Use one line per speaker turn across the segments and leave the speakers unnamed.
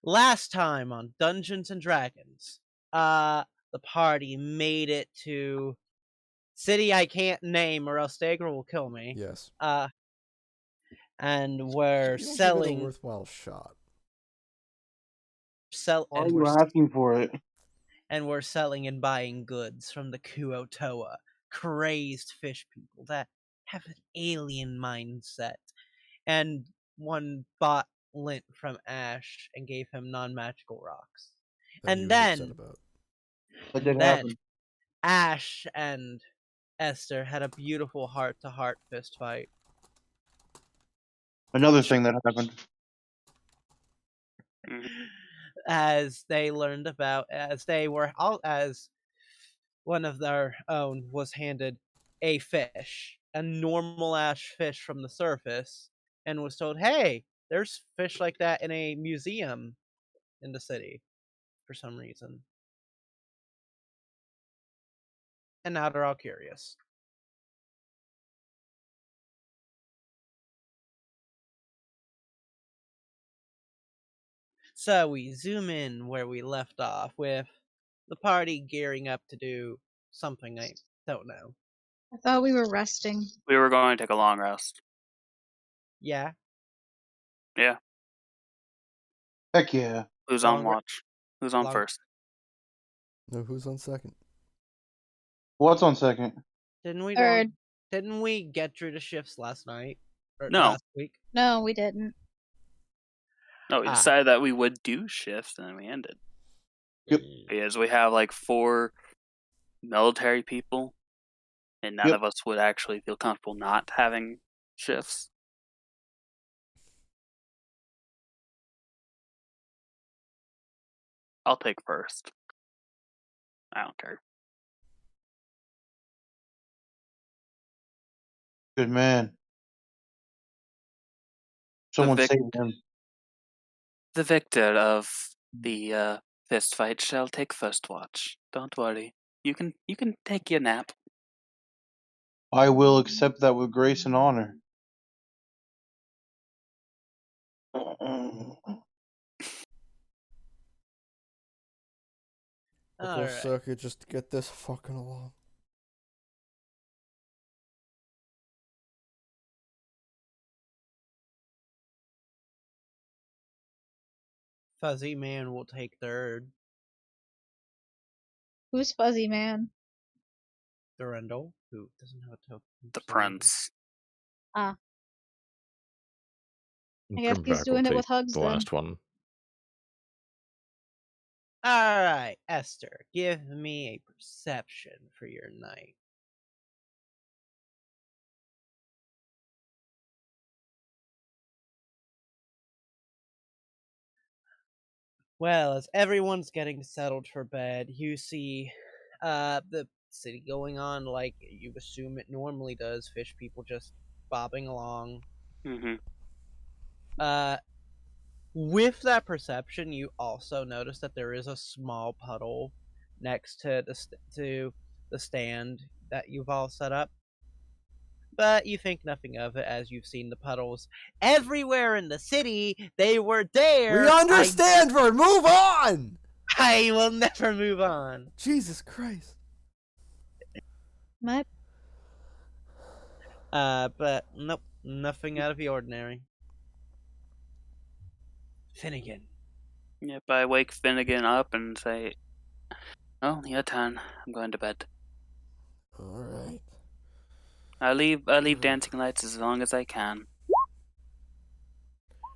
Last time on Dungeons and Dragons, the party made it to city I can't name or else Dagger will kill me.
Yes.
And we're
You'll
selling.
give it a worthwhile shot.
Why are you asking for it?
And we're selling and buying goods from the Kuotoa, crazed fish people that have an alien mindset. And one bought lint from Ash and gave him non-magical rocks.
That he was upset about.
What did happen?
Ash and Esther had a beautiful heart-to-heart fist fight.
Another thing that happened.
As they learned about, as one of their own was handed a fish, a normal ash fish from the surface, and was told, hey, there's fish like that in a museum in the city for some reason. And now they're all curious. So we zoom in where we left off with the party gearing up to do something I don't know.
I thought we were resting.
We were going to take a long rest.
Yeah?
Yeah.
Heck yeah.
Who's on watch? Who's on first?
No, who's on second?
What's on second?
Didn't we get through the shifts last night? Or
No.
last week?
No, we didn't.
No, we decided that we would do shifts, and then we ended.
Yep.
Because we have like 4 military people, and none of us would actually feel comfortable not having shifts. I'll take first. I don't care.
Good man. Someone save him.
The victor of the fist fight shall take first watch. Don't worry. You can take your nap.
I will accept that with grace and honor.
We'll circuit just to get this fucking along.
Fuzzy Man will take third.
Who's Fuzzy Man?
Durendal, who doesn't have a token.
The prince.
I guess he's doing it with hugs
the
then.
last one.
Alright, Esther, give me a perception for your night. Well, as everyone's getting settled for bed, you see the city going on like you assume it normally does. Fish people just bobbing along. With that perception, you also notice that there is a small puddle next to the stand that you've all set up. But you think nothing of it, as you've seen the puddles everywhere in the city. They were there.
We understand, Vern. Move on!
I will never move on.
Jesus Christ.
But nope, nothing out of the ordinary. Finnegan.
Yep, I wake Finnegan up and say, "Oh, your turn. I'm going to bed."
All right.
I leave dancing lights as long as I can.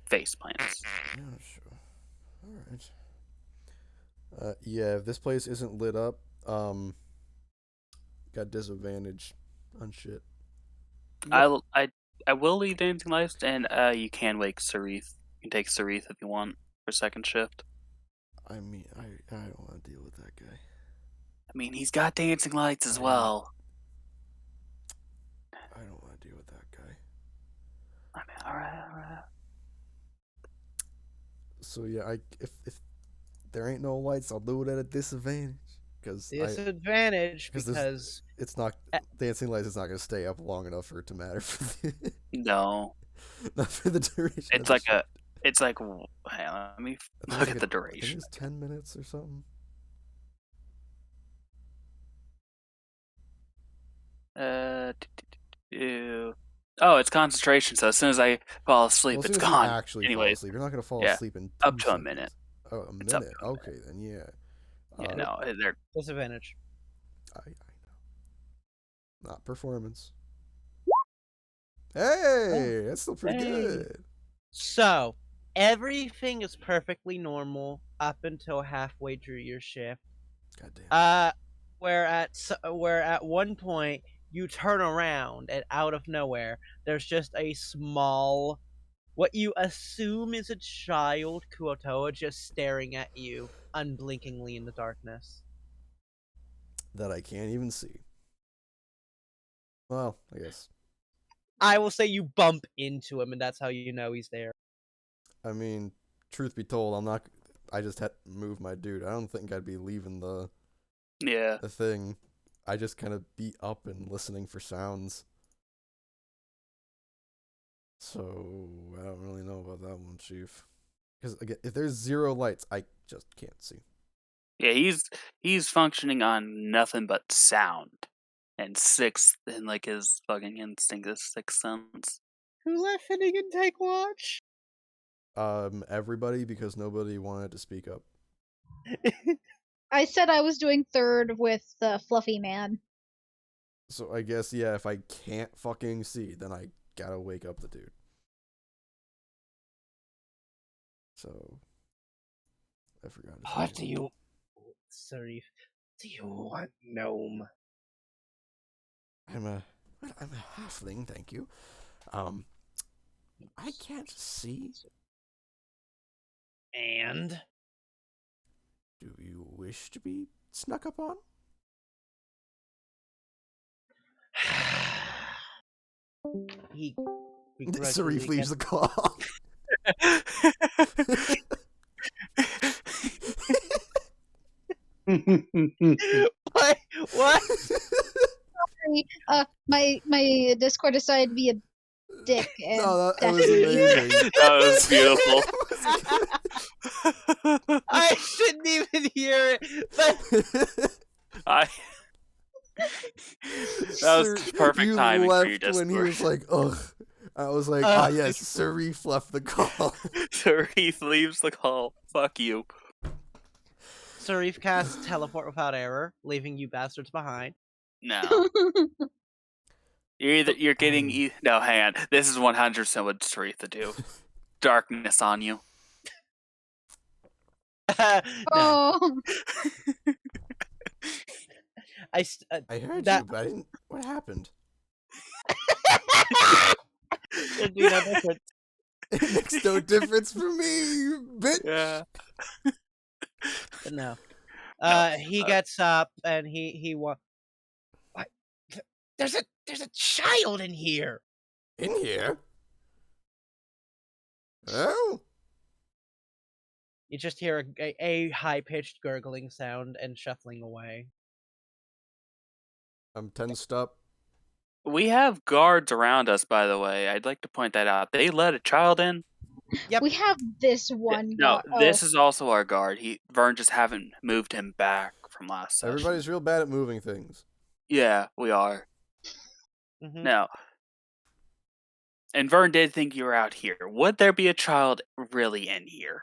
Face plants.
Yeah, sure. All right. Yeah, if this place isn't lit up, got disadvantage on shit.
I will leave dancing lights, and you can wake Sarith. You can take Sarith if you want for second shift.
I mean, I don't want to deal with that guy.
I mean, he's got dancing lights as well.
I don't want to deal with that guy.
I mean, all right.
So yeah, if there ain't no lights, I'll do it at a disadvantage. Because it's not dancing lights. It's not going to stay up long enough for it to matter.
No,
not for the duration.
It's like It's like, hang on, let me look at the
I think
duration.
it's 10 minutes or something.
Oh, it's concentration. So as soon as I fall asleep,
Well, as soon
it's
as you
gone.
actually fall
Anyways,
asleep, you're not gonna fall
yeah,
asleep in
up
2
to a minute.
seconds. Oh, a
It's up
minute.
to a minute.
Okay, then yeah.
Yeah, no, they're
Disadvantage.
I know. Not performance. Hey, that's still pretty
Hey.
good.
So, everything is perfectly normal up until halfway through your shift.
Goddamn.
Where at one point you turn around and out of nowhere there's just a small, what you assume is a child Kuotoa just staring at you unblinkingly in the darkness.
That I can't even see. Well, I guess.
I will say you bump into him and that's how you know he's there.
I mean, truth be told, I just had to move my dude. I don't think I'd be leaving the thing. I just kind of be up and listening for sounds. So, I don't really know about that one, Chief. Because, again, if there's 0 lights, I just can't see.
Yeah, he's functioning on nothing but sound and like his fucking instinct is 6 sense.
Who let Finnegan take watch?
Everybody, because nobody wanted to speak up.
I said I was doing third with the fluffy man.
So I guess, yeah, if I can't fucking see, then I gotta wake up the dude. So, I forgot his
What do
name.
you, Sarif? Do you want gnome?
I'm a halfling, thank you. I can't see.
And
Do you wish to be snuck up on?
he
Sarif leaves the call.
What? What?
My Discord decided to be a dick. And
No, that was amazing.
That was beautiful.
I shouldn't even hear it. But
that was perfect timing for your
left when he
Discord.
was like, ugh. I was like, yes, Sarif left the call.
Sarif leaves the call. Fuck you.
Sarif casts teleport without error, leaving you bastards behind.
No. You're getting no, hang on. This is 100% what Sarif to do. Darkness on you.
Oh.
I heard you, but I didn't. What happened?
It'd be no difference.
It makes no difference for me, you bitch.
Yeah.
But no.
No.
He gets up and he what? There's a child in here.
In here? Oh?
You just hear a high pitched gurgling sound and shuffling away.
I'm tensed up.
We have guards around us, by the way. I'd like to point that out. They let a child in.
Yep.
We have this one.
No, this is also our guard. Vern just haven't moved him back from last session.
Everybody's real bad at moving things.
Yeah, we are.
Mm-hmm.
No. And Vern did think you were out here. Would there be a child really in here?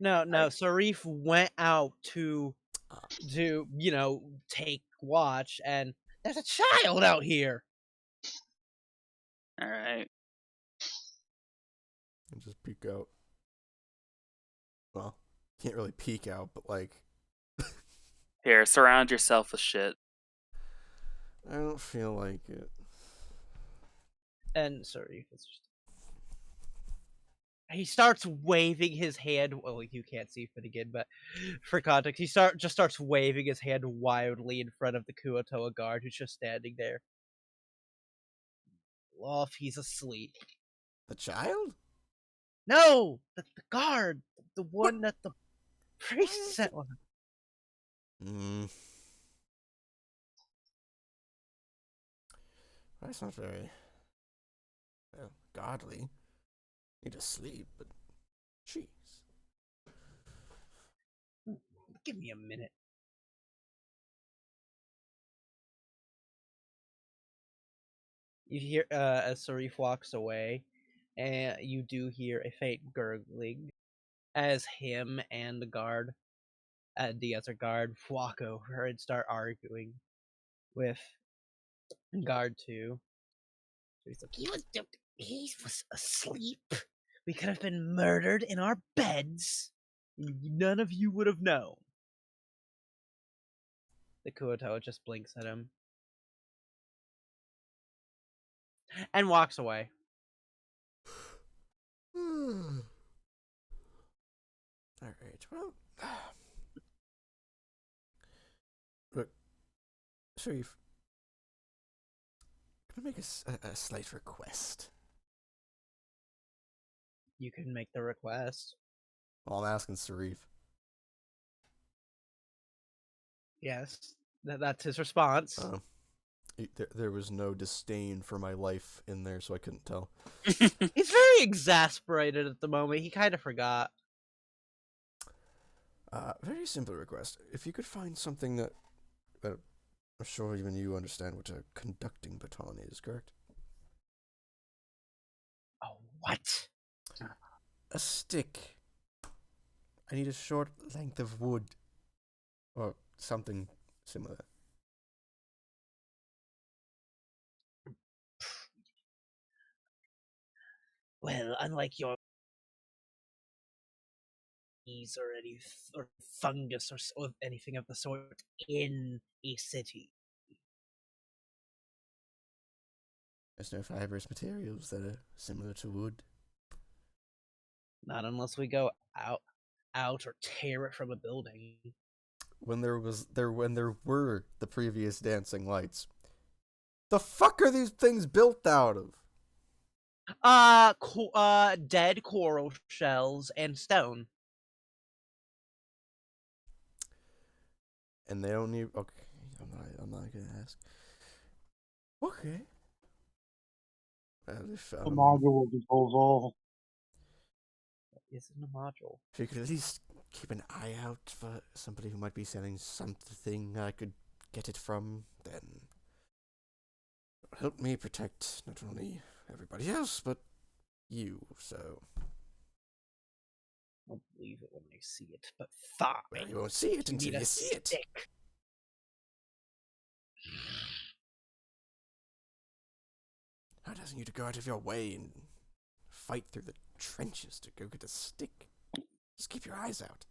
No. Sarif went out to take watch, and there's a child out here.
All right.
And just peek out. Well, can't really peek out, but like.
Here, surround yourself with shit.
I don't feel like it.
And sorry, he starts waving his hand. Well, you can't see it again, but for context, he just starts waving his hand wildly in front of the Kuotoa guard who's just standing there. Well, if he's asleep.
The child?
No, the guard, the one that the priest sent on.
That's not very. Well, godly. Need to sleep, but jeez.
Give me a minute. You hear as Sarif walks away, and you do hear a faint gurgling as him and the guard, the other guard, walk over and start arguing with guard 2. So he's like, he was asleep. We could have been murdered in our beds. None of you would have known. The Kuoto just blinks at him and walks away.
Alright, well. Look, Sharif, can I make a slight request?
You can make the request.
Well, I'm asking Sharif.
Yes, that's his response.
There was no disdain for my life in there, so I couldn't tell.
He's very exasperated at the moment. He kind of forgot.
Very simple request. If you could find something that I'm sure even you understand what a conducting baton is, correct?
Oh, what?
A stick. I need a short length of wood. Or something similar.
Well, unlike your or any or fungus or anything of the sort in a city.
There's no fibrous materials that are similar to wood.
Not unless we go out or tear it from a building.
When there were the previous dancing lights, the fuck are these things built out of?
Dead coral shells and stone.
And they don't need. Okay, I'm not gonna ask. Okay.
The module controls all.
Isn't a module.
If you could at least keep an eye out for somebody who might be selling something I could get it from, then help me protect not only everybody else, but you, so.
I'll believe it when I see it, but fine.
Well, you won't see it until you see it. How doesn't you to go out of your way and fight through the trenches to go get a stick? Just keep your eyes out.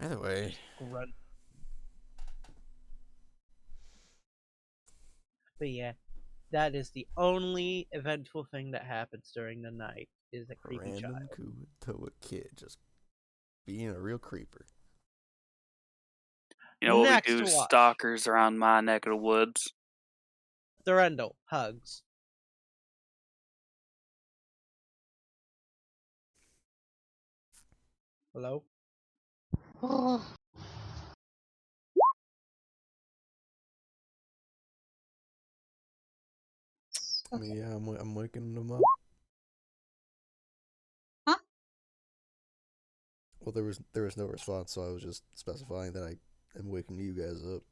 Either way.
Grunt. But yeah, that is the only eventful thing that happens during the night. Is a creepy child.
Random kid just being a real creeper.
You know what we do, stalkers around my neck of the woods.
Thurendal, hugs. Hello?
I mean, yeah, I'm waking them up.
Huh?
Well, there was no response, so I was just specifying that I am waking you guys up.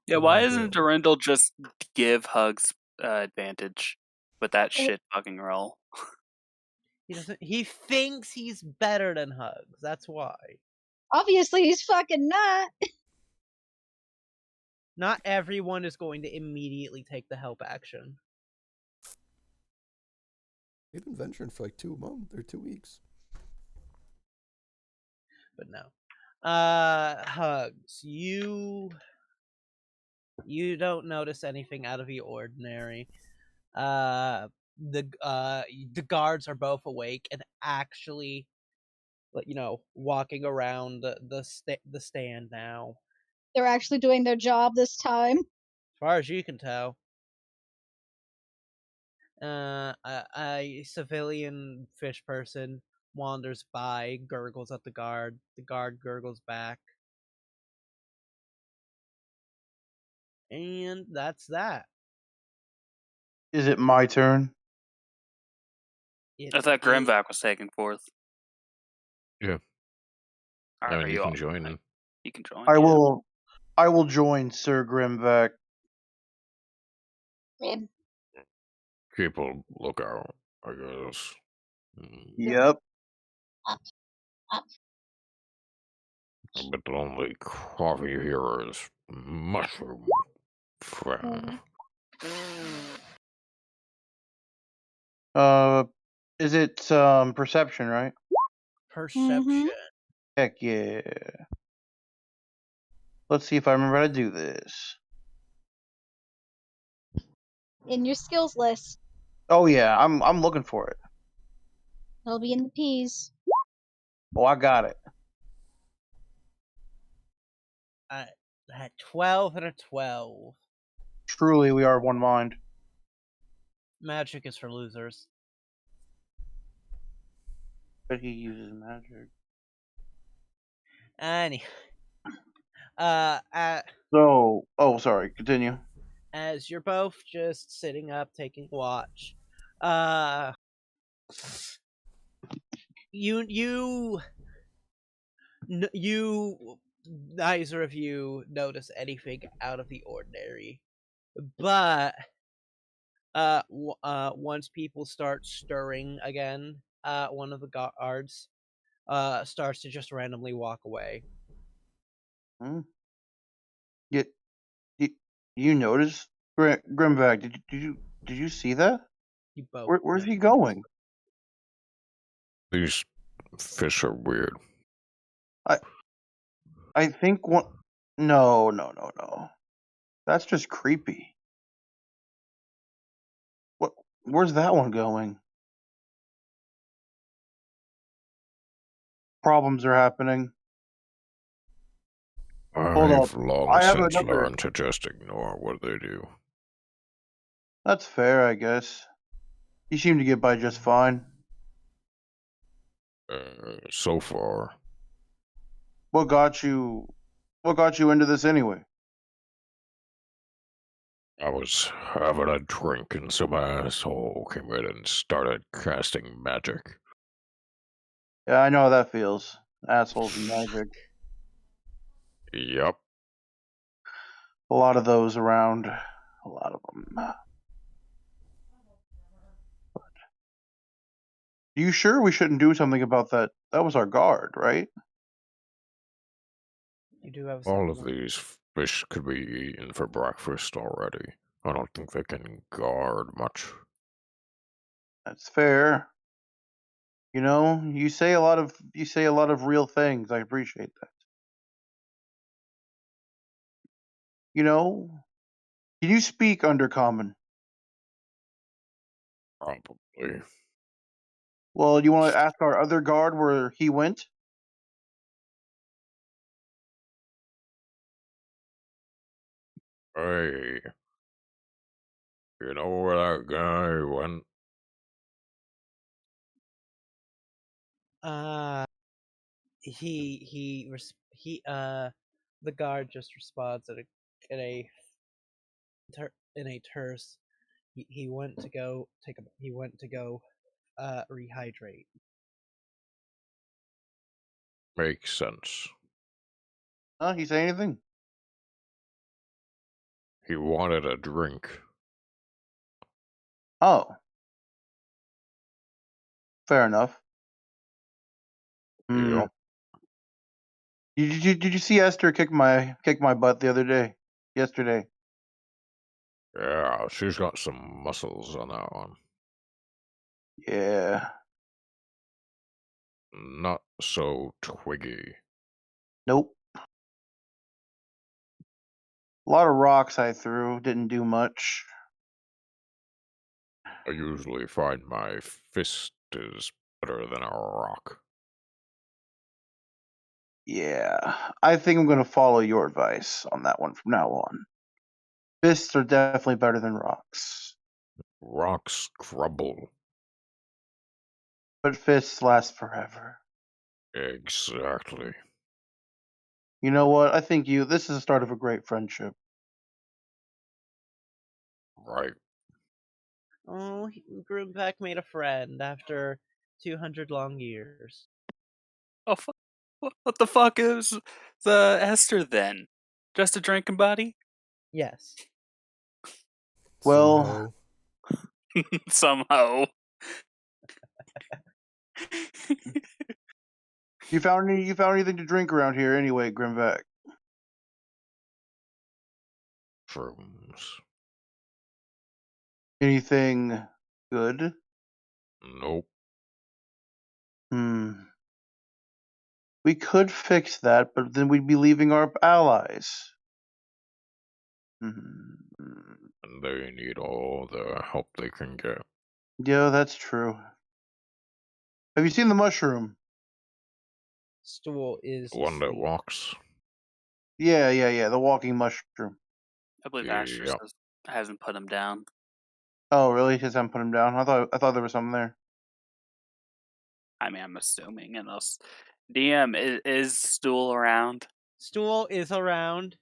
Yeah, why isn't Durandal just give Hugs advantage with that shit fucking roll?
He doesn't. He thinks he's better than Hugs. That's why.
Obviously, he's fucking not.
Not everyone is going to immediately take the help action.
We've been venturing for like 2 months or 2 weeks.
But no. Hugs. You don't notice anything out of the ordinary. The guards are both awake and actually, walking around the stand now.
They're actually doing their job this time.
As far as you can tell. A civilian fish person wanders by, gurgles at the guard. The guard gurgles back. And that's that.
Is it my turn?
I thought Grimvac was taking fourth.
Yeah. I mean, you can join.
You can join.
I will join Sir Grimvac.
Keep a lookout, I guess.
Yep.
But the only coffee here is mushroom.
Is it perception, right?
Perception.
Mhm.
Heck yeah. Let's see if I remember how to do this.
In your skills list.
Oh yeah, I'm looking for it.
It'll be in the P's.
Oh, I got it.
At 12 and a 12.
Truly, we are one mind.
Magic is for losers.
But he uses magic.
Anyway.
Sorry, continue.
As you're both just sitting up taking watch, you neither of you notice anything out of the ordinary, but once people start stirring again, one of the guards starts to just randomly walk away.
You notice, Grimvac? Did you see that?
You both.
Where's he going?
These fish are weird.
I think one. No. That's just creepy. Where's that one going? Problems are happening.
I've long since learned to just ignore what they do.
That's fair, I guess. You seem to get by just fine.
So far.
What got you into this anyway?
I was having a drink and some asshole came in and started casting magic.
Yeah, I know how that feels. Assholes and magic.
Yep.
A lot of those around. A lot of them. But, you sure we shouldn't do something about that? That was our guard, right?
You do have
all of these fish could be eaten for breakfast already. I don't think they can guard much.
That's fair. You know, you say a lot of real things. I appreciate that. You know, can you speak Undercommon?
Probably.
Well, do you want to ask our other guard where he went?
Hey, you know where that guy went?
The guard just responds in a terse. He went to go rehydrate.
Makes sense.
He say anything?
He wanted a drink.
Oh, fair enough.
Yep.
Did you see Esther kick my butt the other day? Yesterday.
Yeah, she's got some muscles on that one.
Yeah.
Not so twiggy.
Nope. A lot of rocks I threw. Didn't do much.
I usually find my fist is better than a rock.
Yeah, I think I'm going to follow your advice on that one from now on. Fists are definitely better than rocks.
Rocks crumble.
But fists last forever.
Exactly.
You know what? I think this is the start of a great friendship.
Right.
Oh, Grimbeck made a friend after 200 long years.
Oh, what the fuck is the Esther then? Just a drinking buddy?
Yes.
Well,
Somehow.
you found anything to drink around here anyway, Grimbeck?
Shrooms.
Anything good?
Nope.
We could fix that, but then we'd be leaving our allies.
And they need all the help they can get.
Yeah, that's true. Have you seen the mushroom?
Stool is
The one that
asleep.
walks.
Yeah, the walking mushroom.
I believe Asher hasn't put him down.
Oh, really? He hasn't put him down? I thought there was something there.
I mean, I'm assuming. And else, DM, is Stool around?
Stool is around.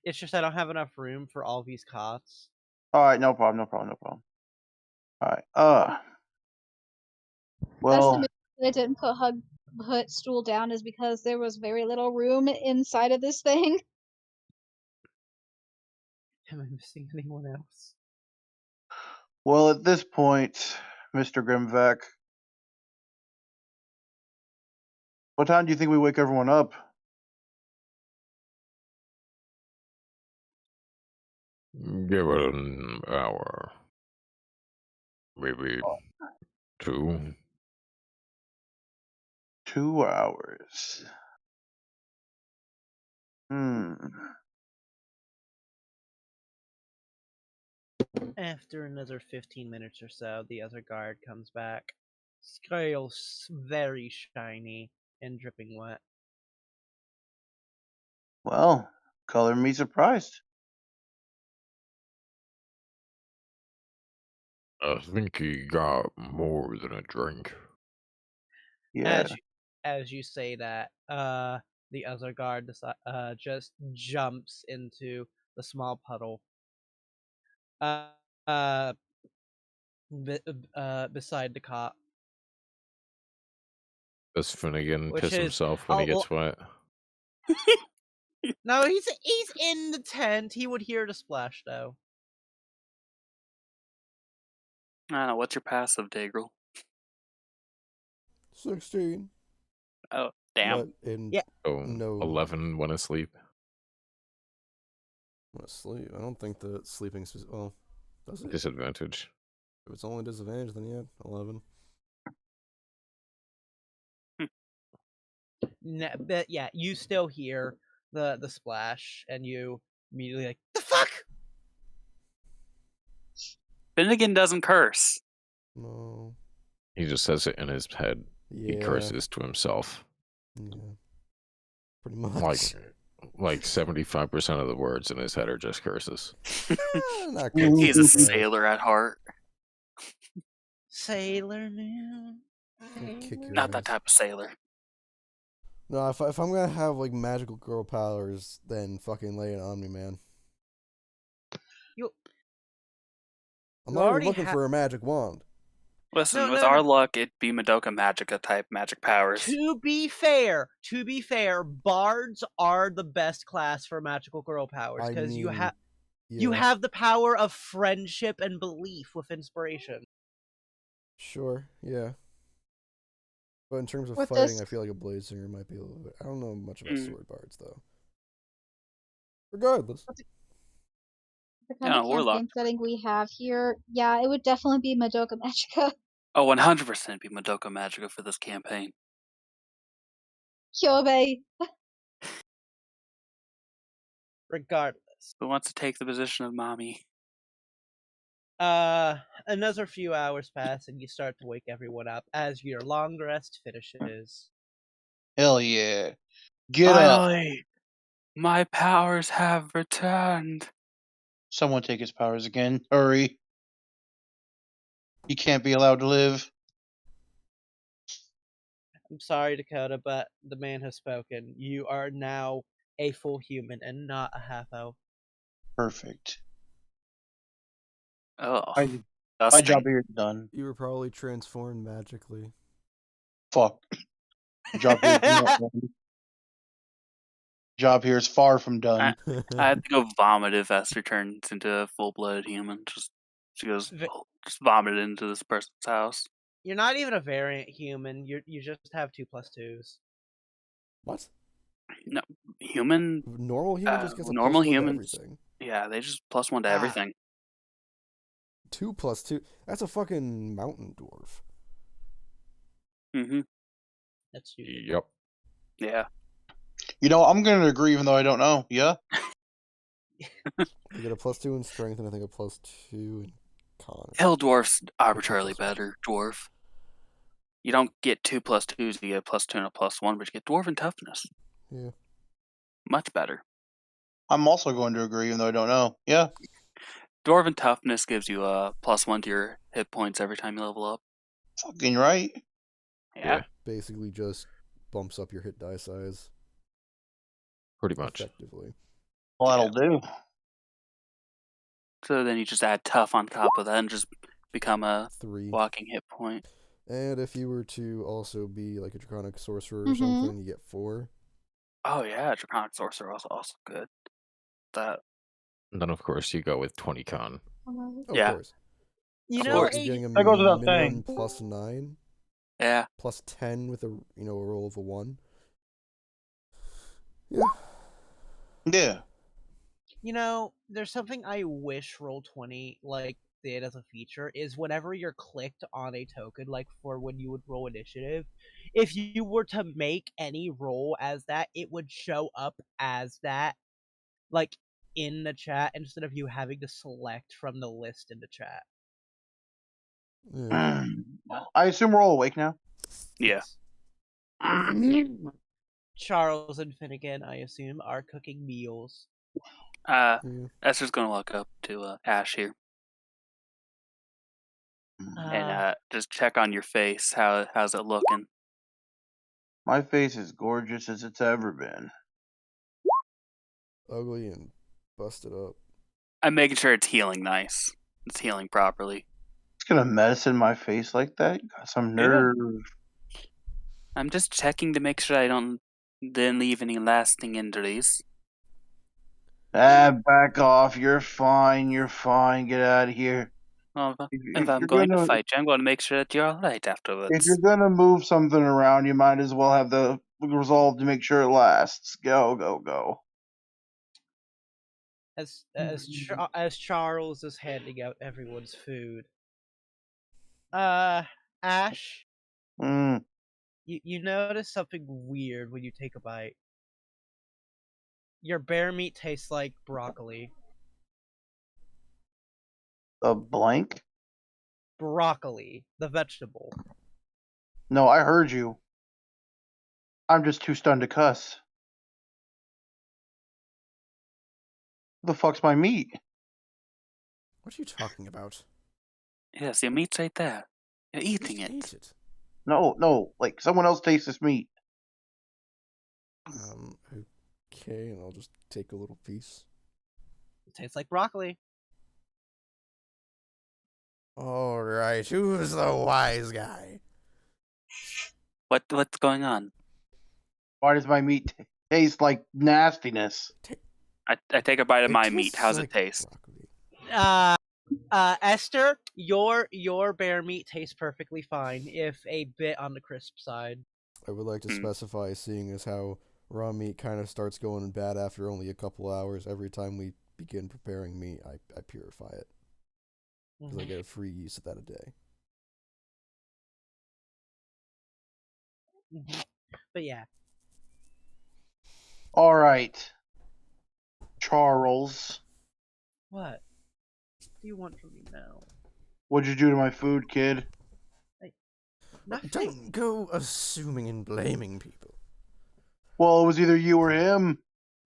It's just I don't have enough room for all these cots.
All right, no problem. All right.
That's the
Well,
reason I didn't put Stool down is because there was very little room inside of this thing.
Am I missing anyone else?
well, at this point, Mr. Grimvac, what time do you think we wake everyone up?
Give it an hour. Maybe 2.
2 hours.
After another 15 minutes or so, the other guard comes back. Scales very shiny and dripping wet.
Well, color me surprised.
I think he got more than a drink.
Yeah.
As you say that, the other guard just jumps into the small puddle. Beside the cot.
Does Finnegan
Which
piss
is
himself when he gets wet?
No, he's in the tent. He would hear the splash though.
I don't know. What's your passive, Dagrel?
16.
Oh, damn.
Yeah.
Oh,
No.
11 when asleep.
When asleep? I don't think that sleeping's... Well, does it?
Disadvantage.
If it's only disadvantage, then yeah, 11.
But yeah, you still hear the splash, and you immediately like, the fuck?
Finnegan doesn't curse.
No.
He just says it in his head.
Yeah.
He curses to himself.
Yeah. Pretty much.
Like 75% of the words in his head are just curses.
Not
He's a sailor at heart.
Sailor man.
Not that type of sailor.
No, if I'm gonna have like magical girl powers, then fucking lay it on me, man. I'm not even looking for a magic wand.
Listen, with our luck, it'd be Madoka Magica type magic powers.
To be fair, bards are the best class for magical girl powers because you have the power of friendship and belief with inspiration.
Sure, yeah. But in terms of
With
fighting,
this...
I feel like a blade singer might be a little bit. I don't know much about sword bards though. Regardless.
The kind of campaign setting we have here, yeah, it would definitely be Madoka Magica.
Oh, 100% be Madoka Magica for this campaign.
Kyobe.
Regardless.
Who wants to take the position of mommy?
Another few hours pass and you start to wake everyone up as your long rest finishes.
Hell yeah. Get
Finally, my powers have returned.
Someone take his powers again. Hurry. He can't be allowed to live.
I'm sorry, Dakota, but the man has spoken. You are now a full human and not a half elf.
Perfect.
Oh,
my job here is done.
You were probably transformed magically.
Fuck. Job here is not done. Job here is far from done.
I have to go vomit if Esther turns into a full-blooded human. She goes, just vomit into this person's house.
You're not even a variant human. You just have 2+2s.
What?
No, human.
Normal human just gets a
normal
+1 to
humans.
everything.
Yeah, they just +1 to everything.
2+2. That's a fucking mountain dwarf.
Mm-hmm.
That's you.
Yep.
Yeah.
You know, I'm going to agree even though I don't know. Yeah?
You get a +2 in strength and I think a +2 in con.
Hill dwarf's arbitrarily better dwarf. You don't get 2+2s, you get a +2 and a +1, but you get dwarven toughness.
Yeah.
Much better.
I'm also going to agree even though I don't know. Yeah?
Dwarven toughness gives you a +1 to your hit points every time you level up.
Fucking right.
Yeah.
Basically just bumps up your hit die size.
Pretty much.
Effectively.
Well, that'll do.
So then you just add tough on top of that and just become a
3.
walking hit point.
And if you were to also be like a draconic sorcerer or something, you get 4.
Oh yeah, draconic sorcerer was also good. That.
And then of course you go with 20 con.
Oh,
Yeah.
Of course.
You
Of
know,
course.
You're getting a
That goes without
minimum
saying.
+9,
Yeah.
+10 with a roll of a 1. Yeah.
Yeah.
You know, there's something I wish Roll20 like did as a feature is whenever you're clicked on a token, like for when you would roll initiative, if you were to make any roll as that, it would show up as that, like in the chat instead of you having to select from the list in the chat.
Yeah.
I assume we're all awake now.
Yeah.
Charles and Finnegan, I assume, are cooking meals.
Yeah.
Esther's gonna walk up to Ash here and just check on your face. How's it looking?
My face is gorgeous as it's ever been.
Ugly and busted up.
I'm making sure it's healing nice. It's healing properly.
It's gonna medicine my face like that? You got some nerve.
I'm just checking to make sure I didn't leave any lasting injuries.
Back off. You're fine. You're fine. Get out of here.
Well, if I'm going to fight you, I'm going to make sure that you're alright afterwards.
If you're gonna move something around, you might as well have the resolve to make sure it lasts. Go, go, go.
As Charles is handing out everyone's food, Ash, you notice something weird when you take a bite. Your bear meat tastes like broccoli.
The blank?
Broccoli, the vegetable.
No, I heard you. I'm just too stunned to cuss. What the fuck's my meat?
What are you talking about?
Yes, your meat's right there. You're eating it.
Eat it.
No, like someone else tastes this meat.
Okay, and I'll just take a little piece.
It tastes like broccoli.
Alright, who's the wise guy?
What's going on?
Why does my meat taste like nastiness?
I take a bite of my meat.
tastes
How's
like
it taste?
broccoli.
Esther, your bear meat tastes perfectly fine, if a bit on the crisp side.
I would like to specify, seeing as how raw meat kind of starts going bad after only a couple hours. Every time we begin preparing meat, I purify it. Because I get a free use of that a day.
But yeah.
Alright. Charles.
What do you want from me now?
What'd you do to my food, kid?
Nothing.
Don't go assuming and blaming people.
Well, it was either you or him.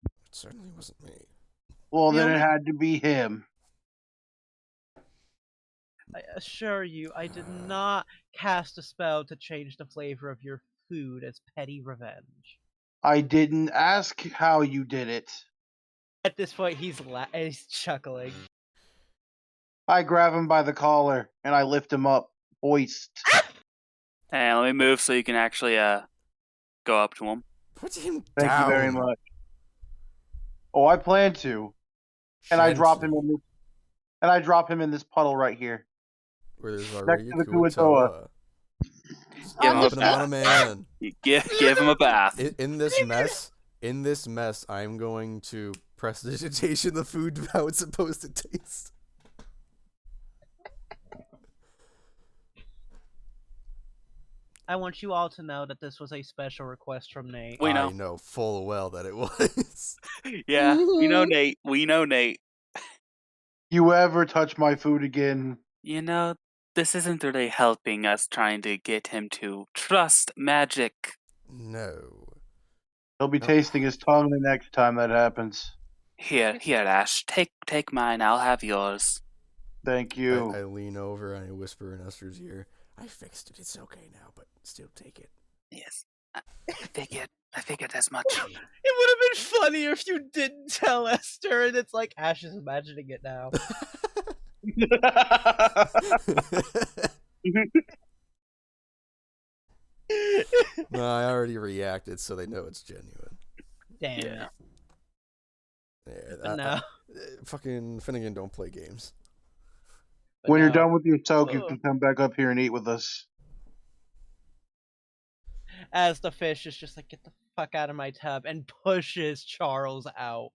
It certainly wasn't me.
Well, then it had to be him.
I assure you, I did not cast a spell to change the flavor of your food as petty revenge.
I didn't ask how you did it.
At this point, he's chuckling.
I grab him by the collar and I lift him up, hoist.
Hey, let me move so you can actually go up to him.
Put him
Thank
down.
you very much. Oh, I plan to. And I drop him in this, and I drop him in this puddle right here.
Where there's
Next
already
to the
a Kuatoa.
Give him a
Dropping him on a
bath.
man.
Give him a bath.
In this mess, I'm going to prestidigitation the food how it's supposed to taste.
I want you all to know that this was a special request from Nate.
We know.
I know full well that it was.
Yeah, we know Nate. We know Nate.
You ever touch my food again?
You know, this isn't really helping us trying to get him to trust magic.
No.
He'll be tasting his tongue the next time that happens.
Here, Ash. Take mine. I'll have yours.
Thank you.
I lean over and I whisper in Esther's ear, I fixed it. It's okay now, but still take it.
Yes, I figured as much.
It would have been funnier if you didn't tell Esther, and it's like Ash is imagining it now.
No, I already reacted, so they know it's genuine.
Damn.
Yeah.
Yeah,
No.
Fucking Finnegan don't play games.
When you're
No.
done with your soak, you
Ugh.
can come back up here and eat with us.
As the fish is just like, get the fuck out of my tub, and pushes Charles out.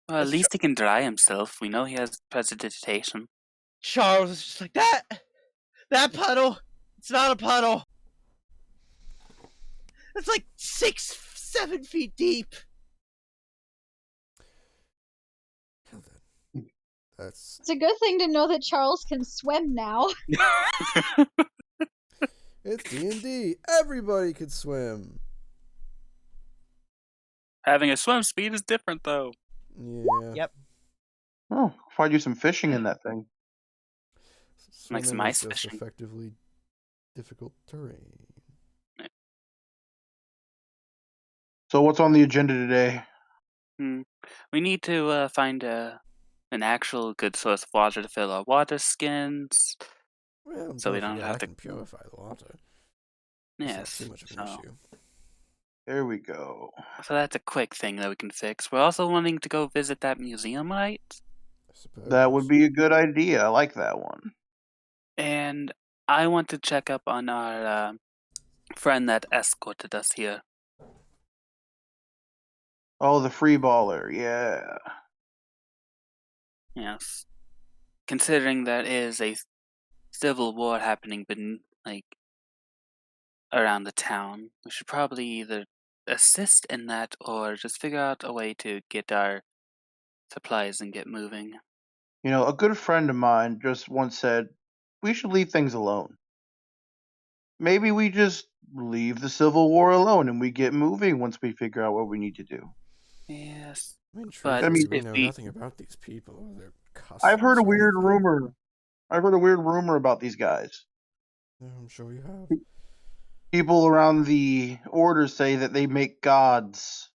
Well, at least he can dry himself. We know he has prestidigitation.
Charles is just like, that puddle, it's not a puddle. It's like 6-7 feet deep.
That's
It's a good thing to know that Charles can swim now.
it's D&D. Everybody could swim.
Having a swim speed is different, though.
Yeah.
Yep.
Oh, if I do some fishing in that thing.
Like some
Swimming
ice
is just
fishing.
effectively difficult terrain.
So what's on the agenda today?
We need to find an actual good source of water to fill our water skins.
Well,
So we
don't
don't
forget,
have
I
to-
can purify the water. It's not
Yes.
too much of an
So,
issue.
There we go.
so that's a quick thing that we can fix. We're also wanting to go visit that museum, right?
I suppose.
That would be a good idea. I like that one.
And I want to check up on our friend that escorted us here.
Oh, the free baller. Yeah.
Yes. Considering there is a civil war happening around the town, we should probably either assist in that or just figure out a way to get our supplies and get moving.
You know, a good friend of mine just once said, we should leave things alone. Maybe we just leave the Civil War alone and we get moving once we figure out what we need to do.
Yes.
I mean,
But
truthfully, we
if
know
we-
nothing about these people. Their
I've heard a
customs or
weird
anything.
rumor. I've heard a weird rumor about these guys.
Yeah, I'm sure you have.
People around the order say that they make gods.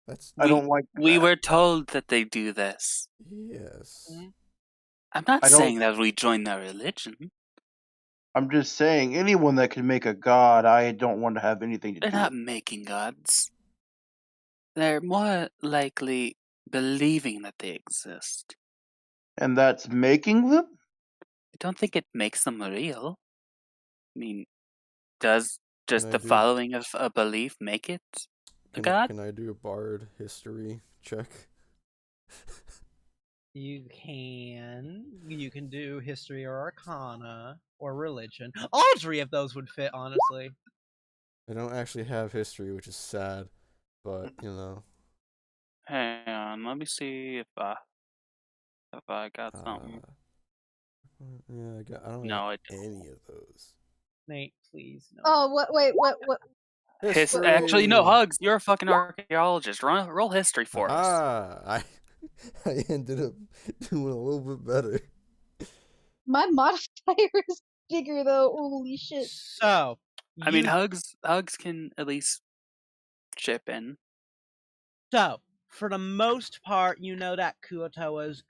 That's
I don't like
We
that.
were told that they do this.
yes.
I'm not
I don't-
saying that we join their religion.
I'm just saying, anyone that can make a god, I don't want to have anything to
They're
do
not
with.
making gods. They're more likely believing that they exist.
And that's making them?
I don't think it makes them real. I mean, does just
Can I
the
do-
following of a belief make it a god?
Can I do a bard history check?
You can do history or arcana or religion. All three of those would fit, honestly.
I don't actually have history, which is sad, but you know.
Hang on, let me see if I got something.
Yeah, I don't
No,
have
I don't.
any of those.
Nate, please. No.
Oh, what?
Actually, no, Hugs. You're a fucking archaeologist. Roll history for us.
I ended up doing a little bit better.
My modifier is bigger though. Holy shit.
So,
I mean, Hugs can at least chip in.
So, for the most part, you know that Kuotoa's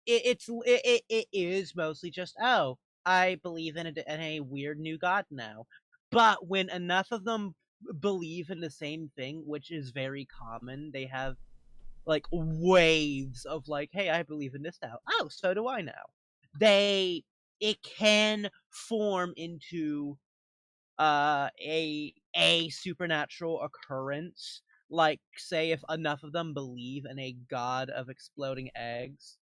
it is mostly just, oh, I believe in a weird new god now. But when enough of them believe in the same thing, which is very common, they have like waves of like, hey, I believe in this now. Oh, so do I now. It can form into a supernatural occurrence. Like, say, if enough of them believe in a god of exploding eggs,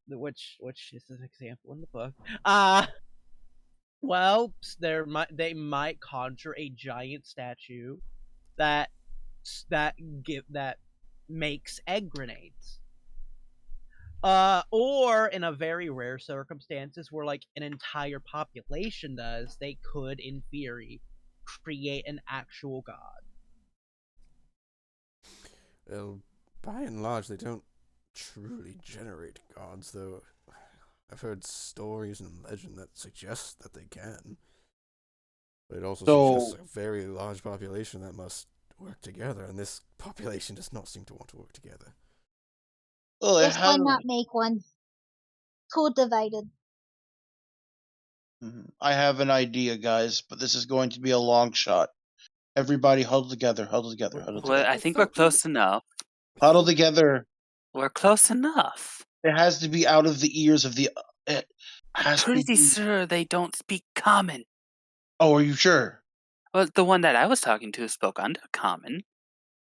which is an example in the book. Well, they might conjure a giant statue that that makes egg grenades. Or in a very rare circumstances where like an entire population does, they could, in theory, create an actual god.
Well, by and large, they don't truly generate gods, though. I've heard stories and legend that suggest that they can. But it also suggests a very large population that must work together, and this population does not seem to want to work together.
Well,
Yes, why not make one? Cool divided.
I have an idea, guys, but this is going to be a long shot. Everybody huddle together, huddle together, huddle
Well,
together.
I think we're close enough.
Huddle together.
We're close enough.
It has to be out of the ears of the...
I'm pretty sure they don't speak common.
Oh, are you sure?
Well, the one that I was talking to spoke Undercommon.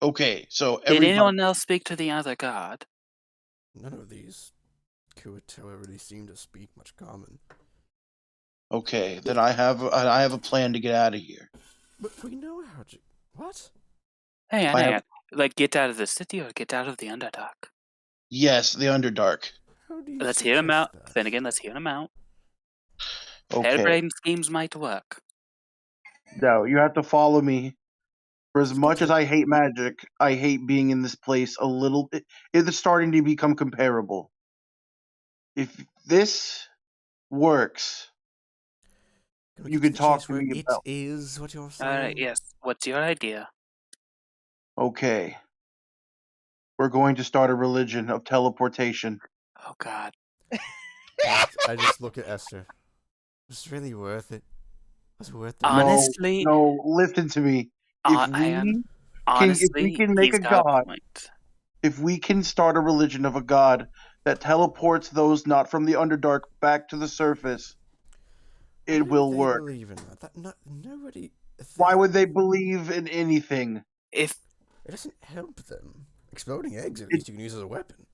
Okay, so
Did anyone else speak to the other god?
None of these Kuotoa really seem to speak much common.
Okay, then I have a plan to get out of here.
But we know how to... What?
Hang on. Like, get out of the city or get out of the Underdark?
Yes, the Underdark.
Let's hear him out. Finnegan, let's hear him out.
Okay.
Harebrained schemes might work.
No, you have to follow me. For as much as I hate magic, I hate being in this place a little bit. It's starting to become comparable. If this works, you can talk to me about
it. Is what you're saying?
Alright, yes. What's your idea?
Okay. We're going to start a religion of teleportation.
Oh, God.
I just look at Esther. Was it really worth it? Was it worth it?
Honestly...
No, listen to me. If we can make a god, if we can start a religion of a god that teleports those not from the Underdark back to the surface, it will work.
Believe in that? Nobody.
Why would they believe in anything?
If
it doesn't help them, exploding eggs at least you can use as a weapon.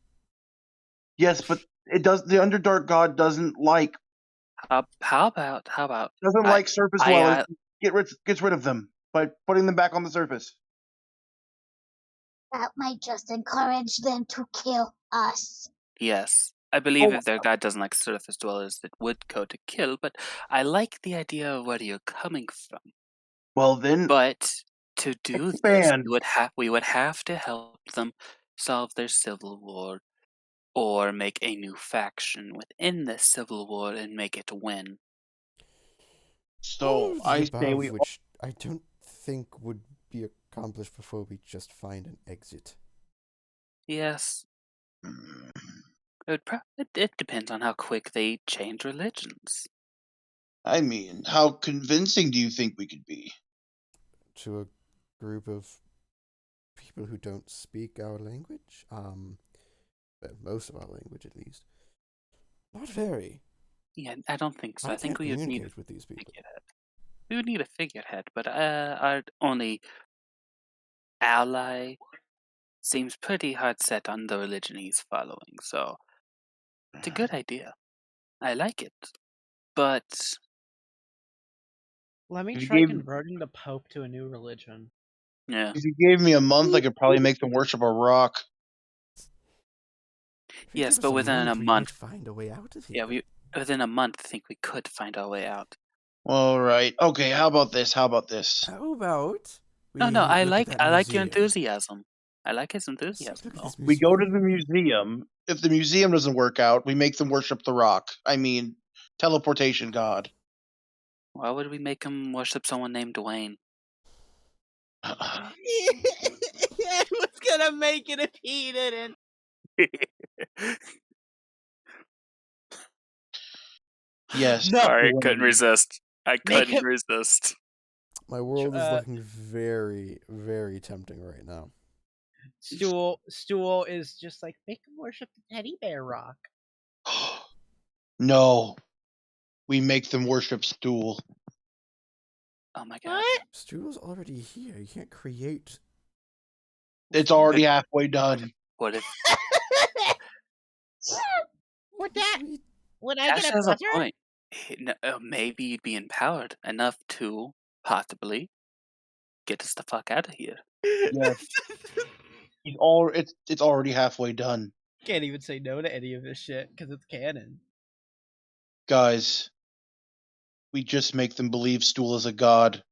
Yes, but it does. The Underdark god doesn't like.
How about?
Doesn't like surface dwellers. Gets rid of them by putting them back on the surface.
That might just encourage them to kill us.
Yes. I believe if their god doesn't like surface dwellers, it would go to kill, but I like the idea of where you're coming from.
Well, then...
But to do this, we would have to help them solve their civil war, or make a new faction within this civil war and make it win.
So, I say
which I don't think would be accomplished before we just find an exit.
Yes. It depends on how quick they change religions.
I mean, how convincing do you think we could be?
To a group of people who don't speak our language? Most of our language, at least. Not very.
Yeah, I don't think so. I think we would need
with these people.
We would need a figurehead, but our only ally seems pretty hard set on the religion he's following, so it's a good idea. I like it. But
let me try converting the Pope to a new religion.
Yeah.
If you gave me a month, I could probably make them worship a rock.
Yes, but within a month,
find a way out of here.
Yeah, within a month, I think we could find our way out.
All right. Okay. How about this?
No, I like your enthusiasm. I like his enthusiasm, though.
We go to the museum. If the museum doesn't work out, we make them worship the rock. I mean, teleportation god.
Why would we make him worship someone named Dwayne?
I was gonna make it if he didn't.
Yes.
No.
Sorry,
Dwayne.
couldn't resist. I
Make
couldn't
him-
resist.
My world is looking very, very tempting right now.
Stool is just like, make him worship the teddy bear rock.
No. We make them worship Stool.
Oh my god.
What?
Stool's already here. You can't create.
It's already halfway done.
What if
Would I
Ash
get a
has a
buzzer?
point? Maybe you'd be empowered enough to possibly get us the fuck out of here.
Yes. It's already halfway done.
Can't even say no to any of this shit because it's canon.
Guys, we just make them believe Stool is a god.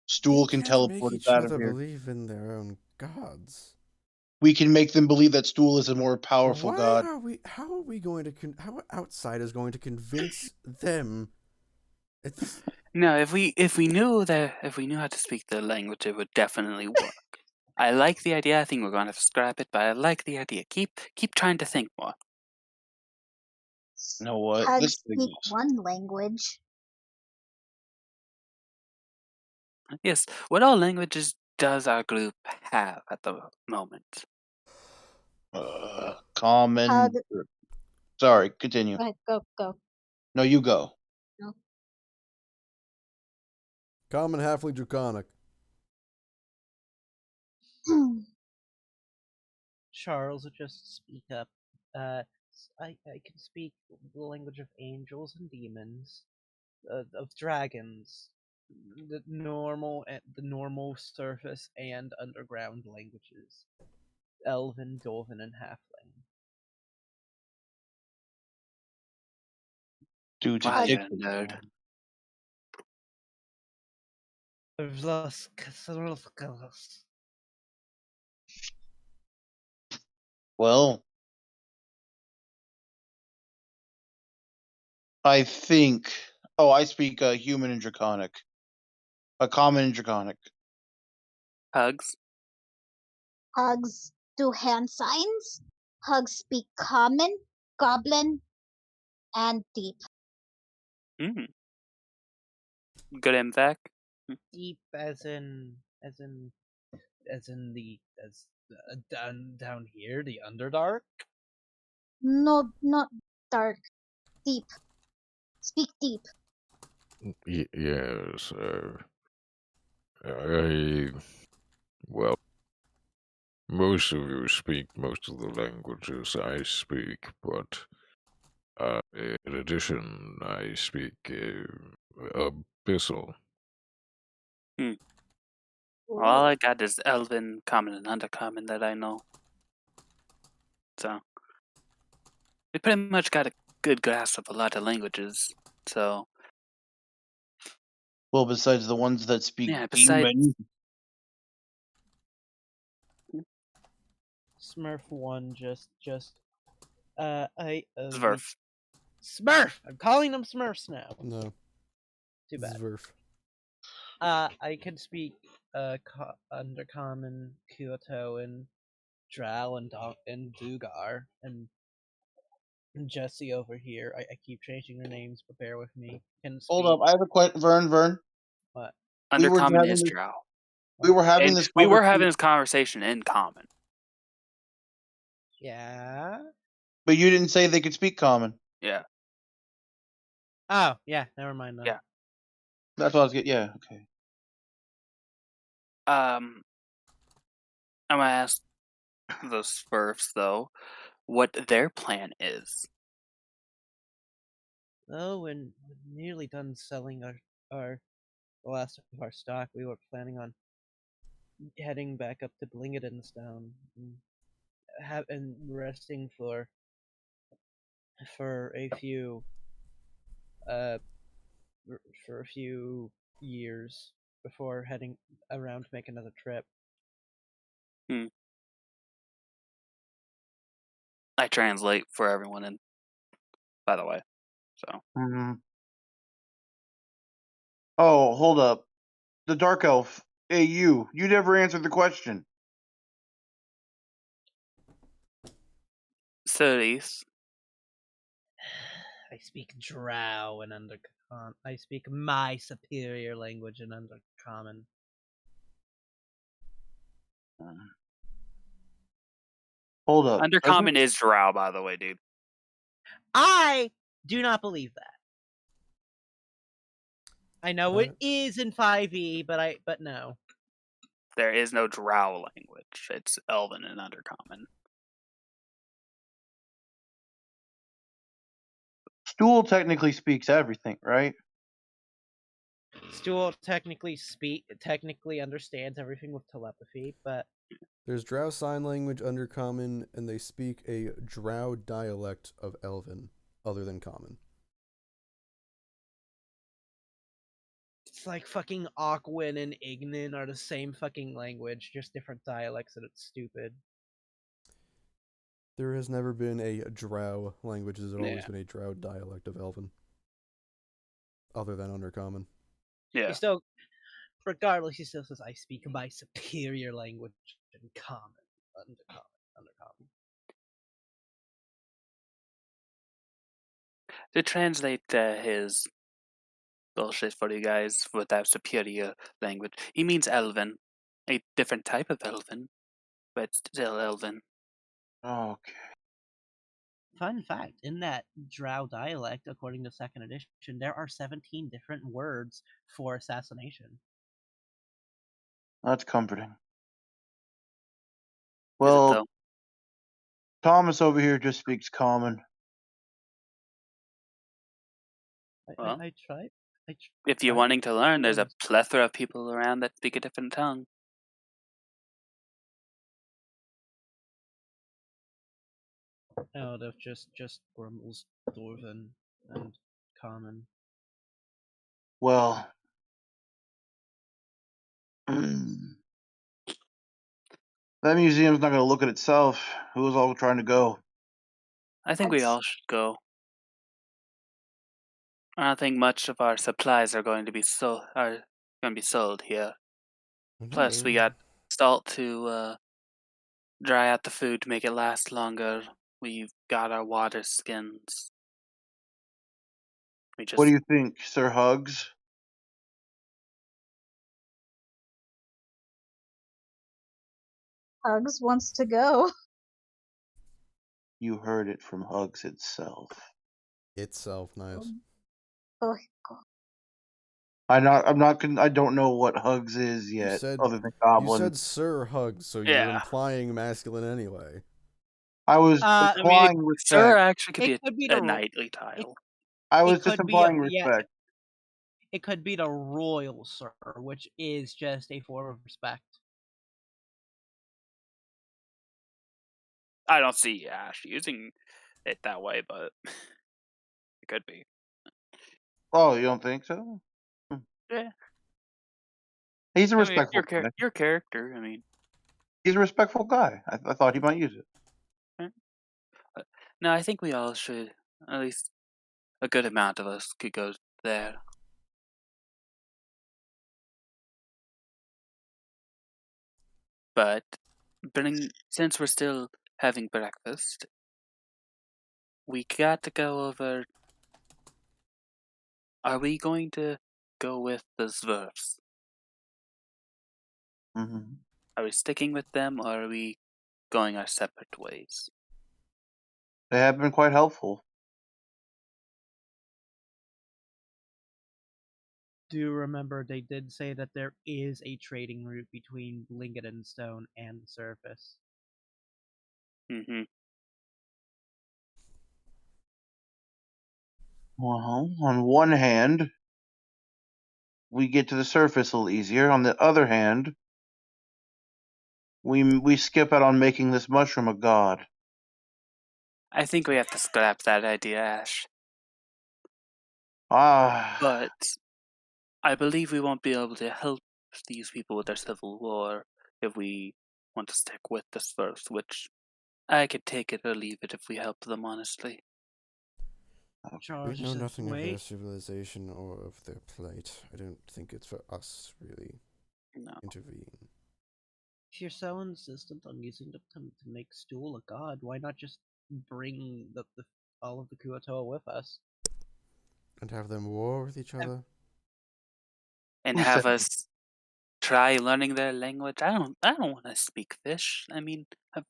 Stool
They
can
can't
teleport
make
us
each
out of
other
here.
believe in their own gods.
We can make them believe that Stool is a more powerful god.
How are we going to? How are outsiders going to convince them? It's
No, if we knew how to speak the language, it would definitely work. I like the idea. I think we're going to have to scrap it, but I like the idea. Keep trying to think more.
You know what?
Hugs speak one language.
Yes. What all languages does our group have at the moment?
Common.
Hug.
Sorry, continue.
Go ahead, go.
No, you go.
No.
common, halfling, draconic.
Charles would just speak up. I can speak the language of angels and demons, of dragons, the normal surface and underground languages, elven, dwarven, and halfling.
Dude's
Wow, you're a
addicted.
nerd.
Well, I think. Oh, I speak human and draconic. Common and draconic.
Hugs.
Hugs do hand signs. Hugs speak common, goblin, and deep.
Mm. Good emphatic.
Deep as in down here, the Underdark.
No, not dark. Deep. Speak deep.
Yes, well, most of you speak most of the languages I speak, but in addition, I speak Abyssal.
All I got is Elven, Common, and Undercommon that I know. So we pretty much got a good grasp of a lot of languages. So
Well, besides the ones that speak
besides
demon.
Smurf one
Zverf.
Smurf. I'm calling them Smurfs now.
No.
Too bad.
Zverf.
I can speak Undercommon, Kyoto, and Drow, and Dugar, and Jesse over here. I keep changing their names, but bear with me.
Hold up, I have a question, Vern.
What?
Undercommon is Drow.
We were having
And
this.
We were having this conversation in common.
Yeah.
But you didn't say they could speak common.
Yeah.
Oh, yeah. Never mind then.
Yeah.
That's what I was getting. Yeah. Okay.
I'm gonna ask the Smurfs though, what their plan is.
Oh, when we're nearly done selling the last of our stock, we were planning on heading back up to Blingedenstown and resting for a few for a few years before heading around to make another trip.
I translate for everyone, and by the way, so.
Oh, hold up. The Dark Elf. Hey, you never answered the question.
Cities.
I speak Drow and Undercommon. I speak my superior language in Undercommon.
Hold up.
Undercommon is Drow, by the way, dude.
I do not believe that. I know it is in 5e, but no.
There is no Drow language. It's Elven and Undercommon.
Stool technically speaks everything, right?
Stool technically understands everything with telepathy, but
there's Drow Sign Language, Undercommon, and they speak a Drow dialect of Elven, other than Common.
It's like fucking Aquan and Ignan are the same fucking language, just different dialects, and it's stupid.
There has never been a Drow language. There's always been a Drow dialect of Elven, other than Undercommon.
Yeah.
Regardless, he still says, I speak my superior language in Common, Undercommon.
To translate his bullshit for you guys without superior language, he means Elven. A different type of Elven, but still Elven.
Okay.
Fun fact, in that Drow dialect, according to 2nd edition, there are 17 different words for assassination.
That's comforting. Well, Thomas over here just speaks Common.
Well,
I tried.
If you're wanting to learn, there's a plethora of people around that speak a different tongue.
Out of just Grumbles, Dwarven, and Common.
Well, that museum's not going to look at itself. Who's all trying to go?
I think we all should go. I don't think much of our supplies are going to be sold here. Plus, we got salt to dry out the food to make it last longer. We've got our water skins.
What do you think, Sir Hugs?
Hugs wants to go.
You heard it from Hugs itself.
Nice.
Oh,
I don't know what Hugs is yet, other than Goblin.
You said Sir Hugs, so you're implying masculine anyway.
I was implying respect.
Sir actually could be a knightly title.
I was just implying respect.
It could be the Royal Sir, which is just a form of respect.
I don't see Ash using it that way, but it could be.
Oh, you don't think so?
Yeah.
He's a respectful
guy. Your character, I mean.
He's a respectful guy. I thought he might use it.
No, I think we all should. At least a good amount of us could go there. But since we're still having breakfast, we got to go over. Are we going to go with the Zwerfs?
Mm-hmm.
Are we sticking with them, or are we going our separate ways?
They have been quite helpful.
Do remember they did say that there is a trading route between Lingoden Stone and the surface.
Mm-hmm.
Well, on one hand, we get to the surface a little easier. On the other hand, we skip out on making this mushroom a god.
I think we have to scrap that idea, Ash. But I believe we won't be able to help these people with their civil war if we want to stick with the Zwerfs, which I could take it or leave it if we help them, honestly.
We know nothing of their civilization or of their plight. I don't think it's for us, really, intervene.
If you're so insistent on using them to make Stool a god, why not just bring all of the Kuatoa with us?
And have them war with each other?
And have us try learning their language? I don't want to speak fish. I mean,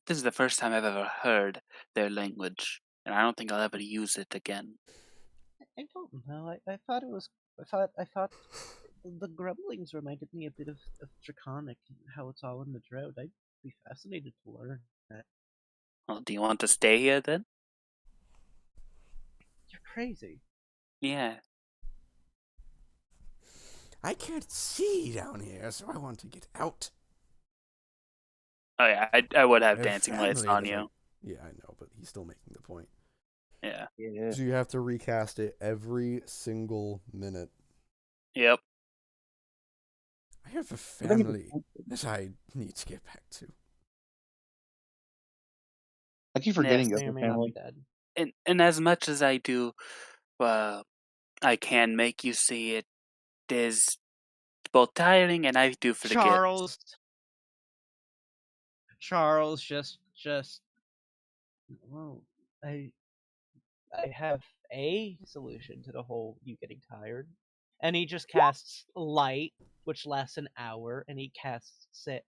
this is the first time I've ever heard their language, and I don't think I'll ever use it again.
I don't know. I thought it was. I thought the grumblings reminded me a bit of Draconic and how it's all in the drought. I'd be fascinated to learn that.
Well, do you want to stay here then?
You're crazy.
Yeah.
I can't see down here, so I want to get out.
Oh yeah, I would have dancing lights on you.
Yeah, I know, but he's still making the point.
Yeah.
So you have to recast it every single minute.
Yep.
I have a family that I need to get back to.
I keep forgetting your family.
And as much as I do, I can make you see it is both tiring and I do forget.
Charles, just. Well, I have a solution to the whole you getting tired, and he just casts light, which lasts an hour, and he casts it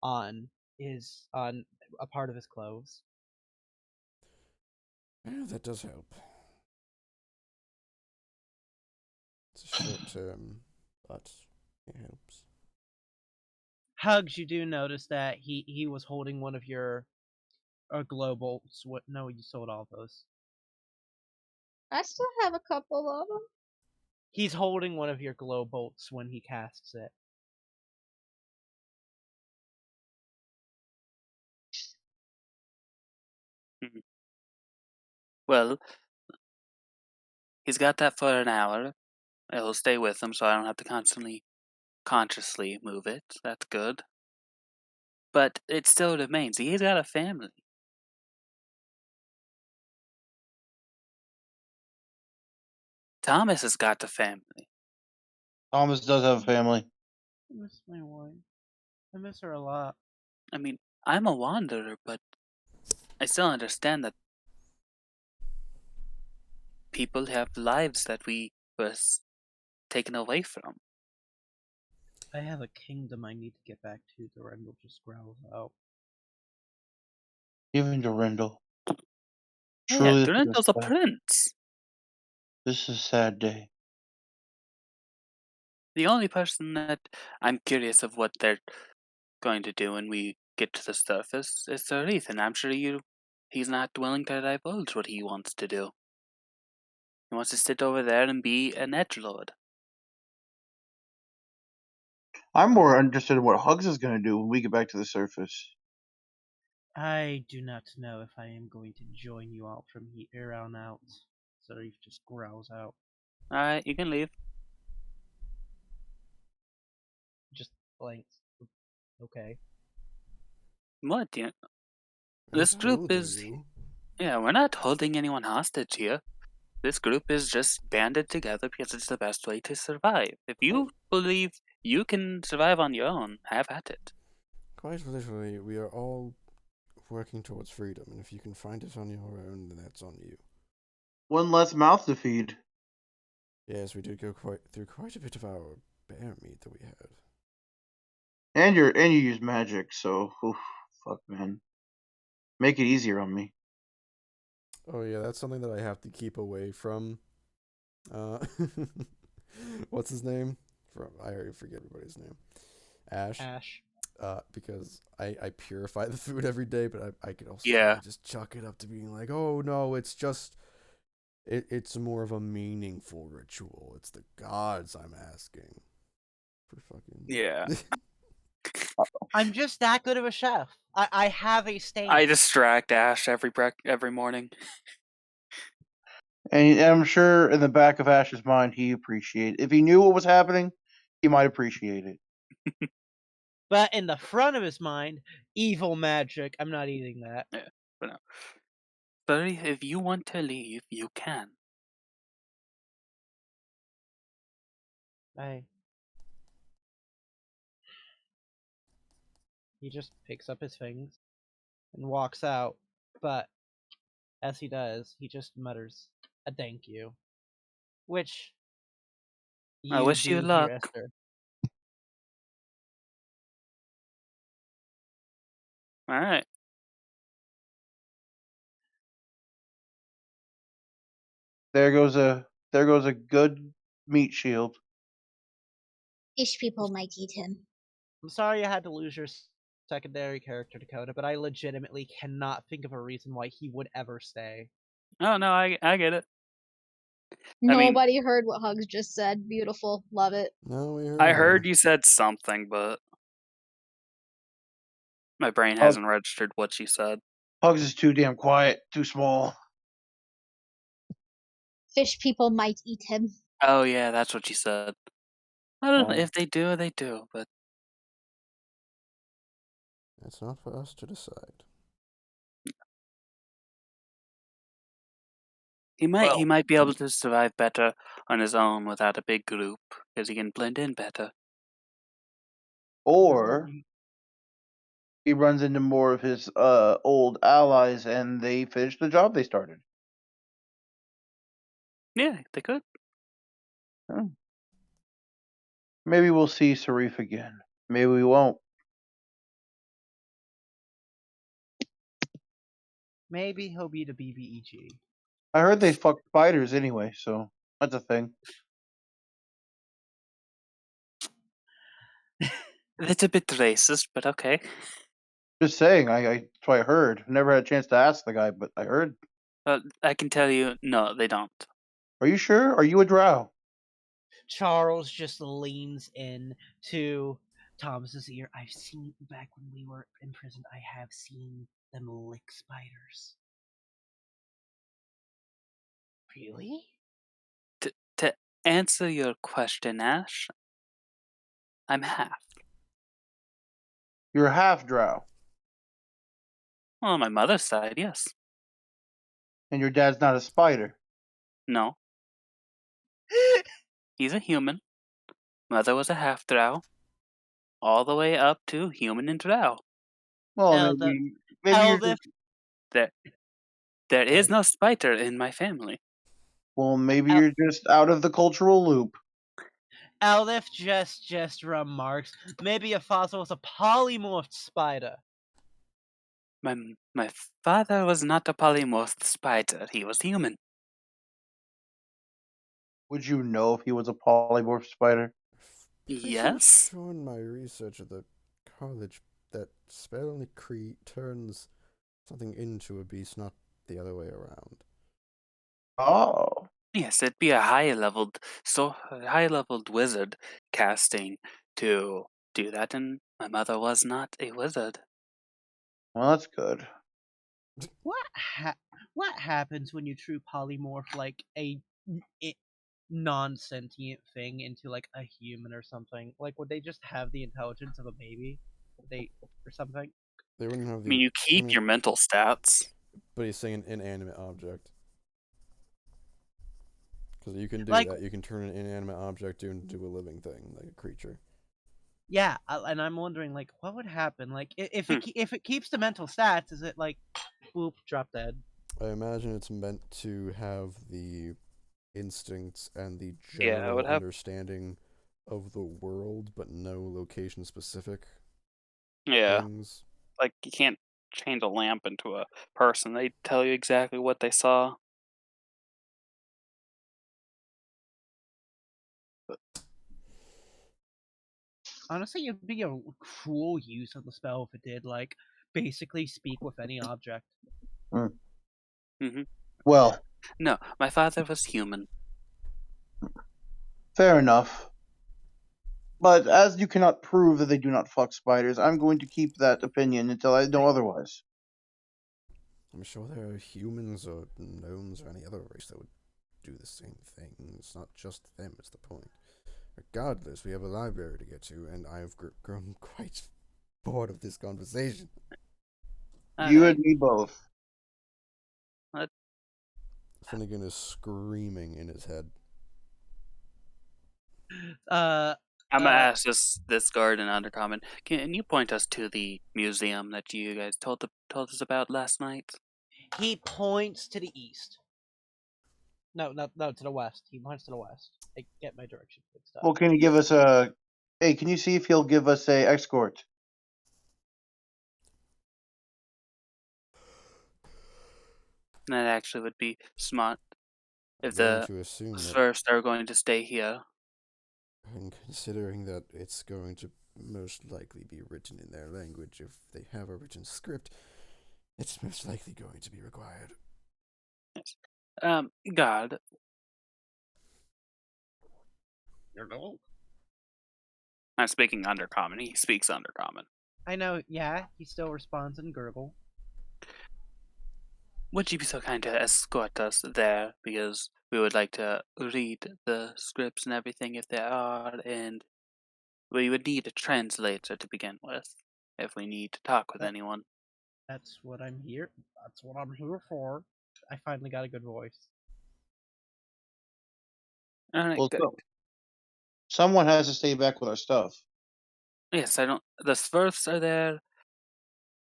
on a part of his clothes.
Yeah, that does help. It's a short term, but it helps.
Hugs, you do notice that he was holding one of your global. No, you sold all those.
I still have a couple of them.
He's holding one of your glow bolts when he casts it.
Well, he's got that for an hour. It'll stay with him, so I don't have to consciously move it. That's good. But it still remains. He's got a family. Thomas has got a family.
Thomas does have a family.
I miss my wife. I miss her a lot.
I mean, I'm a wanderer, but I still understand that people have lives that we was taken away from.
I have a kingdom I need to get back to. Durendal just growls out.
Even Durendal.
Yeah, Durendal's a prince.
This is a sad day.
The only person that I'm curious of what they're going to do when we get to the surface is Sir Ethan. I'm sure he's not willing to divulge what he wants to do. He wants to sit over there and be an edgelord.
I'm more interested in what Hugs is going to do when we get back to the surface.
I do not know if I am going to join you all from here on out. So he just growls out.
Alright, you can leave.
Just blanks. Okay.
What? This group is... Yeah, we're not holding anyone hostage here. This group is just banded together because it's the best way to survive. If you believe you can survive on your own, have at it.
Quite literally, we are all working towards freedom, and if you can find it on your own, then that's on you.
One less mouth to feed.
Yes, we did go through quite a bit of our bear meat that we had.
And you use magic, so fuck, man. Make it easier on me.
Oh yeah, that's something that I have to keep away from. What's his name? I already forget everybody's name. Ash. Because I purify the food every day, but I could also just chuck it up to being like, oh no, it's just it's more of a meaningful ritual. It's the gods I'm asking for fucking.
Yeah.
I'm just that good of a chef. I have a stain.
I distract Ash every morning.
And I'm sure in the back of Ash's mind, he appreciated it. If he knew what was happening, he might appreciate it.
But in the front of his mind, evil magic. I'm not eating that.
Yeah. But no. But if you want to leave, you can.
Hey. He just picks up his things and walks out, but as he does, he just mutters a thank you, which
I
you
wish you
do hear
luck.
Esther.
All right.
There goes a good meat shield.
Fish people might eat him.
I'm sorry you had to lose your secondary character, Dakota, but I legitimately cannot think of a reason why he would ever stay.
Oh no, I get it.
Nobody heard what Hugs just said. Beautiful. Love it.
No, we heard
I
you.
heard you said something, but my brain
Oh.
hasn't registered what she said.
Hugs is too damn quiet, too small.
Fish people might eat him.
Oh yeah, that's what she said. I don't know if they do, they do, but
it's not for us to decide.
he might be able to survive better on his own without a big group because he can blend in better.
Or he runs into more of his old allies and they finish the job they started.
Yeah, they could.
Maybe we'll see Sarif again. Maybe we won't.
Maybe he'll be the BBEG.
I heard they fuck spiders anyway, so that's a thing.
That's a bit racist, but okay.
Just saying, that's what I heard. Never had a chance to ask the guy, but I heard.
I can tell you, no, they don't.
Are you sure? Are you a drow?
Charles just leans in to Thomas's ear. I've seen back when we were in prison. I have seen them lick spiders. Really?
To answer your question, Ash, I'm half.
You're half drow.
Well, on my mother's side, yes.
And your dad's not a spider.
No. He's a human. Mother was a half drow. All the way up to human and drow.
Well, maybe you're just,
There is no spider in my family.
well, maybe you're just out of the cultural loop.
Eldif just remarks, maybe a fossil was a polymorphed spider.
My father was not a polymorphed spider. He was human.
Would you know if he was a polymorph spider?
Yes.
Sure in my research at the college that spell only turns something into a beast, not the other way around.
Oh.
Yes, it'd be a high-leveled wizard casting to do that, and my mother was not a wizard.
Well, that's good.
What happens when you true polymorph like a non-sentient thing into like a human or something? Like, would they just have the intelligence of a baby? Or something?
They wouldn't have the.
I mean, you keep your mental stats.
But he's saying an inanimate object. Because you can do
like,
that. You can turn an inanimate object into a living thing, like a creature.
Yeah, and I'm wondering, like, what would happen? Like, if it keeps the mental stats, is it like, boop, drop dead?
I imagine it's meant to have the instincts and the general understanding of the world, but no location specific. Things.
Like you can't change a lamp into a person. They tell you exactly what they saw.
Honestly, it'd be a cool use of the spell if it did, like, basically speak with any object.
Mm-hmm.
Well.
No, my father was human.
Fair enough. But as you cannot prove that they do not fuck spiders, I'm going to keep that opinion until I know otherwise.
I'm sure there are humans or gnomes or any other race that would do the same thing. It's not just them, it's the point. Regardless, we have a library to get to, and I've grown quite bored of this conversation.
You and me both.
Finnegan is screaming in his head.
I'm gonna ask this guard in Undercommon. Can you point us to the museum that you guys told us about last night?
He points to the east. No, to the west. He points to the west. I get my direction fixed up.
Well, can you give us a? Hey, can you see if he'll give us a escort?
That actually would be smart. If
I'm going
the
to assume that,
first are going to stay here.
and considering that it's going to most likely be written in their language, if they have a written script, it's most likely going to be required.
Yes. God. I'm speaking Undercommon. He speaks Undercommon.
I know, yeah, he still responds in gurgle.
Would you be so kind to escort us there? Because we would like to read the scripts and everything if there are, and we would need a translator to begin with if we need to talk with anyone.
That's what I'm here. That's what I'm here for. I finally got a good voice.
Alright,
Well,
good.
so, someone has to stay back with our stuff.
Yes, I don't. The Smurfs are there.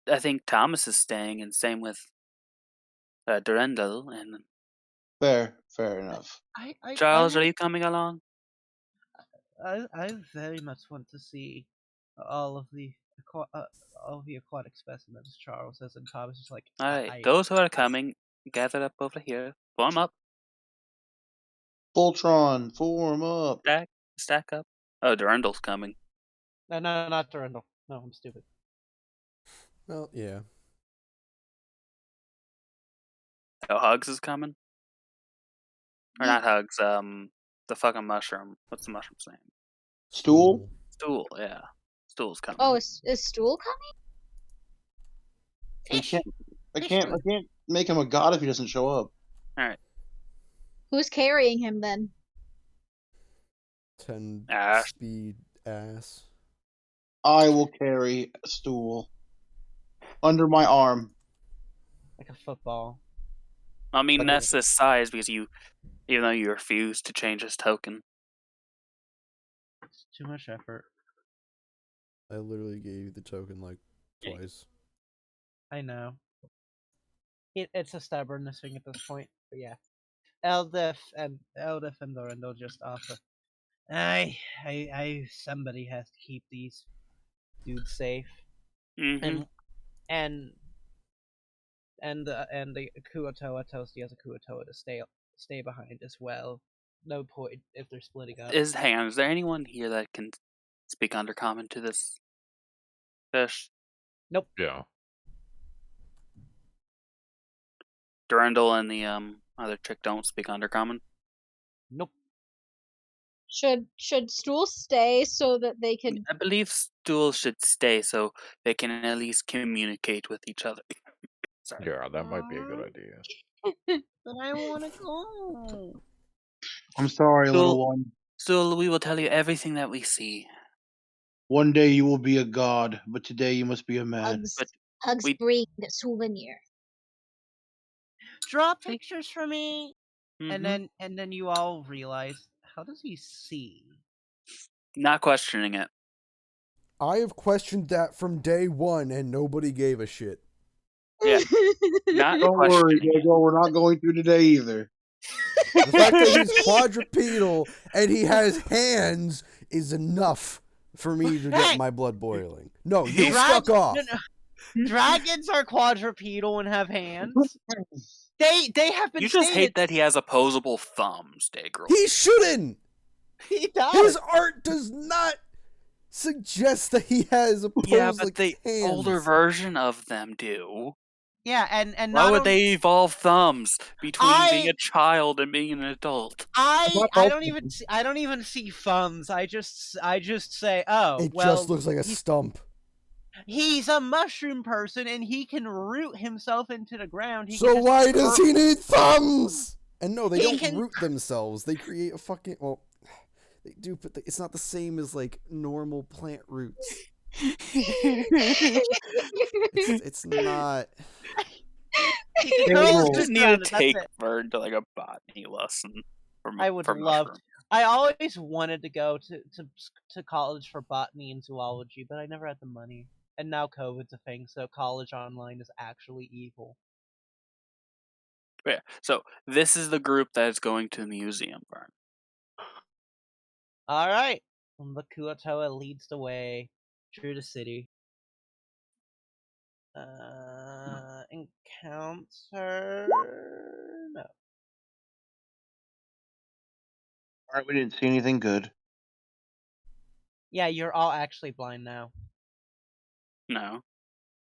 I think Thomas is staying, and same with Durendal and
Fair enough.
Charles. Are you coming along?
I very much want to see all of the aquatic specimens. Charles says, and Thomas is like,
All right, those who are coming, gather up over here. Form up.
Voltron, form up.
Stack up. Oh, Durendal's coming.
No, not Durandal. No, I'm stupid.
Well, yeah.
Oh, Hugs is coming. Or not Hugs. The fucking mushroom. What's the mushroom's name?
Stool.
Stool. Yeah, Stool's coming.
Oh, is Stool coming?
I can't make him a god if he doesn't show up.
All right.
Who's carrying him then?
10 speed ass.
I will carry a stool under my arm.
Like a football.
I mean, that's this size because even though you refuse to change his token.
It's too much effort.
I literally gave you the token like twice.
I know. It's a stubbornness thing at this point, but yeah. Eldif and Dorindel just offer. Somebody has to keep these dudes safe.
Mm-hmm.
And the Kuotoa tells the other Kuotoa to stay behind as well. No point if they're splitting up.
Hang on, is there anyone here that can speak Undercommon to this fish?
Nope.
Yeah.
Durandal and the other chick don't speak Undercommon?
Nope.
Should Stool stay so that they can?
I believe Stool should stay so they can at least communicate with each other. Sorry.
Yeah, that might be a good idea.
But I want to go.
I'm sorry, little one.
Stool, we will tell you everything that we see.
One day you will be a god, but today you must be a man.
Hugs bring a souvenir.
Draw pictures for me.
Mm-hmm.
And then you all realize, how does he see?
Not questioning it.
I have questioned that from day one, and nobody gave a shit.
Yeah. Not
Don't worry, Diego. We're not going through today either.
The fact that he's quadrupedal and he has hands is enough for me to get my blood boiling. No, you fuck off.
No. Dragons are quadrupedal and have hands. They have been.
You just hate that he has opposable thumbs, Dagrel.
He shouldn't.
He does.
His art does not suggest that he has opposed
Yeah, but the
hands.
older version of them do.
Yeah, and
why would they evolve thumbs between being a child and being an adult?
I don't even see thumbs. I just say, oh,
it just looks like a stump.
He's a mushroom person, and he can root himself into the ground.
So why does he need thumbs? And no, they don't root themselves. They create a fucking... Well, they do, but it's not the same as, like, normal plant roots. It's not...
You just need to take Vern to like a botany lesson.
I would love to. I always wanted to go to college for botany and zoology, but I never had the money. And now COVID's a thing, so college online is actually evil.
Yeah, so this is the group that is going to the museum, Vern.
Alright. The Kuatoa leads the way through the city. Encounter... No.
Alright, we didn't see anything good.
Yeah, you're all actually blind now.
No.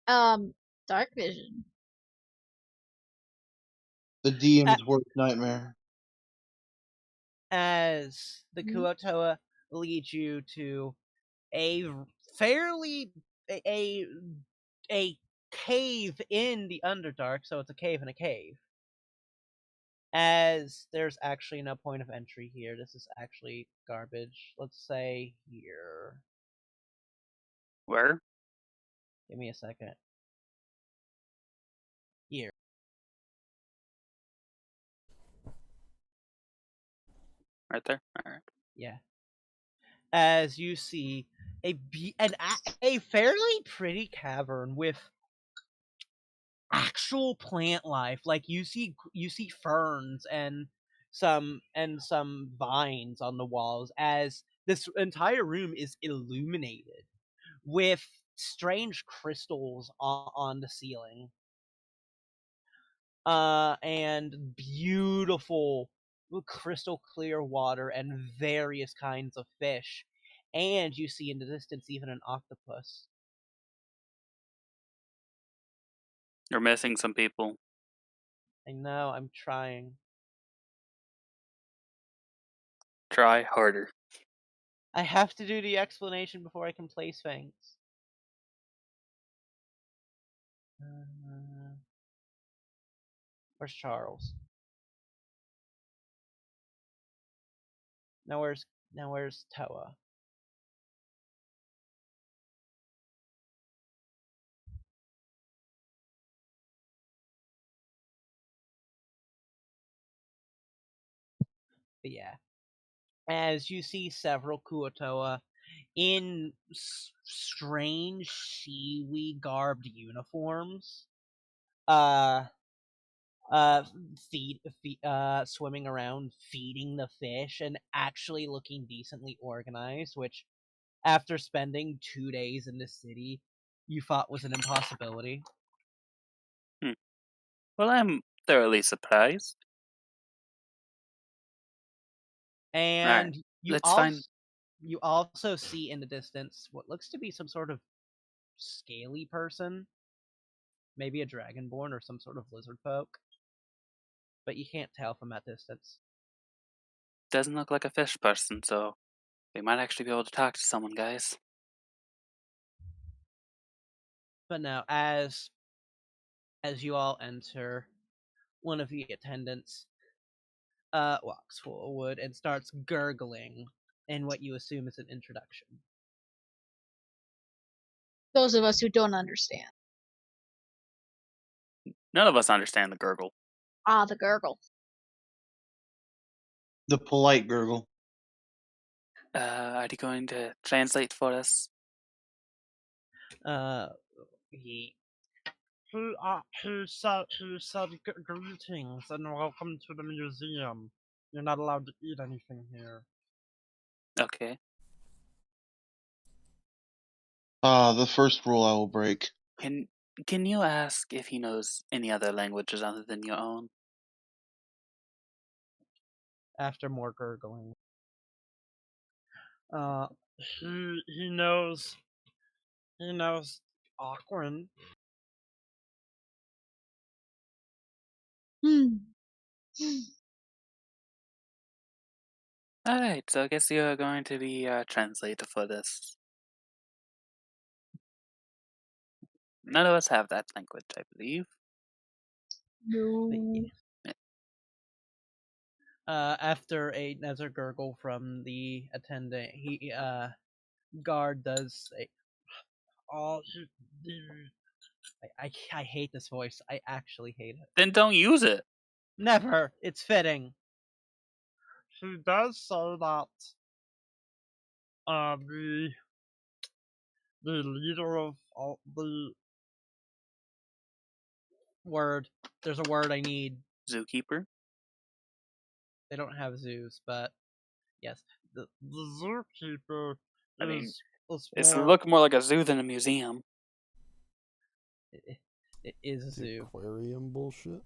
Dark vision.
The DM's worst nightmare.
As the Kuatoa leads you to a fairly a cave in the Underdark, so it's a cave in a cave. As there's actually no point of entry here. This is actually garbage. Let's say here.
Where?
Give me a second. Here.
Right there? Alright.
Yeah. As you see a fairly pretty cavern with actual plant life. Like you see ferns and some vines on the walls, as this entire room is illuminated with strange crystals on the ceiling. And beautiful crystal clear water and various kinds of fish. And you see in the distance even an octopus.
You're missing some people.
I know, I'm trying.
Try harder.
I have to do the explanation before I can place things. Where's Charles? Now where's Toa? But yeah, as you see several Kuatoa in strange seaweed garbed uniforms, swimming around feeding the fish and actually looking decently organized, which after spending 2 days in the city you thought was an impossibility.
Well, I'm thoroughly surprised.
And
right. Let's find...
you also see in the distance what looks to be some sort of scaly person, maybe a dragonborn or some sort of lizard folk, but you can't tell from that distance.
Doesn't look like a fish person, so we might actually be able to talk to someone, guys.
But now, as you all enter, one of the attendants walks forward and starts gurgling in what you assume is an introduction.
Those of us who don't understand.
None of us understand the gurgle.
Ah, the gurgle.
The polite gurgle.
Are you going to translate for us?
He said greetings and welcome to the museum. You're not allowed to eat anything here.
Okay.
The first rule I will break.
Can you ask if he knows any other languages other than your own?
After more gurgling. He knows Aquan.
Alright, so I guess you're going to be our translator for this. None of us have that language, I believe.
No.
After another gurgle from the attendant, guard does say, I hate this voice. I actually hate it.
Then don't use it.
Never. It's fitting. She does say that the leader of all the word. There's a word I need.
Zookeeper?
They don't have zoos, but yes. The zookeeper is
it's
more...
look more like a zoo than a museum.
It is a zoo.
Aquarium bullshit.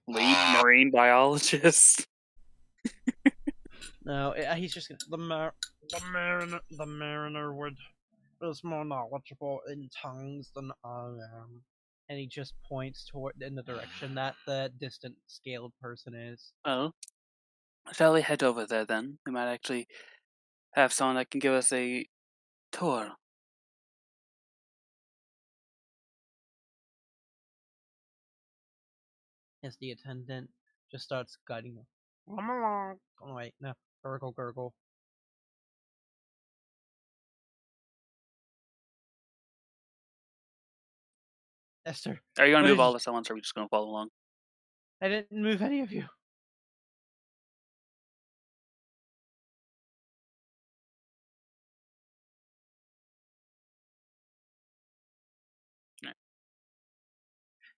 Lead marine biologist.
No, he's just gonna, the mariner is more knowledgeable in tongues than I am, and he just points toward in the direction that the distant scaled person is.
Well, shall we head over there then? We might actually have someone that can give us a tour.
As the attendant just starts guiding them. Come along. Oh wait, no. Gurgle, gurgle. Esther.
Are you going to move all this at once, or are we just going to follow along?
I didn't move any of you.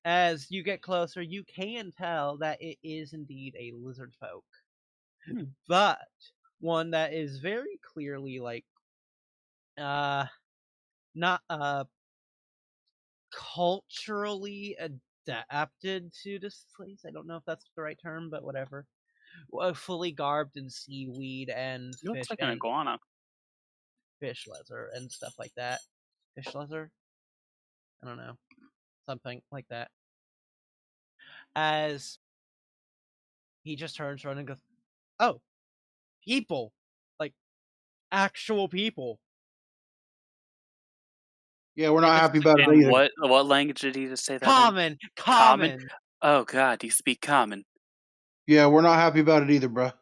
As you get closer, you can tell that it is indeed a lizard folk. But one that is very clearly like not culturally adapted to this place. I don't know if that's the right term, but whatever. Fully garbed in seaweed and
It looks
fish
like an
and
iguana.
fish leather and stuff like that. Fish leather? I don't know. Something like that. As he just turns around and goes, "Oh, people! Like, actual people."
Yeah, we're not happy about it
In
either.
what language did he just say that?
Common! Common!
Oh god, you speak common.
Yeah, we're not happy about it either, bruh.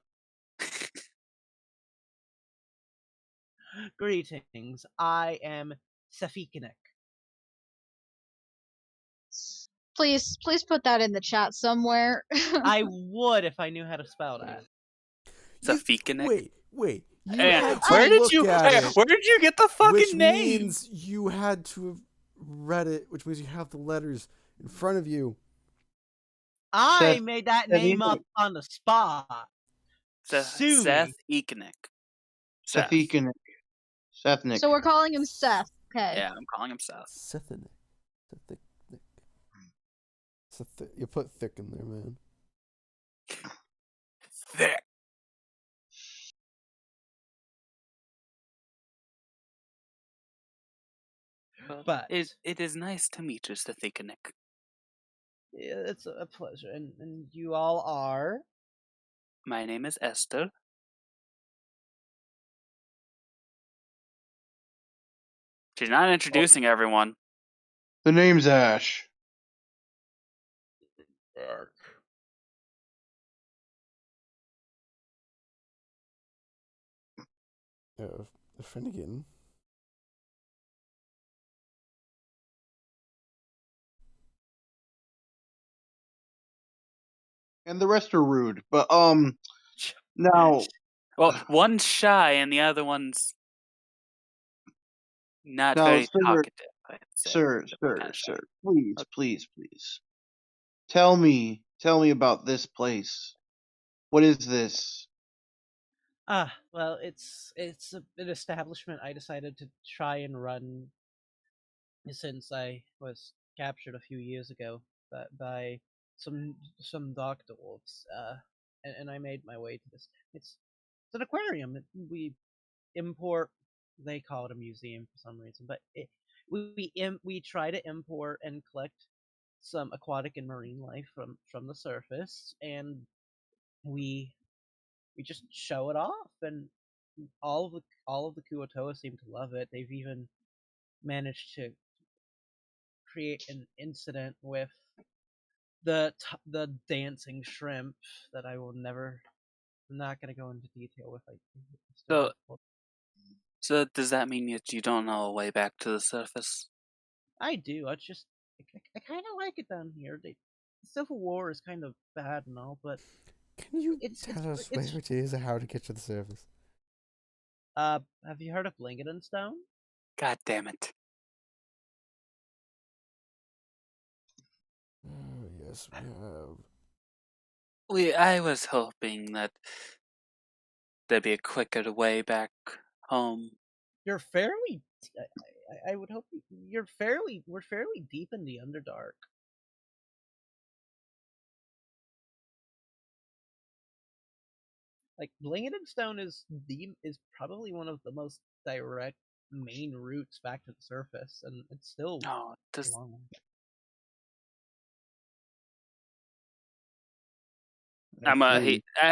Greetings. I am Safikanek.
Please put that in the chat somewhere.
I would if I knew how to spell that.
Safikanek?
Wait. You
And
had to
where did
look
you
at it,
where did you get the fucking
which
name?
means you had to have read it, which means you have the letters in front of you.
I made that name up on the spot. Sue
Seth
me.
Ekenek.
Sethnick.
So we're calling him Seth. Okay.
Yeah, I'm calling him Seth.
Sethnick. You put thick in there, man.
Thick.
But
it is nice to meet you, Seth Ekenek.
It's a pleasure. And you all are?
My name is Esther. She's not introducing everyone.
The name's Ash.
Finnegan.
And the rest are rude. But now,
well, one's shy and the other one's not very talkative.
Sir, please. Tell me about this place. What is this?
Well, it's an establishment I decided to try and run since I was captured a few years ago by some dark dwarves. And I made my way to this. It's an aquarium. We import. They call it a museum for some reason, but we try to import and collect some aquatic and marine life from the surface, and we just show it off, and all of the Kuotoa seem to love it. They've even managed to create an incident with the dancing shrimp that I will never. I'm not going to go into detail with.
So So does that mean that you don't know a way back to the surface?
I do. I kind of like it down here. The Civil War is kind of bad and all, but
Can you
it's
tell us where
it's.
it is and how to get to the surface?
Have you heard of Blingadon Stone?
God damn it!
Oh, yes, we have.
I was hoping that there'd be a quicker way back home.
You're fairly. I would hope you're fairly. We're fairly deep in the Underdark. Like Blingadon Stone is probably one of the most direct main routes back to the surface, and it's still
No,
a long way.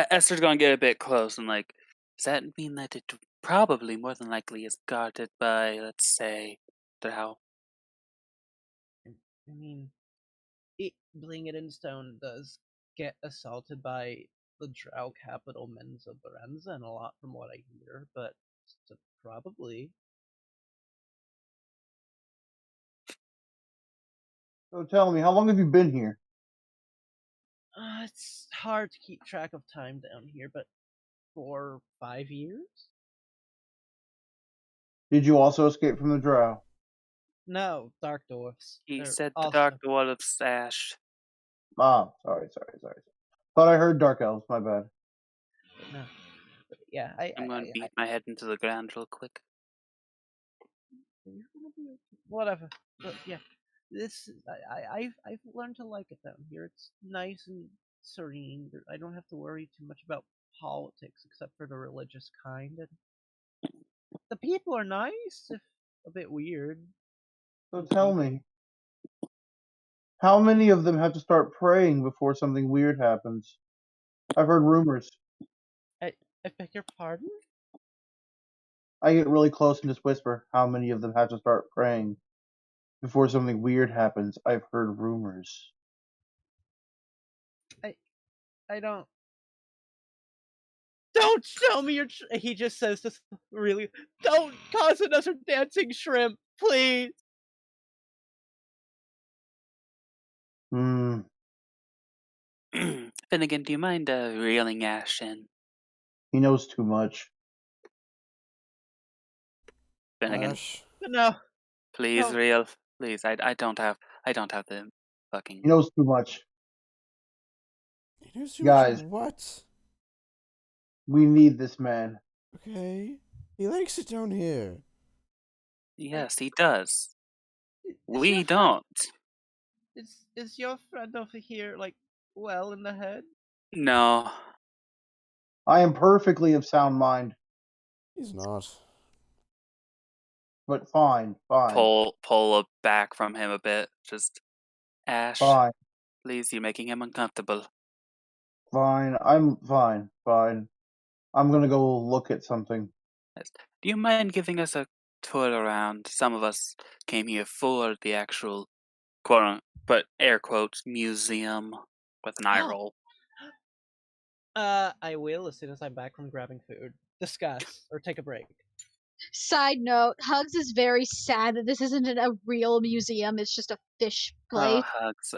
Esther's gonna get a bit close and like, does that mean that it probably more than likely is guarded by, let's say, Drow?
I mean, Blingadon Stone does get assaulted by the Drow capital Menza Barenza, and a lot from what I hear, but probably.
So tell me, how long have you been here?
It's hard to keep track of time down here, but 4 or 5 years?
Did you also escape from the Drow?
No, Dark Dwarfs.
He
They're
said the
also
Dark Dwarf's Ash.
Ah, sorry. Thought I heard Dark Elves, my bad.
no. Yeah,
I'm gonna beat my head into the ground real quick.
Whatever. But yeah, I've learned to like it down here. It's nice and serene. I don't have to worry too much about politics except for the religious kind. And the people are nice, if a bit weird.
So tell me, how many of them have to start praying before something weird happens? I've heard rumors.
I beg your pardon?
I get really close and just whisper, how many of them have to start praying before something weird happens? I've heard rumors.
I don't. Don't show me your. He just says this really. Don't cause another dancing shrimp, please.
Hmm.
Finnegan, do you mind reeling Ash in?
He knows too much.
Finnegan,
Ash.
No.
please
No.
reel. Please, I don't have the fucking.
He knows too much.
He knows too much of
Guys,
what?
we need this man.
Okay. He likes it down here.
Yes, he does.
Is your
We
friend
don't.
is your friend over here like well in the head?
No.
I am perfectly of sound mind,
He's not.
but fine.
Pull it back from him a bit. Just Ash,
Fine.
please, you're making him uncomfortable.
I'm fine. I'm gonna go look at something.
Yes. Do you mind giving us a tour around? Some of us came here for the actual but air quotes museum with an eye
Oh,
roll.
I will as soon as I'm back from grabbing food. Discuss or take a break.
Side note, Hugs is very sad that this isn't a real museum, it's just a fish place.
Oh, Hugs.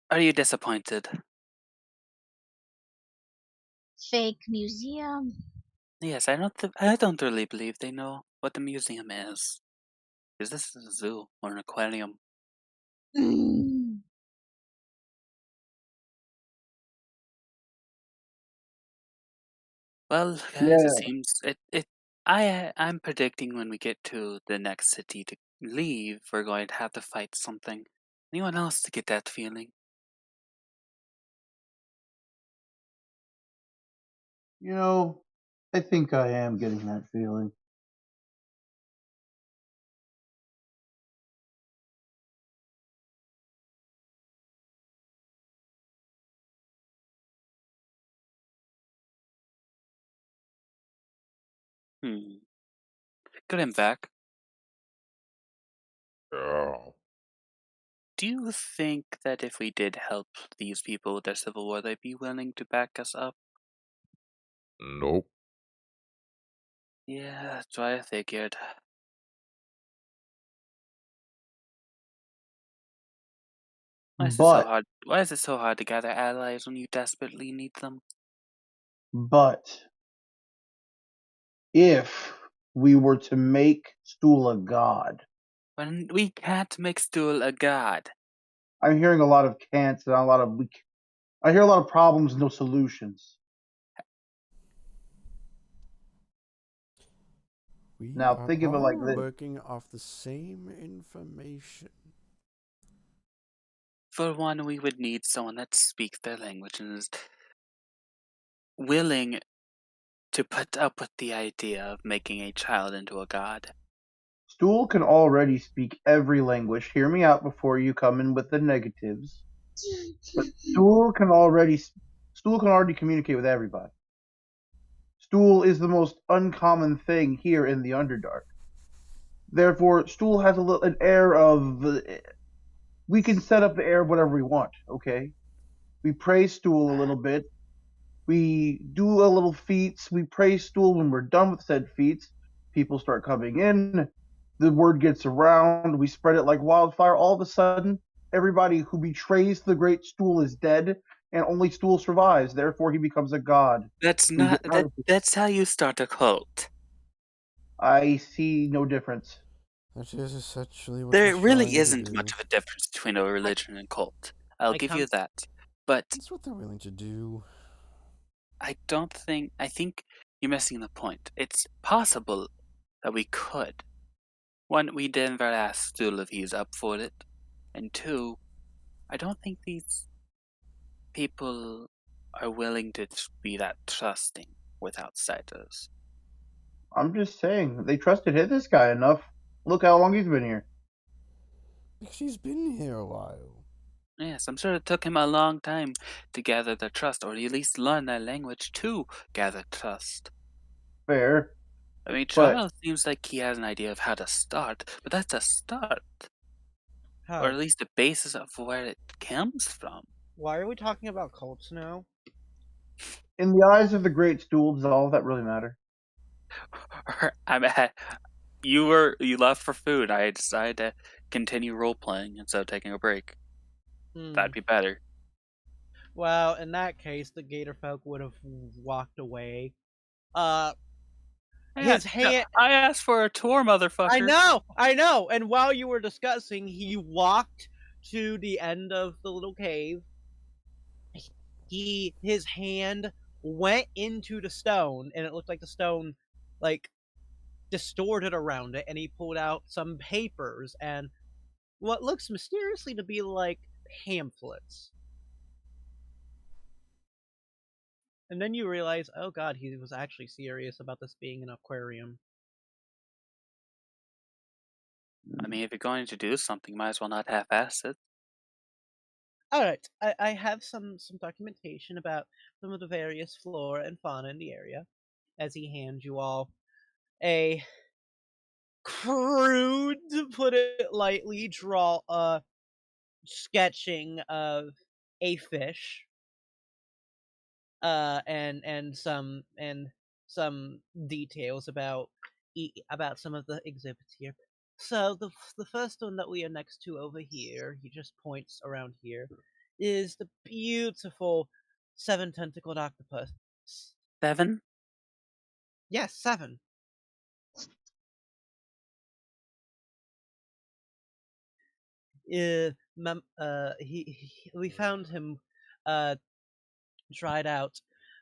Are you disappointed?
Fake museum.
Yes, I don't really believe they know what the museum is. Is this a zoo or an aquarium?
Mm.
Well, guys, it
Yeah.
seems I'm predicting when we get to the next city to leave, we're going to have to fight something. Anyone else to get that feeling?
You know, I think I am getting that feeling.
Hmm. Good him back.
Yeah.
Do you think that if we did help these people with their civil war, they'd be willing to back us up?
Nope.
Yeah, that's what I figured. Why is it so
But,
hard? Why is it so hard to gather allies when you desperately need them?
but, if we were to make Stool a god,
When we can't make Stool a god.
I'm hearing a lot of can'ts and a lot of I hear a lot of problems, no solutions.
We
Now
are
think of it
all
like this:
working off the same information.
For one, we would need someone that speaks their language and is willing to put up with the idea of making a child into a god.
Stool can already speak every language. Hear me out before you come in with the negatives. But Stool can already communicate with everybody. Stool is the most uncommon thing here in the Underdark. Therefore, Stool has an air of we can set up the air of whatever we want. Okay, we praise Stool a little bit. We do a little feats. We praise Stool. When we're done with said feats, people start coming in. The word gets around. We spread it like wildfire. All of a sudden, everybody who betrays the great Stool is dead, and only Stool survives. Therefore, he becomes a god.
That's
We get
not
out
that.
of it.
That's how you start a cult.
I see no difference.
That is essentially what
There
he's
really
trying to
isn't
do.
much of a difference between a
I
religion and cult. I'll
I
give you
come
that. But
That's what they're willing to do.
I don't think. I think you're missing the point. It's possible that we could. One, we never asked Stool if he's up for it. And two, I don't think these people are willing to be that trusting with outsiders.
I'm just saying they trusted this guy enough. Look how long he's been here.
Because he's been here a while.
Yes, I'm sure it took him a long time to gather their trust, or at least learn their language to gather trust.
Fair,
I mean,
but
Charles seems like he has an idea of how to start, but that's a start, or
How?
at least a basis of where it comes from.
Why are we talking about cults now?
in the eyes of the great Stool, does all that really matter?
I'm you left for food. I decided to continue role playing instead of taking a break.
Hmm.
That'd be better.
Well, in that case, the gator folk would have walked away. Uh,
Yeah,
his hand.
I asked for a tour, motherfucker.
I know. And while you were discussing, he walked to the end of the little cave. His hand went into the stone, and it looked like the stone, like, distorted around it, and he pulled out some papers and what looks mysteriously to be like pamphlets. And then you realize, oh god, he was actually serious about this being an aquarium.
I mean, if you're going to do something, might as well not half-ass it.
Alright, I have some documentation about some of the various flora and fauna in the area, as he hands you all a crude, to put it lightly, draw sketching of a fish, and some details about some of the exhibits here. So the first one that we are next to over here, he just points around here, is the beautiful seven tentacled octopus.
7?
Yes, seven. We found him dried out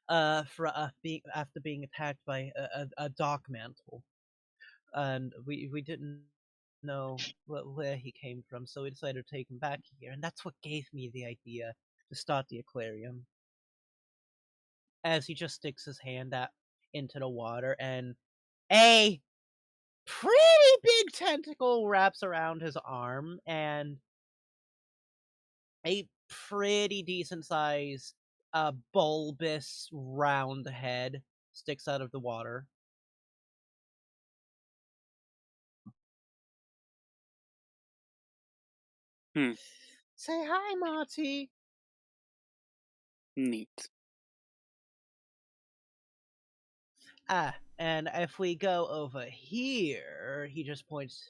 after being attacked by a dog mantle, and we didn't know where he came from, so we decided to take him back here, and that's what gave me the idea to start the aquarium. As he just sticks his hand out into the water, and a pretty big tentacle wraps around his arm, and a pretty decent sized bulbous round head sticks out of the water.
Hmm,
Say hi, Marty.
neat.
Ah, And if we go over here, he just points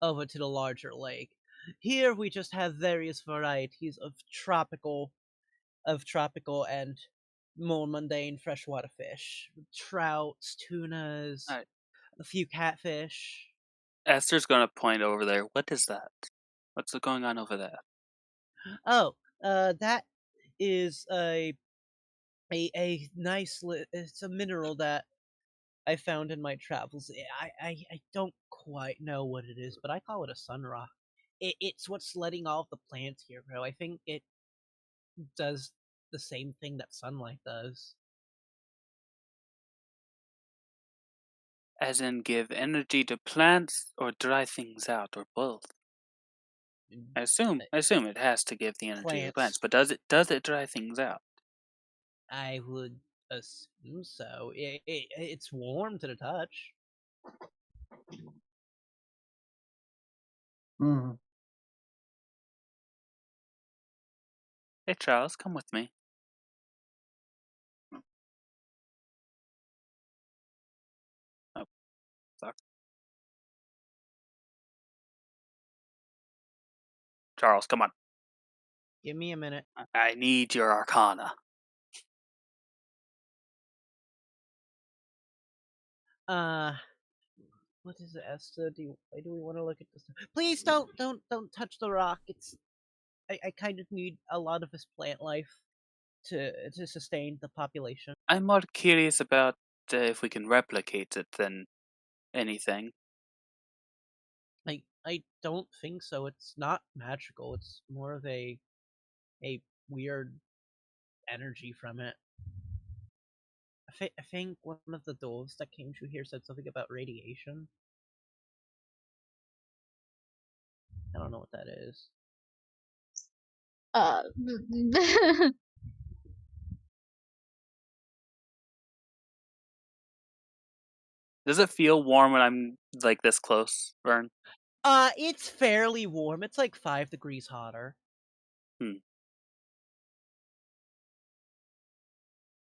over to the larger lake. Here we just have various varieties of tropical and more mundane freshwater fish. Trouts, tunas,
Alright.
a few catfish.
Esther's gonna point over there. What is that? What's going on over there?
Oh, that is a nice it's a mineral that I found in my travels. I don't quite know what it is, but I call it a sun rock. It's what's letting all of the plants here grow. I think it does the same thing that sunlight does.
As in give energy to plants or dry things out or both? I assume it has to give the energy to the plants,
Plants,
but does it dry things out?
I would assume so. It's warm to the touch.
Hmm.
Hey Charles, come with me. Oh, fuck. Charles, come on.
Give me a minute.
I need your arcana.
Uh, what is it, Esther? Why do we want to look at this? Please don't touch the rock. I kind of need a lot of this plant life to sustain the population.
I'm more curious about if we can replicate it than anything.
I don't think so. It's not magical. It's more of a weird energy from it. I think one of the dwarves that came through here said something about radiation. I don't know what that is.
Uh,
Does it feel warm when I'm like this close, Vern?
It's fairly warm. It's like 5 degrees hotter.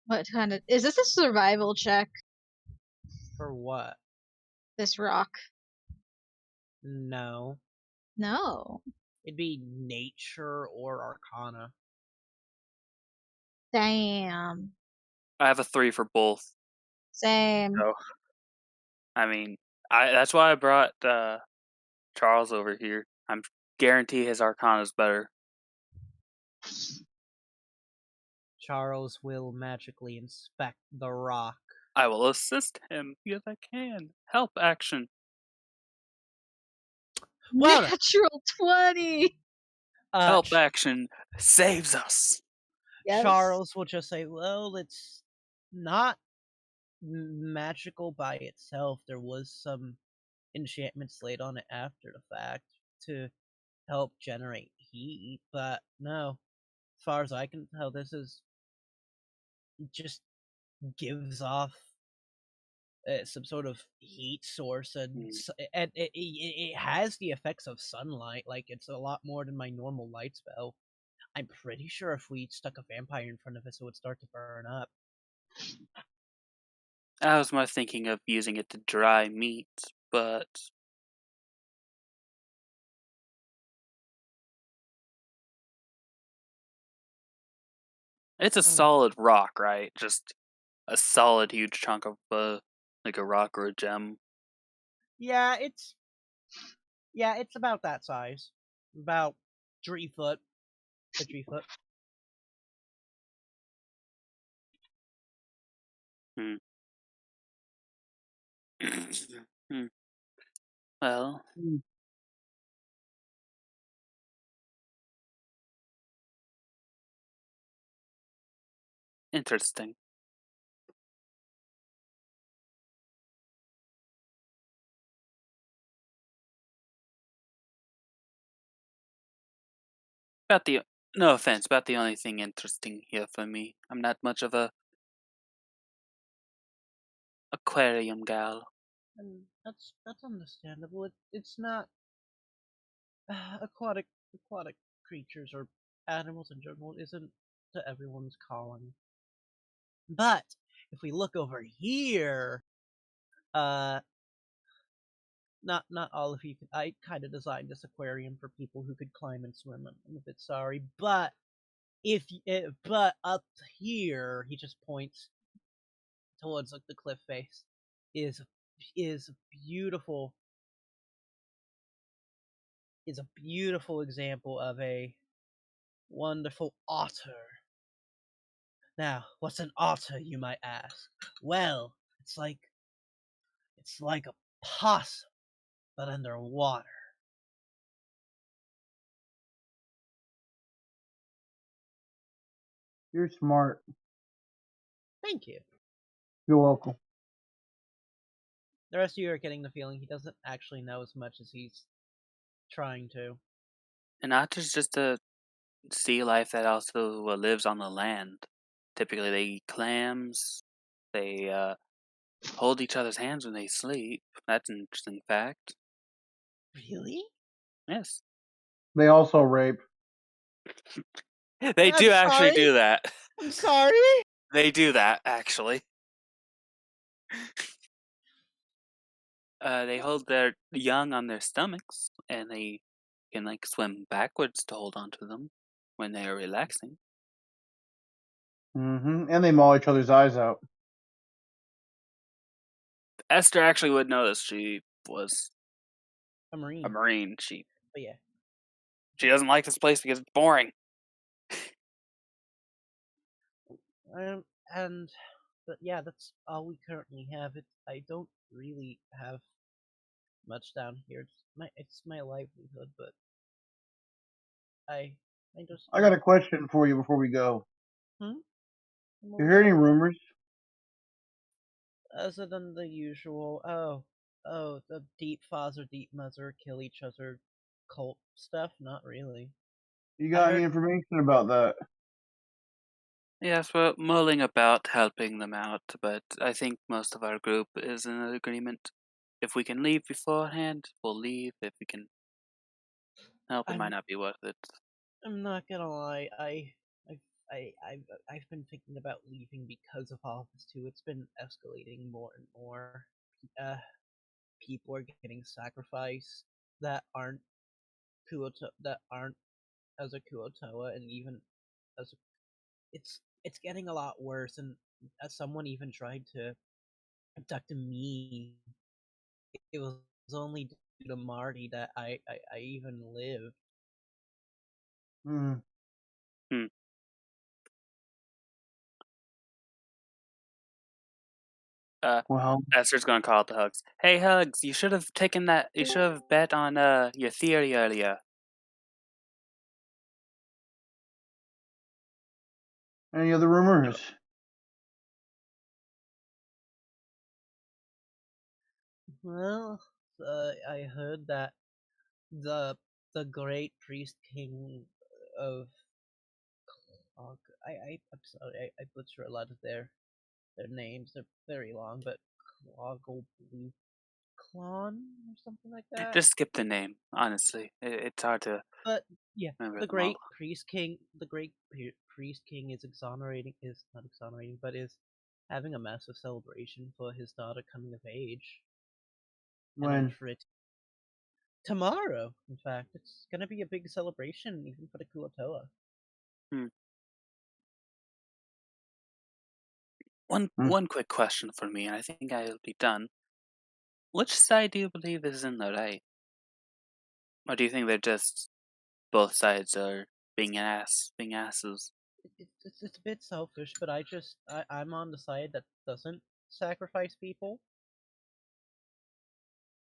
what kind of is this a survival check?
For what?
This rock?
No.
No.
It'd be nature or arcana.
Damn.
I have a 3 for both.
Same.
So, I mean, that's why I brought Charles over here. I'm guarantee his arcana is better.
Charles will magically inspect the rock.
I will assist him because I can. Help action.
Well,
Natural 20.
Help action saves us.
Yes.
Charles will just say, well, it's not magical by itself. There was some enchantments laid on it after the fact to help generate heat, but no. As far as I can tell, this is just gives off some sort of heat source, and it has the effects of sunlight. Like, it's a lot more than my normal light spell. I'm pretty sure if we stuck a vampire in front of us, it would start to burn up.
I was more thinking of using it to dry meat, but it's a solid rock, right? Just a solid, huge chunk of like a rock or a gem.
Yeah, it's about that size, about 3 foot to 3 foot.
Hmm. Hmm. Well, interesting. About the no offense, about the only thing interesting here for me. I'm not much of a aquarium gal.
And that's understandable. It's not aquatic creatures or animals in general isn't to everyone's calling. But if we look over here, not all of you could. I kind of designed this aquarium for people who could climb and swim. I'm a bit sorry, but but up here, he just points towards like the cliff face, is beautiful. Is a beautiful example of a wonderful otter. Now, what's an otter, you might ask? Well, it's like a possum, but underwater.
You're smart.
Thank you.
You're welcome.
The rest of you are getting the feeling he doesn't actually know as much as he's trying to.
An otter's just a sea life that also lives on the land. Typically, they eat clams. They hold each other's hands when they sleep. That's an interesting fact.
Really?
Yes.
They also rape.
They do
I'm
actually
sorry?
do that.
I'm sorry?
They do that, actually. They hold their young on their stomachs, and they can like swim backwards to hold onto them when they are relaxing.
And they maul each other's eyes out.
Esther actually would notice she was
A marine.
a marine.
But yeah.
She doesn't like this place because it's boring.
And but yeah, that's all we currently have. I don't really have much down here. It's my livelihood, but I just
I got a question for you before we go.
Hmm?
You hear any rumors?
Other than the usual, the deep father, deep mother kill each other cult stuff? Not really.
You got any
heard-
information about that?
Yes, we're mulling about helping them out, but I think most of our group is in agreement. If we can leave beforehand, we'll leave. If we can help, it might not be worth it.
I'm not gonna lie. I've been thinking about leaving because of all this too. It's been escalating more and more. Uh, People are getting sacrificed that aren't that aren't as a Kuotoa, and even as a, it's getting a lot worse. And as someone even tried to abduct me, it was only due to Marty that I even lived.
Hmm. Well,
Esther's gonna call to Hugs. Hey, Hugs, you should have taken that. You should have bet on your theory earlier.
any other rumors?
Well, I heard that the great priest king of I'm sorry, I butcher a lot of their names. They're very long, but Cloggle Blue Clon or something like that.
Just skip the name. Honestly, it's hard to
But yeah,
remember
the
them all.
great priest king, priest king is not exonerating, but is having a massive celebration for his daughter coming of age. And I'm
When?
pretty tomorrow. In fact, it's gonna be a big celebration even for the Kuotoa.
One quick question for me, and I think I'll be done. Which side do you believe is in the right? Or do you think they're just both sides are being asses?
It's a bit selfish, but I'm on the side that doesn't sacrifice people.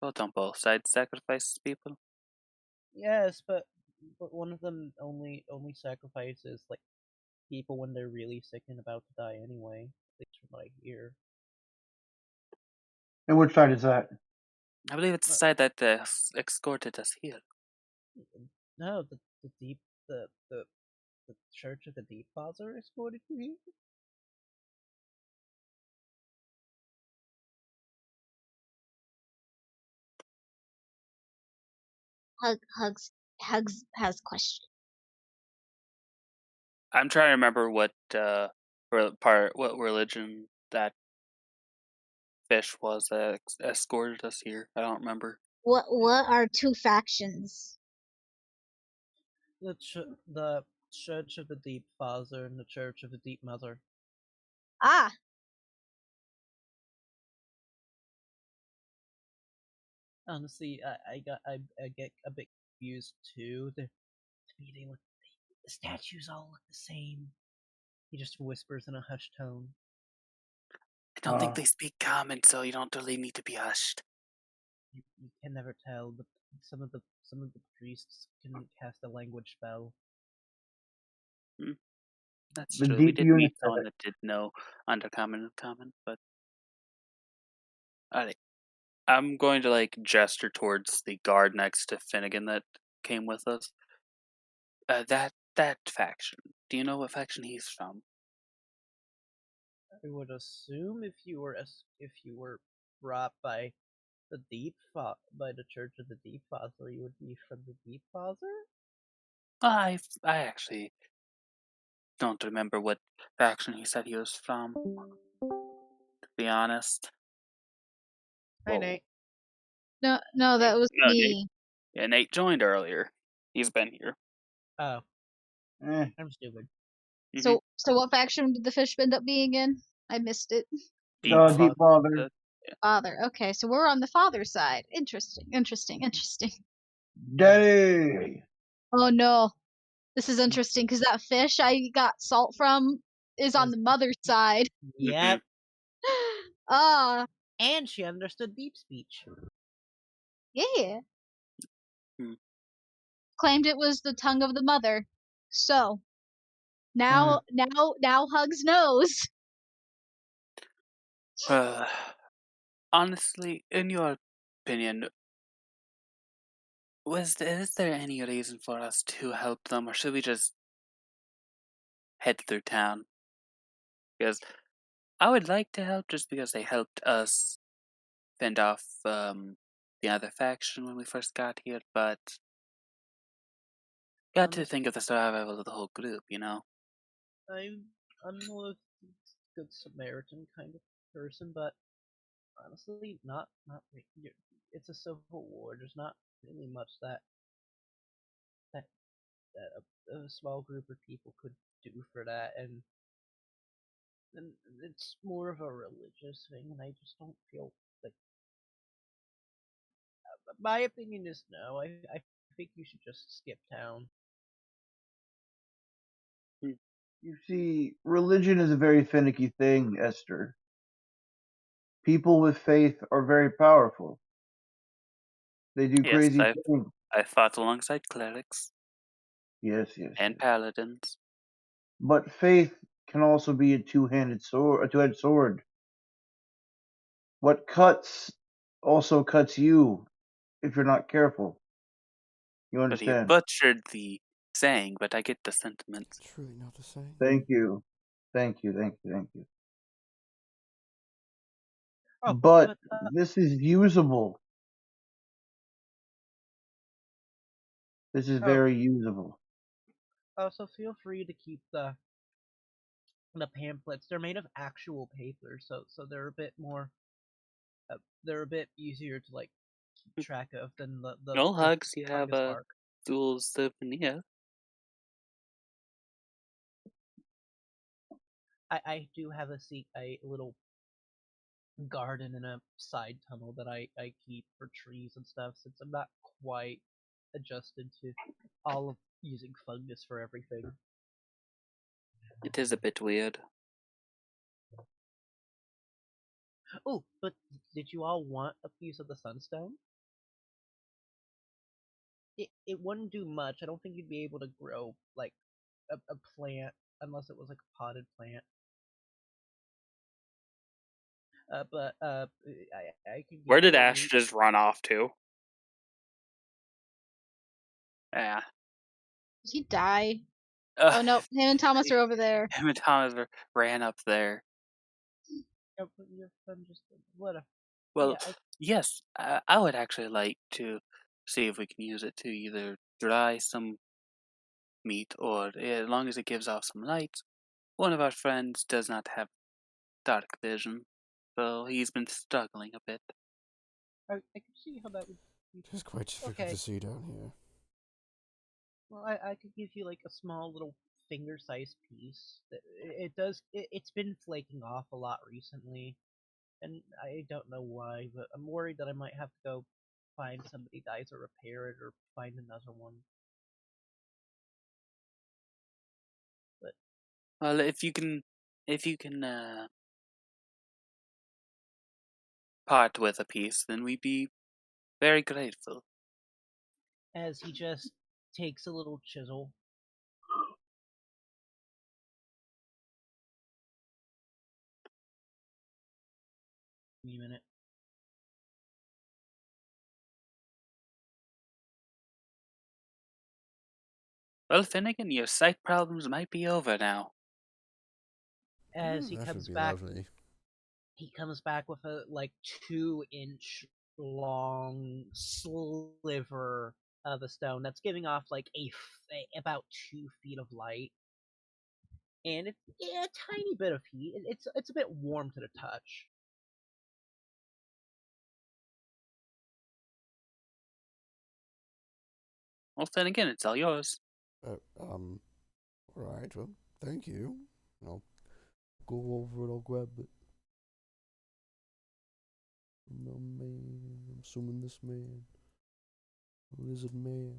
Well, don't both sides sacrifice people?
Yes, but one of them only sacrifices like people when they're really sick and about to die anyway. At least from what I hear.
And which side is that?
I believe it's the
Uh,
side that escorted us here.
no, the deep the Church of the Deep Father escorted you here.
Hugs has question.
I'm trying to remember what religion that fish was that escorted us here. I don't remember.
What are two factions?
The Church of the Deep Father and the Church of the Deep Mother.
Ah,
Honestly, I get a bit confused too. The statues all look the same. He just whispers in a hushed tone.
I don't think they speak common, so you don't really need to be hushed.
You can never tell, but some of the priests can cast a language spell.
That's
The
true. We
deep
did meet someone
unified.
that did know Undercommon and Common, but alright. I'm going to like gesture towards the guard next to Finnegan that came with us. That faction. Do you know what faction he's from?
I would assume if you were brought by by the Church of the Deep Father, you would be from the Deep Father.
I actually don't remember what faction he said he was from. To be honest.
Hi, Nate.
no, that was
No, Nate.
me.
Yeah, Nate joined earlier. He's been here.
Oh,
Eh,
I'm stupid.
Mhm.
So what faction did the fish end up being in? I missed it.
Deep
Deep Father.
Father. Okay, so we're on the father side. Interesting.
Daddy.
Oh no, this is interesting because that fish I got salt from is on the mother's side.
Yep.
Ah,
And she understood deep speech.
yeah.
Hmm.
Claimed it was the tongue of the mother. So now Hugs knows.
Honestly, in your opinion, is there any reason for us to help them, or should we just head through town? Because I would like to help just because they helped us fend off the other faction when we first got here, but got to think of the survival of the whole group, you know?
I'm more of a good Samaritan kind of person, but honestly, not really. It's a civil war. There's not really much that a small group of people could do for that, and it's more of a religious thing, and I just don't feel like. My opinion is no. I think you should just skip town.
Hmm.
You see, religion is a very finicky thing, Esther. People with faith are very powerful. They do
Yes,
crazy things.
I fought alongside clerics
Yes.
and paladins.
But faith can also be a two-handed sword. A two-edged sword. What cuts also cuts you if you're not careful. You
But you
understand?
butchered the saying, but I get the sentiment.
Truly not the same.
Thank you.
Oh,
But
but
this is usable. This is
oh,
very usable.
so feel free to keep the pamphlets. They're made of actual paper, so they're a bit more. They're a bit easier to like keep track of than
No
the
hugs, you have
fungus
a
bark.
dual souvenir.
I do have a little garden in a side tunnel that I keep for trees and stuff since I'm not quite adjusted to all of using fungus for everything.
It is a bit weird.
Oh, but did you all want a piece of the sunstone? It wouldn't do much. I don't think you'd be able to grow like a plant unless it was like a potted plant. But I could
Where
give
did
you a
Ash
meat.
just run off to? Yeah.
Did he die?
Uh,
Oh no, him and Thomas are over there.
him and Thomas ran up there.
But your friend just what a
Well,
yeah.
yes, I would actually like to see if we can use it to either dry some meat or as long as it gives off some light. One of our friends does not have dark vision, so he's been struggling a bit.
I can see how that would be.
It is quite difficult
Okay.
to see down here.
Well, I could give you like a small little finger-sized piece. It's been flaking off a lot recently, and I don't know why, but I'm worried that I might have to go find somebody to either repair it or find another one. But
Well, if you can part with a piece, then we'd be very grateful.
as he just takes a little chisel. Give me a minute.
Well, Finnegan, your sight problems might be over now.
As he
That
comes
would be
back,
lovely.
he comes back with a like 2-inch long sliver of a stone that's giving off like about 2 feet of light, and it's a tiny bit of heat. It's a bit warm to the touch.
Well, Finnegan, it's all yours.
Right, well, thank you. I'll go over it, I'll grab it. No man, I'm assuming this man. Lizard man.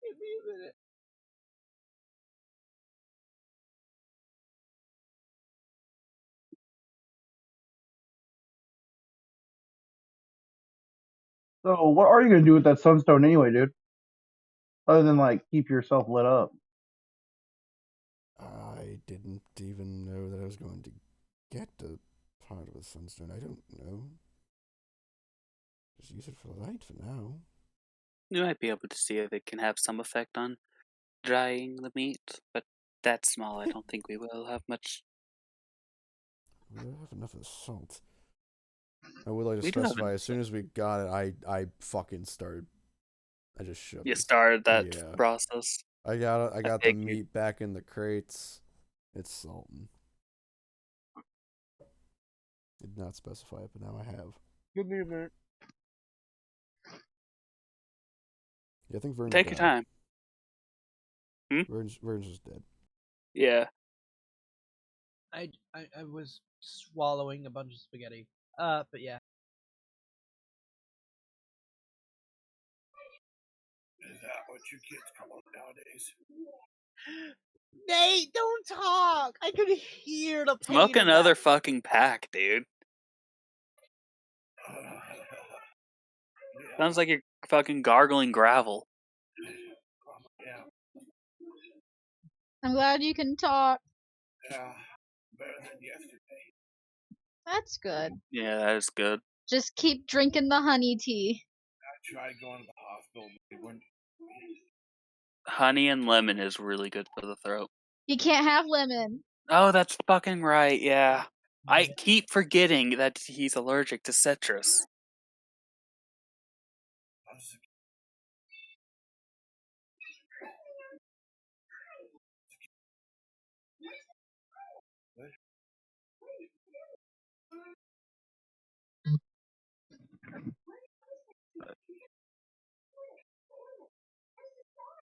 Give me a minute.
So, what are you gonna do with that sunstone anyway, dude? Other than like keep yourself lit up.
I didn't even know that I was going to get a part of a sunstone. I don't know. Just use it for light for now.
You might be able to see if it can have some effect on drying the meat, but that's small. I don't think we will have much.
We don't have enough of the salt. I would like to
We do have
specify,
enough.
as soon as we got it, I fucking started. I just shoved
You
it.
started that
Yeah.
process.
I got it. I got the
figured.
meat back in the crates. It's salting. Did not specify it, but now I have.
Give me a minute.
Yeah, I think Vern's
Take your
died.
time.
Vern's just dead.
Yeah.
I was swallowing a bunch of spaghetti. But yeah.
Is that what you kids call them nowadays?
Nate, don't talk! I could hear the pain
Smoke
of
another
that.
fucking pack, dude.
Yeah.
Sounds like you're fucking gargling gravel.
Yeah.
I'm glad you can talk.
Yeah. Better than yesterday.
That's good.
Yeah, that is good.
Just keep drinking the honey tea.
I tried going to the hospital, but they wouldn't.
Honey and lemon is really good for the throat.
You can't have lemon.
Oh, that's fucking right, yeah. I keep forgetting that he's allergic to citrus.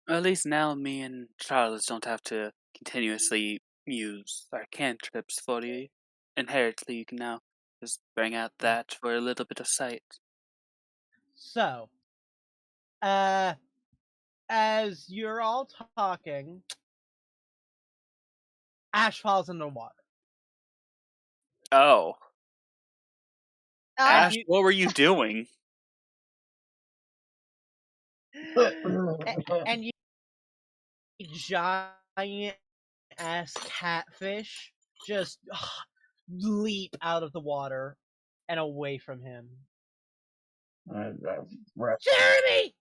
At least now me and Charles don't have to continuously use our cantrips for you. Inherently, you can now just bring out that for a little bit of sight.
So, as you're all talking, Ash falls into the water.
Oh.
And
Ash, what were you doing?
and you giant ass catfish just leap out of the water and away from him. Jeremy!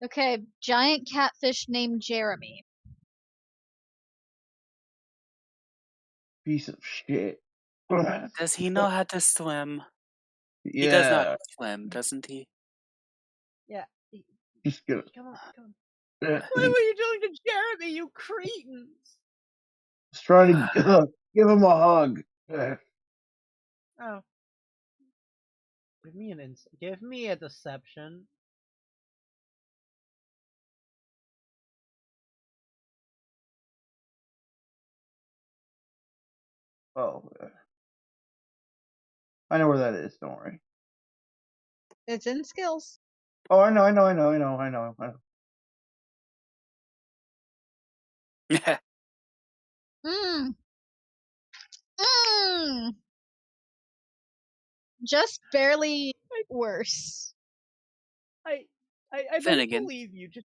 Okay, giant catfish named Jeremy.
Piece of shit.
Does he know how to swim?
Yeah.
He does know how to swim, doesn't he?
Yeah,
Just gonna.
Come on, come on.
Uh,
What were you doing to Jeremy, you cretins?
Just trying to give him a hug.
Oh. Give me a deception.
Oh, I know where that is. Don't worry.
It's in skills.
Oh, I know.
Mmm. Mmm. Just barely worse.
I don't
Finnegan,
believe you. Just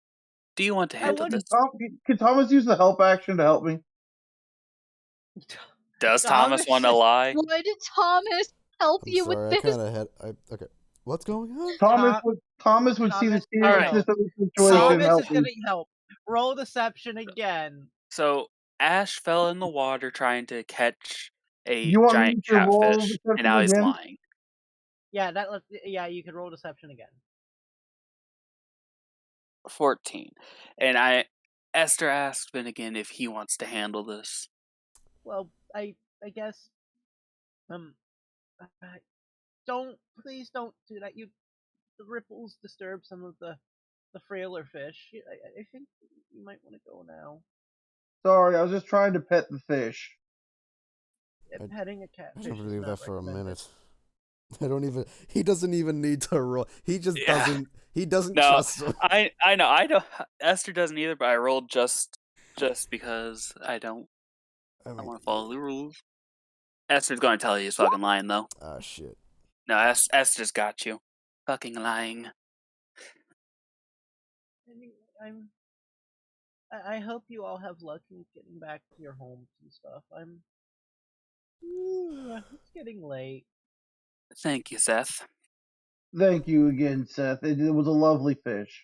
do you want to
I
handle
would.
this?
Can Thomas use the help action to help me?
Does Thomas want to lie?
Would Thomas help
I'm
you with
sorry, I
this?
kind of had. Okay. What's going on?
Thomas would see the
Thomas,
Alright.
seriousness of the
So-
situation and
Thomas
help
is
me.
gonna help. Roll deception again.
So Ash fell in the water trying to catch a
You want
giant
me to roll
catfish, and
deception
now he's
again?
lying.
Yeah, you can roll deception again.
14. And Esther asked Finnegan if he wants to handle this.
Well, I guess I- please don't do that. The ripples disturb some of the frailer fish. I think you might want to go now.
Sorry, I was just trying to pet the fish.
Petting a
I
catfish
don't
is
believe
not
that for a
recommended.
minute. I don't even. He doesn't even need to roll. He just
Yeah.
doesn't. He doesn't
No,
trust him.
I know. I don't. Esther doesn't either, but I rolled just because I don't.
I
I
mean,
want to follow the rules. Esther's going to tell you he's fucking lying, though.
ah, shit.
No, Esther's got you. Fucking lying.
I hope you all have luck in getting back to your homes and stuff. It's getting late.
Thank you, Seth.
Thank you again, Seth. It was a lovely fish.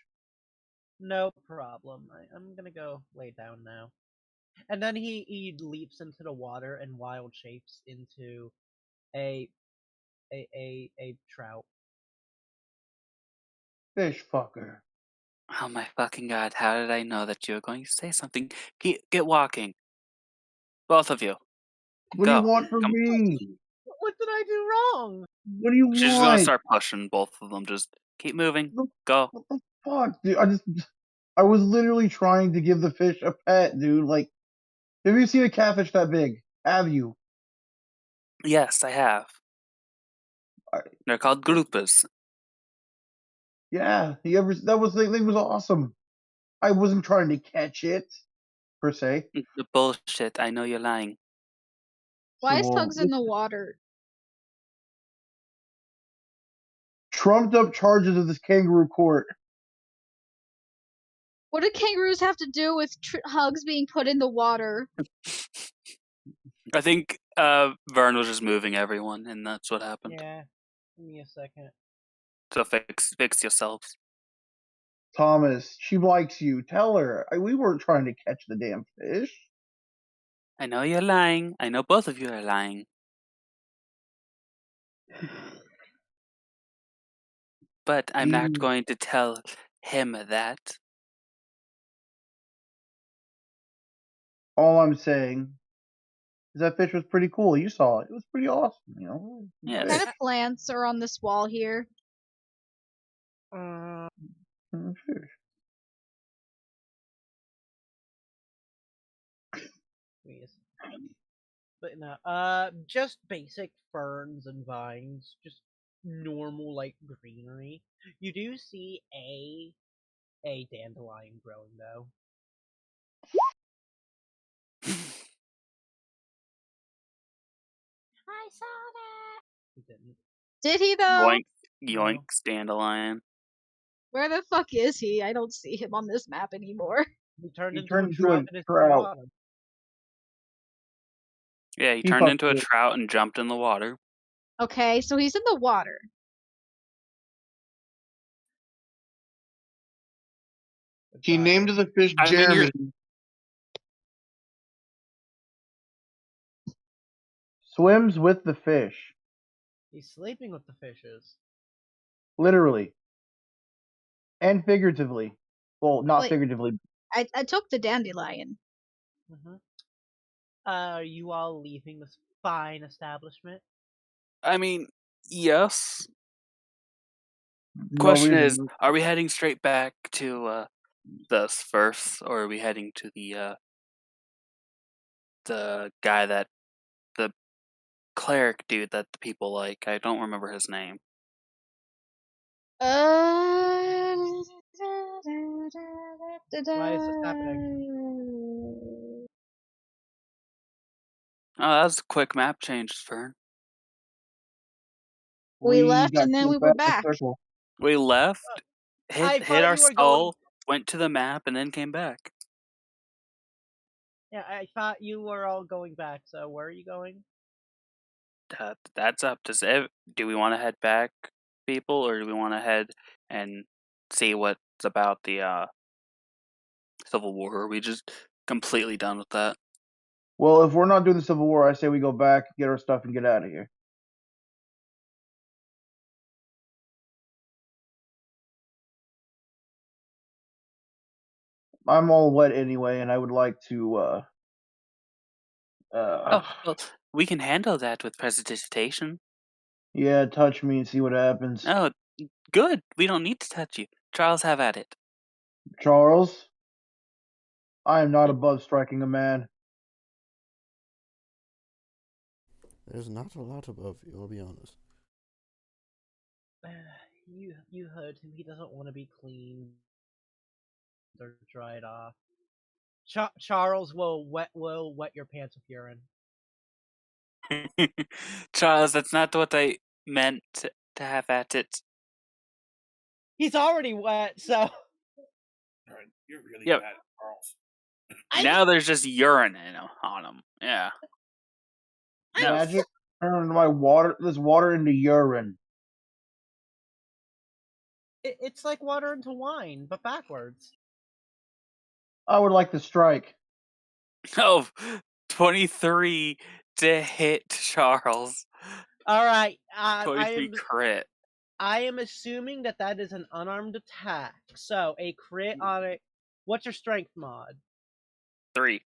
No problem. I'm gonna go lay down now. And then he leaps into the water and wild shapes into a trout.
Fish fucker.
Oh my fucking god! How did I know that you were going to say something? Get walking, both of you.
What do you
Go.
want from
Come.
me?
What did I do wrong?
What do you
She's just gonna
want?
start pushing both of them. Just keep moving.
What
Go.
the fuck, dude? I was literally trying to give the fish a pet, dude. Like, have you seen a catfish that big? Have you?
Yes, I have. They're called groupas.
Yeah. The thing was awesome. I wasn't trying to catch it, per se.
The bullshit. I know you're lying.
Why is
Well,
Tugs in the water?
trumped up charges of this kangaroo court.
What do kangaroos have to do with Hugs being put in the water?
I think Vern was just moving everyone, and that's what happened.
Yeah. Give me a second.
So fix yourselves.
Thomas, she likes you. Tell her. We weren't trying to catch the damn fish.
I know you're lying. I know both of you are lying. But I'm not going to tell him that.
All I'm saying is that fish was pretty cool. You saw it. It was pretty awesome, you know?
Yes.
What kind of plants are on this wall here?
Fish.
But no, just basic ferns and vines, just normal like greenery. You do see a dandelion growing though. I saw that. He didn't.
Did he though?
Yoink,
No.
yoinks, dandelion.
Where the fuck is he? I don't see him on this map anymore.
He turned
He
into
turned
a
into
trout
a
and is in the
trout.
water.
Yeah, he
He
turned
fucked
into a
it.
trout and jumped in the water.
Okay, so he's in the water.
He named the fish
I mean,
Jeremy. Swims with the fish.
He's sleeping with the fishes.
Literally. And figuratively. Well, not
Wait.
figuratively.
I took the dandelion.
Are you all leaving this fine establishment?
I mean, yes.
No
Question is,
reason.
are we heading straight back to the first, or are we heading to the guy that the cleric dude that the people like? I don't remember his name.
Why is this happening?
Oh, that was a quick map change, Vern.
We
We
left
got
and then
sent
we were
back in a
back.
circle.
We left,
I
hit
thought
our
you were going.
skull, went to the map, and then came back.
Yeah, I thought you were all going back. So where are you going?
That's up to do we want to head back, people, or do we want to head and see what's about the Civil War? Or are we just completely done with that?
Well, if we're not doing the Civil War, I say we go back, get our stuff, and get out of here. I'm all wet anyway, and I would like to.
Oh, well, we can handle that with prestidigitation.
Yeah, touch me and see what happens.
Oh, good. We don't need to touch you. Charles, have at it.
Charles, I am not above striking a man.
There's not a lot above you, I'll be honest.
You heard him. He doesn't want to be cleaned or dried off. Charles will wet your pants with urine.
Charles, that's not what I meant to have at it.
He's already wet, so.
You're really
Yep.
bad, Charles.
Now there's just urine on him. Yeah. No.
Magic turn my water. This water into urine.
It's like water into wine, but backwards.
I would like to strike.
Oh, 23 to hit Charles.
All right.
23 crit.
I am assuming that is an unarmed attack. So a crit on it. What's your strength mod?
3.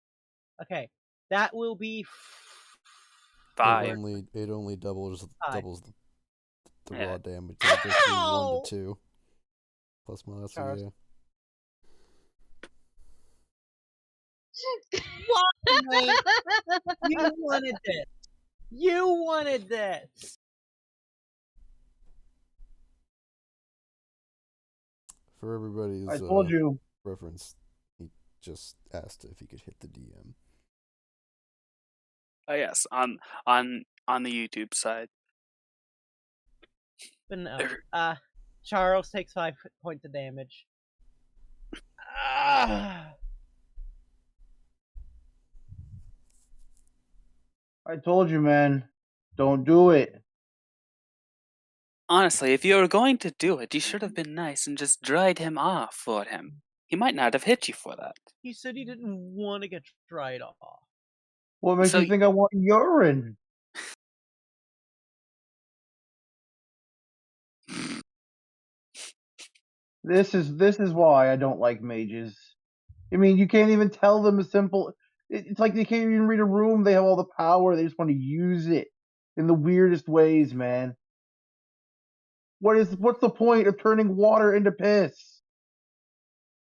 Okay, that will be
5.
It only doubles the
Yeah.
raw damage. So it goes from 1
Ow!
to 2. Plus minus, so
Charles.
yeah.
Why? You wanted this. You wanted this.
For everybody's
I told you.
reference, he just asked if he could hit the DM.
Oh yes, on the YouTube side.
But no. Charles takes 5 points of damage.
I told you, man. Don't do it.
Honestly, if you were going to do it, you should have been nice and just dried him off for him. He might not have hit you for that.
He said he didn't want to get dried off.
What makes you think I want urine? This is why I don't like mages. I mean, you can't even tell them a simple. It's like they can't even read a room. They have all the power. They just want to use it in the weirdest ways, man. What's the point of turning water into piss?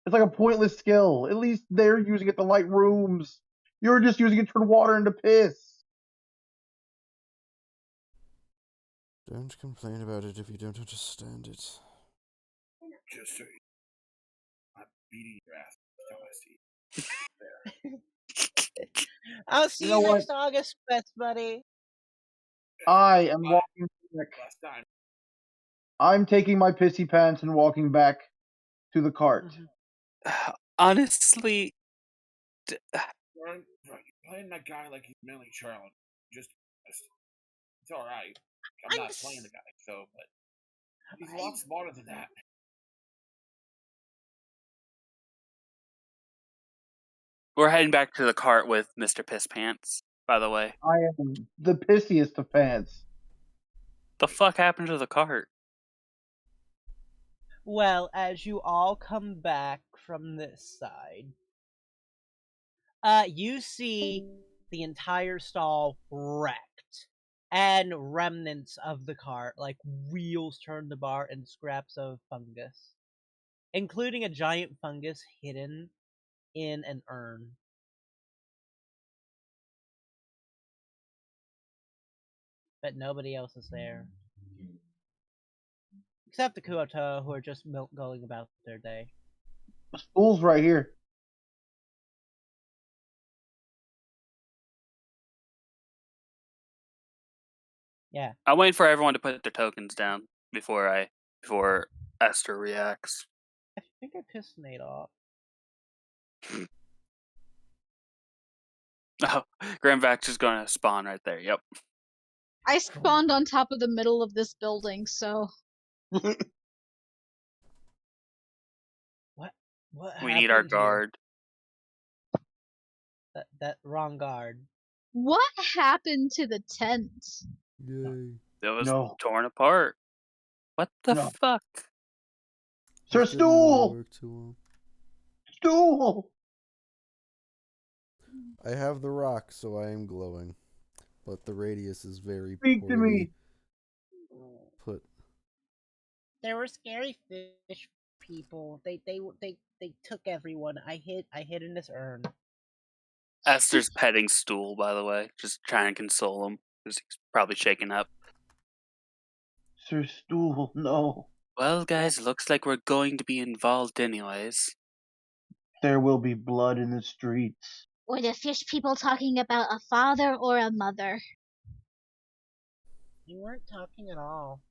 It's like a pointless skill. At least they're using it to light rooms. You're just using it to turn water into piss.
Don't complain about it if you don't understand it.
Just so I'm beating your ass until I see.
I'll see you next August, best buddy.
I am walking back.
Last time.
I'm taking my pissy pants and walking back to the cart.
Honestly,
You're playing that guy like he's mainly Charlie. Just it's all right. I'm not playing the guy, so but he's a lot smarter than that.
we're heading back to the cart with Mr. Piss Pants, by the way.
I am the pissiest of pants.
The fuck happened to the cart?
Well, as you all come back from this side, you see the entire stall wrecked, and remnants of the cart, like wheels turned apart and scraps of fungus, including a giant fungus hidden in an urn. But nobody else is there. Except the Kuoto, who are just going about their day.
The stool's right here.
Yeah.
I'm waiting for everyone to put their tokens down before Esther reacts.
I think I pissed Nate off.
Oh, Grandvax is going to spawn right there. Yep.
I spawned on top of the middle of this building, so.
What
We need our
happened here?
guard.
That wrong guard.
What happened to the tent?
Yay.
It was
No.
torn apart. What the
No.
fuck?
Sir
This didn't really
Stool!
work too well.
Stool!
I have the rock, so I am glowing. But the radius is very
Speak to
poorly
me.
put.
There were scary fish people. They took everyone. I hid in this urn.
Esther's petting Stool, by the way, just trying to console him because he's probably shaken up.
Sir Stool, no.
Well, guys, looks like we're going to be involved anyways.
There will be blood in the streets.
Were the fish people talking about a father or a mother?
You weren't talking at all.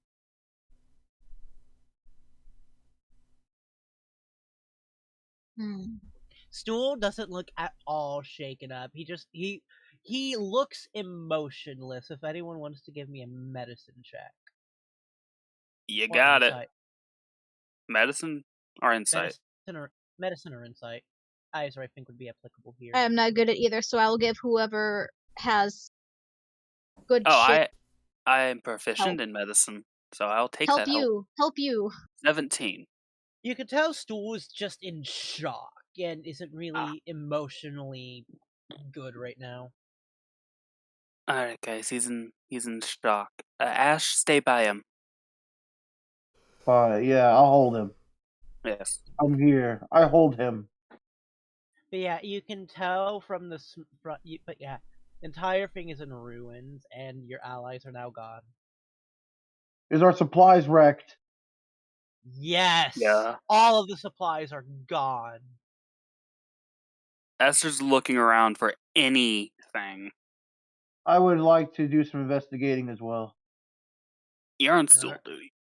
Stool doesn't look at all shaken up. He looks emotionless. If anyone wants to give me a medicine check.
You
Or
got it.
insight.
Medicine or insight?
Medicine or insight. Either I think would be applicable here.
I'm not good at either, so I'll give whoever has good
Oh,
shit.
I am proficient
Help.
in medicine, so I'll take
Help
that
you. Help you.
17.
You could tell Stool is just in shock and isn't really emotionally good right now.
Alright, guys, he's in shock. Ash, stay by him.
Yeah, I'll hold him.
Yes.
I'm here. I hold him.
But yeah, you can tell from the front. But yeah, the entire thing is in ruins, and your allies are now gone.
Is our supplies wrecked?
Yes.
Yeah.
All of the supplies are gone.
Esther's looking around for anything.
I would like to do some investigating as well.
You're on Stool duty.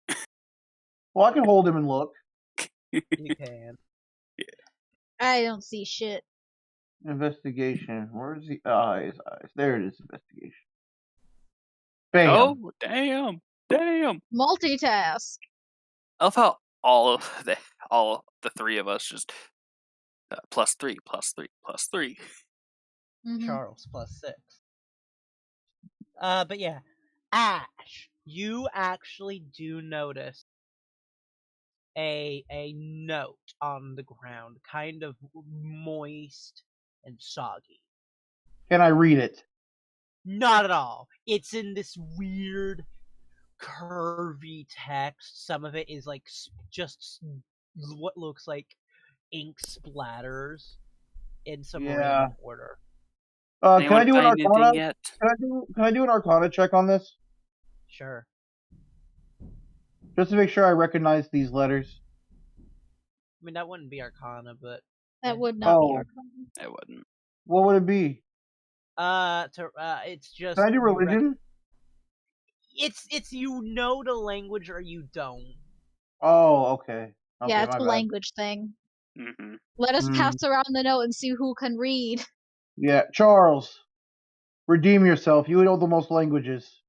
Well, I can hold him and look.
You can.
Yeah.
I don't see shit.
Investigation. Where's the eyes? There it is. Investigation. Bam.
Oh, damn. Damn.
Multitask.
I love how all the three of us just +3, +3, +3.
Charles +6. But yeah, Ash, you actually do notice a note on the ground, kind of moist and soggy.
Can I read it?
Not at all. It's in this weird, curvy text. Some of it is like just what looks like ink splatters in some random order.
Can I do an
find
Arcana?
anything yet?
Can I do an Arcana check on this?
Sure.
Just to make sure I recognize these letters.
I mean, that wouldn't be Arcana, but
That would not be Arcana.
It wouldn't.
What would it be?
It's just.
Can I do religion?
It's you know the language or you don't.
Oh, okay.
Yeah, it's
my
a
bad.
language thing.
Mm-hmm.
Let us pass around the note and see who can read.
Yeah, Charles, redeem yourself. You know the most languages.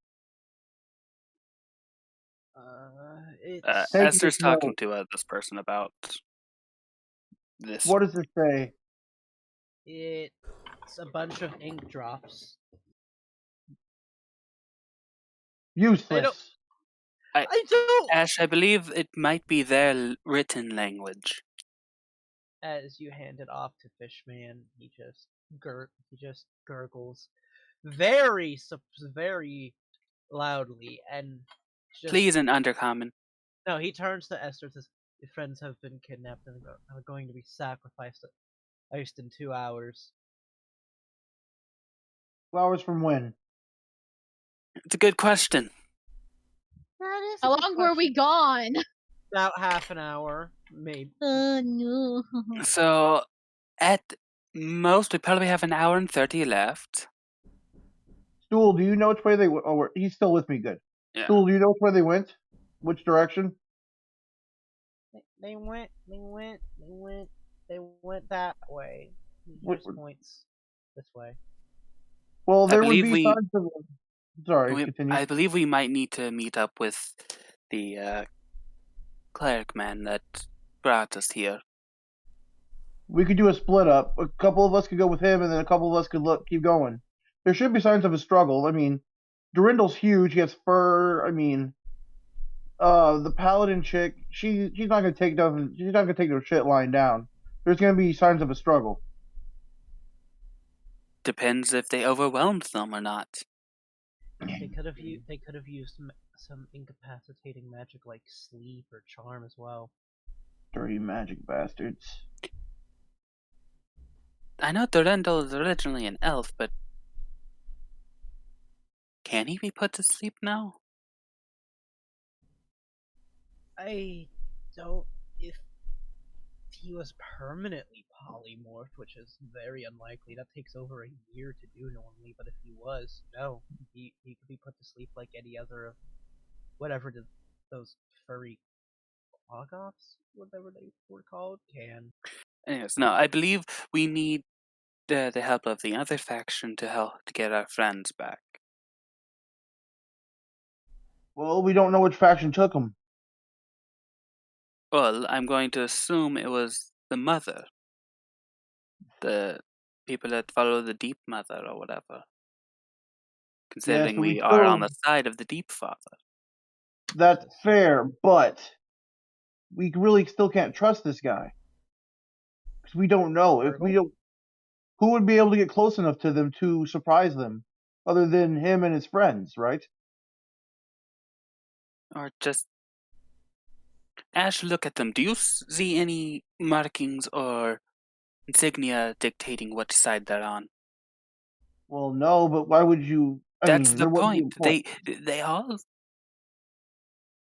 Esther's talking to this person about this.
What does it say?
It's a bunch of ink drops.
Useless.
I don't.
Ash, I believe it might be their written language.
As you hand it off to Fishman, he just gurgles very loudly and just,
Please, in Undercommon.
No, he turns to Esther and says, "Your friends have been kidnapped and are going to be sacrificed at least in 2 hours."
2 hours from when?
It's a good question.
That is
How long were we gone?
About half an hour, maybe.
No.
So, at most, we probably have an hour and 30 left.
Stool, do you know which way they went? Oh, he's still with me. Good.
Yeah.
Stool, do you know which way they went? Which direction?
They went that way. He just points this way.
Well, there would
believe
be
we-
signs of. Sorry, continue.
I believe we might need to meet up with the cleric man that brought us here.
We could do a split up. A couple of us could go with him, and then a couple of us could keep going. There should be signs of a struggle. I mean, Durindal's huge. He has fur. I mean, the paladin chick. She's not gonna take nothing. She's not gonna take no shit lying down. There's gonna be signs of a struggle.
Depends if they overwhelmed them or not.
They could have used some incapacitating magic like sleep or charm as well.
Dirty magic bastards.
I know Durendal is originally an elf, but can he be put to sleep now?
I don't. If he was permanently polymorphed, which is very unlikely, that takes over a year to do normally. But if he was, no, he could be put to sleep like any other of whatever those furry clogoffs, whatever they were called, can.
Anyways, no, I believe we need the help of the other faction to help to get our friends back.
Well, we don't know which faction took him.
Well, I'm going to assume it was the mother. The people that follow the Deep Mother or whatever. Considering
but we
we are on
still-
the side of the Deep Father.
That's fair, but we really still can't trust this guy because we don't know if we don't. Who would be able to get close enough to them to surprise them, other than him and his friends, right?
Or just... Ash, look at them. Do you see any markings or insignia dictating which side they're on?
Well, no, but why would you?
That's the
there wouldn't be
point.
a point.
They all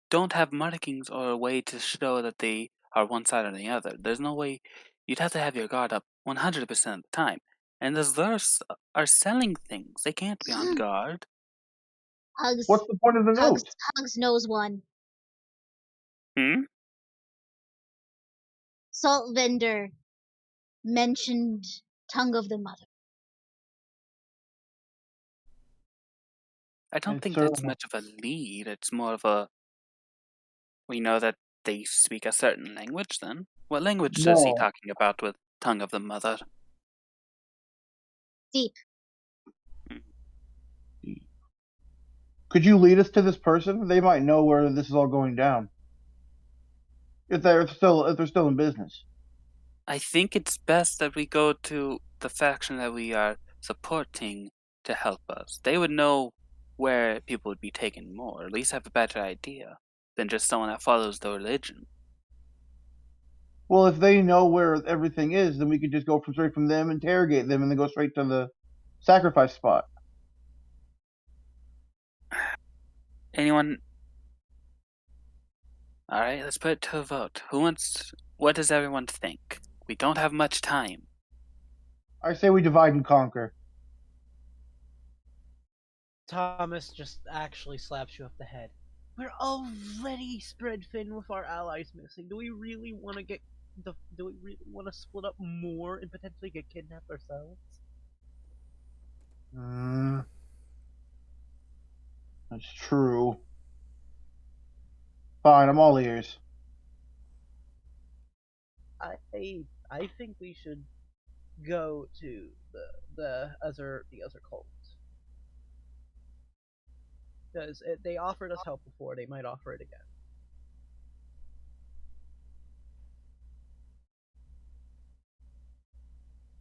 don't have markings or a way to show that they are one side or the other. There's no way. You'd have to have your guard up 100% of the time. And as those are selling things, they can't be on guard.
Hugs.
What's the point of the note?
Hugs knows one.
Hmm?
Salt vendor mentioned tongue of the mother.
I don't think that's much of a lead. It's more of a... We know that they speak a certain language then. What language is he talking about with tongue of the mother?
Deep.
Could you lead us to this person? They might know where this is all going down. If they're still in business.
I think it's best that we go to the faction that we are supporting to help us. They would know where people would be taken more, or at least have a better idea than just someone that follows the religion.
Well, if they know where everything is, then we could just go straight from them, interrogate them, and then go straight to the sacrifice spot.
Anyone? Alright, let's put it to a vote. What does everyone think? We don't have much time.
I say we divide and conquer.
Thomas just actually slaps you up the head. We're already spread thin with our allies missing. Do we really want to split up more and potentially get kidnapped ourselves?
That's true. Fine, I'm all ears.
I think we should go to the other cult. Because they offered us help before, they might offer it again.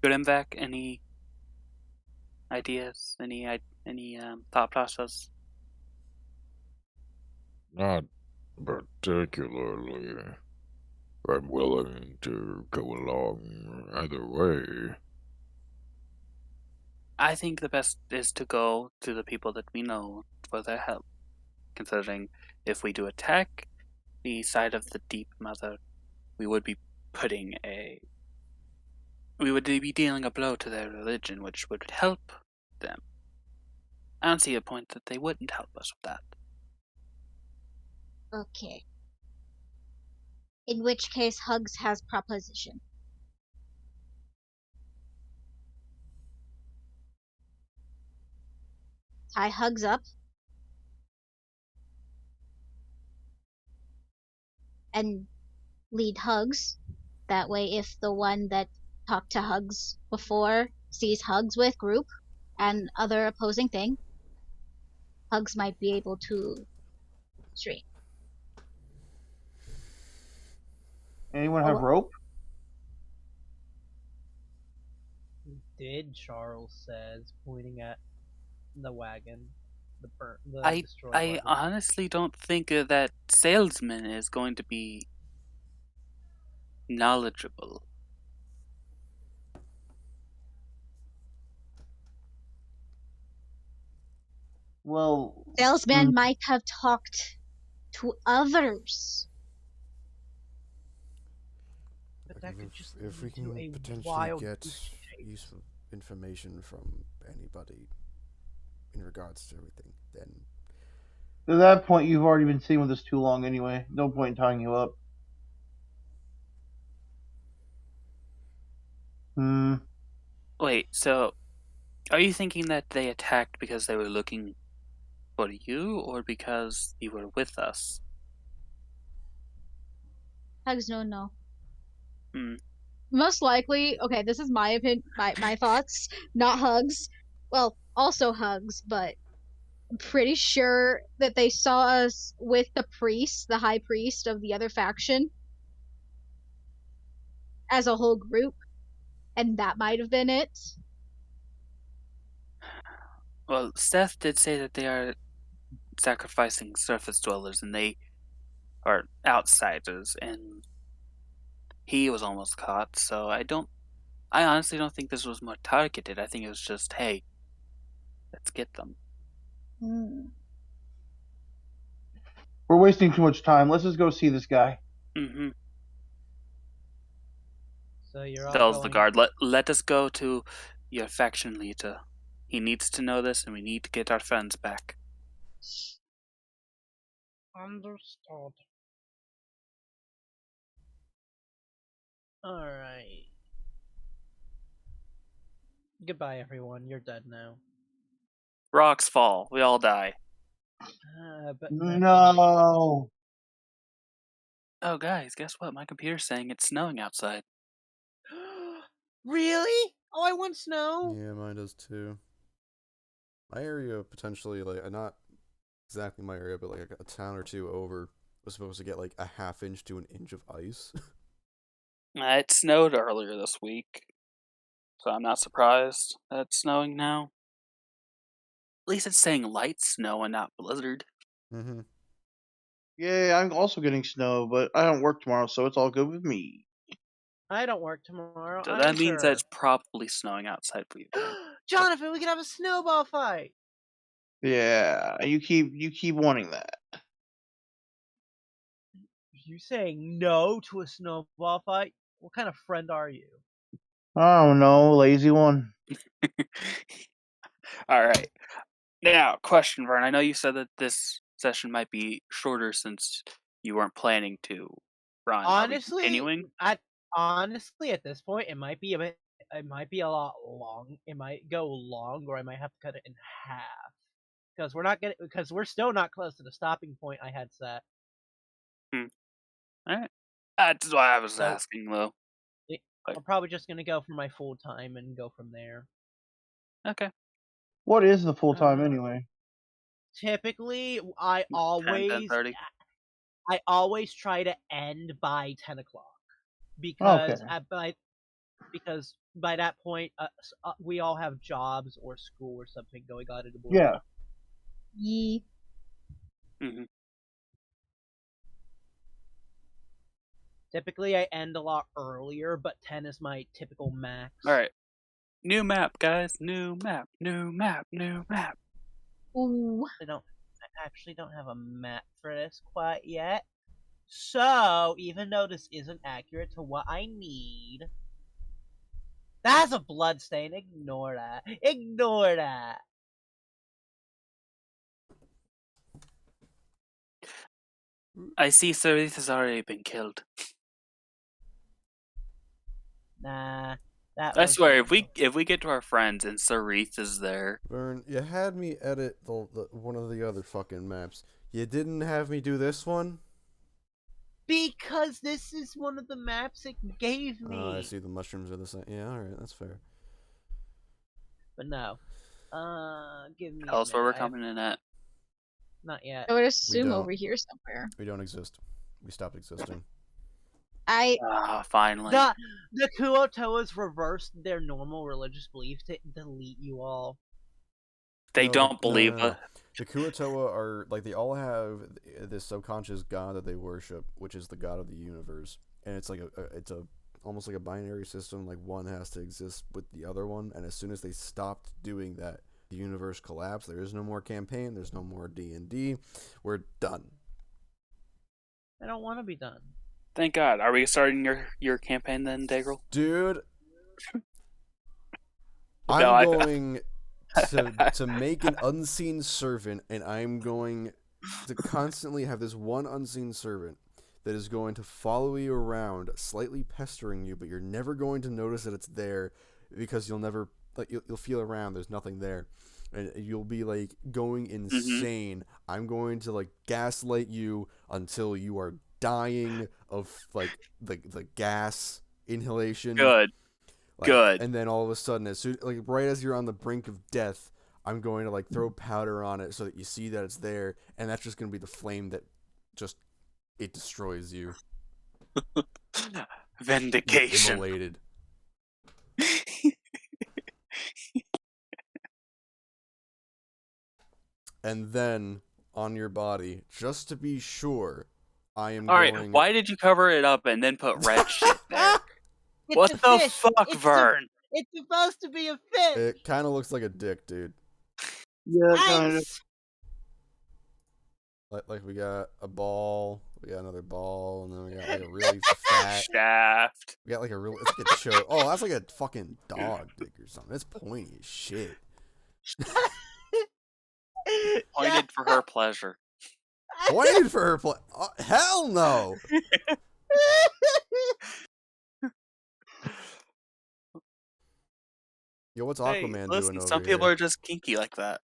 Grimvac, any ideas? Any thought process?
Not particularly. I'm willing to go along either way.
I think the best is to go to the people that we know for their help. Considering if we do attack the side of the Deep Mother, we would be dealing a blow to their religion, which would help them. I don't see a point that they wouldn't help us with that.
Okay. In which case, Hugs has proposition. Tie Hugs up. And lead Hugs. That way, if the one that talked to Hugs before sees Hugs with group and other opposing thing, Hugs might be able to stream.
Anyone have rope?
Did, Charles says, pointing at the wagon, the
I
destroyed
I
wagon.
honestly don't think that salesman is going to be knowledgeable.
Well,
Salesman might have talked to others.
But that could just
if we
lead to
can
a
potentially
wild
get
goose chase.
useful information from anybody in regards to everything, then
at that point, you've already been sitting with us too long anyway. No point in tying you up.
Wait, so are you thinking that they attacked because they were looking for you, or because you were with us?
Hugs no.
Hmm.
Most likely, okay, this is my opinion, my thoughts, not Hugs. Well, also Hugs, but I'm pretty sure that they saw us with the priest, the high priest of the other faction, as a whole group, and that might have been it.
Well, Seth did say that they are sacrificing surface dwellers, and they are outsiders, and he was almost caught. So I honestly don't think this was more targeted. I think it was just, hey, let's get them.
We're wasting too much time. Let's just go see this guy.
Mm-hmm.
So you're all
Tells the
going.
guard, let us go to your faction leader. He needs to know this, and we need to get our friends back.
Understood. Alright. Goodbye, everyone. You're dead now.
Rocks fall. We all die.
But
No.
Oh, guys, guess what? My computer's saying it's snowing outside.
Really? Oh, I want snow.
Yeah, mine does too. My area potentially, like, not exactly my area, but like a town or two over, was supposed to get like a half-inch to an inch of ice.
It snowed earlier this week, so I'm not surprised that it's snowing now. At least it's saying light snow and not blizzard.
Mm-hmm.
Yeah, I'm also getting snow, but I don't work tomorrow, so it's all good with me.
I don't work tomorrow.
So that means that
either.
it's probably snowing outside for you guys.
Jonathan, we could have a snowball fight.
Yeah, you keep wanting that.
You saying no to a snowball fight? What kind of friend are you?
I don't know, lazy one.
All right. Now, question, Vern. I know you said that this session might be shorter since you weren't planning to run. Are we continuing?
Honestly, at this point, it might be a bit. It might be a lot long. It might go long, or I might have to cut it in half because we're still not close to the stopping point I had set.
All right. That's why I was
So
asking, though.
I'm probably just gonna go for my full time and go from there.
Okay.
What is the full time anyway?
typically, I
10:30.
always try to end by 10 o'clock
Okay.
because by that point, we all have jobs or school or something going on in the morning.
Yeah.
Ye.
Mm-hmm.
Typically, I end a lot earlier, but 10 is my typical max.
All right. New map, guys. New map. New map. New map.
Ooh.
I actually don't have a map for this quite yet. So, even though this isn't accurate to what I need, that's a blood stain. Ignore that. Ignore that.
I see Cerise has already been killed.
Nah, that
I
was
swear, if we get to our friends and Cerise is there,
Vern, you had me edit the one of the other fucking maps. You didn't have me do this one?
because this is one of the maps it gave me.
I see the mushrooms are the same. Yeah, alright, that's fair.
But no. Give me
tell
a
us where we're
minute.
coming in at.
Not yet.
I would assume
don't.
over here somewhere.
We don't exist. We stopped existing.
Finally.
The Kuotoas reversed their normal religious belief to delete you all.
They
No,
don't believe
no.
it.
The Kuotoa are, like, they all have this subconscious god that they worship, which is the god of the universe. And it's like it's almost like a binary system, like one has to exist with the other one, and as soon as they stopped doing that, the universe collapsed. There is no more campaign, there's no more D&D. We're done.
I don't want to be done.
Thank God. Are we starting your campaign then, Daggerel?
Dude, I'm going to make an unseen servant, and I'm going to constantly have this one unseen servant that is going to follow you around, slightly pestering you, but you're never going to notice that it's there because you'll never, like, you'll feel around, there's nothing there, and you'll be like going insane. I'm going to like gaslight you until you are dying of like the gas inhalation.
Good. Good.
And then all of a sudden, as soon, like right as you're on the brink of death, I'm going to like throw powder on it so that you see that it's there, and that's just going to be the flame that just it destroys you.
Vindication.
Immolated. And then on your body, just to be sure, I am
Alright,
going.
why did you cover it up and then put red shit there? What the fuck, Vern?
It's supposed to be a fish.
It kind of looks like a dick, dude.
Yeah, kind of.
Like we got a ball, we got another ball, and then we got like a really fat
shaft.
We got like a real. It's like a choke. Oh, that's like a fucking dog dick or something. It's pointy as shit.
Pointed for her pleasure.
Pointed for her hell no. Yo, what's Aquaman doing over
some people are just kinky like that.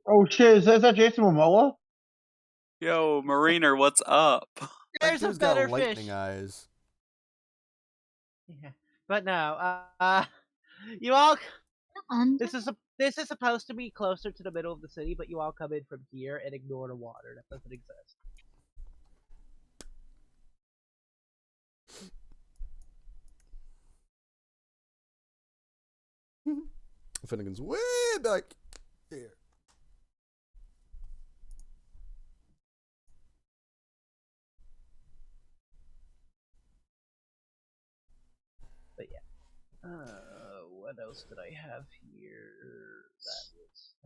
Oh shit! Is that Jason Momoa?
Yo, Mariner, what's up?
There's a better
got lightning
fish.
Eyes.
Yeah. But no, you all. This is supposed to be closer to the middle of the city, but you all come in from here and ignore the water. That doesn't exist.
Finnegan's way back here.
But yeah. What else did I have here?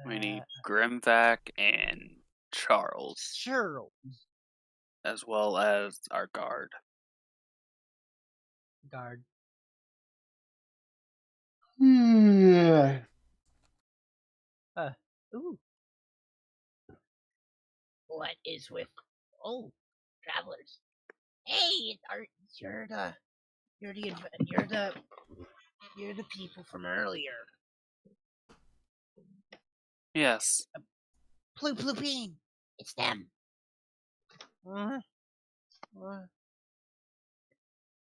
We need Grimvac and Charles.
Charles.
As well as our guard.
Yeah.
Ooh. What is with travelers? Hey, you're the people from earlier.
Yes.
Ploop bean. It's them.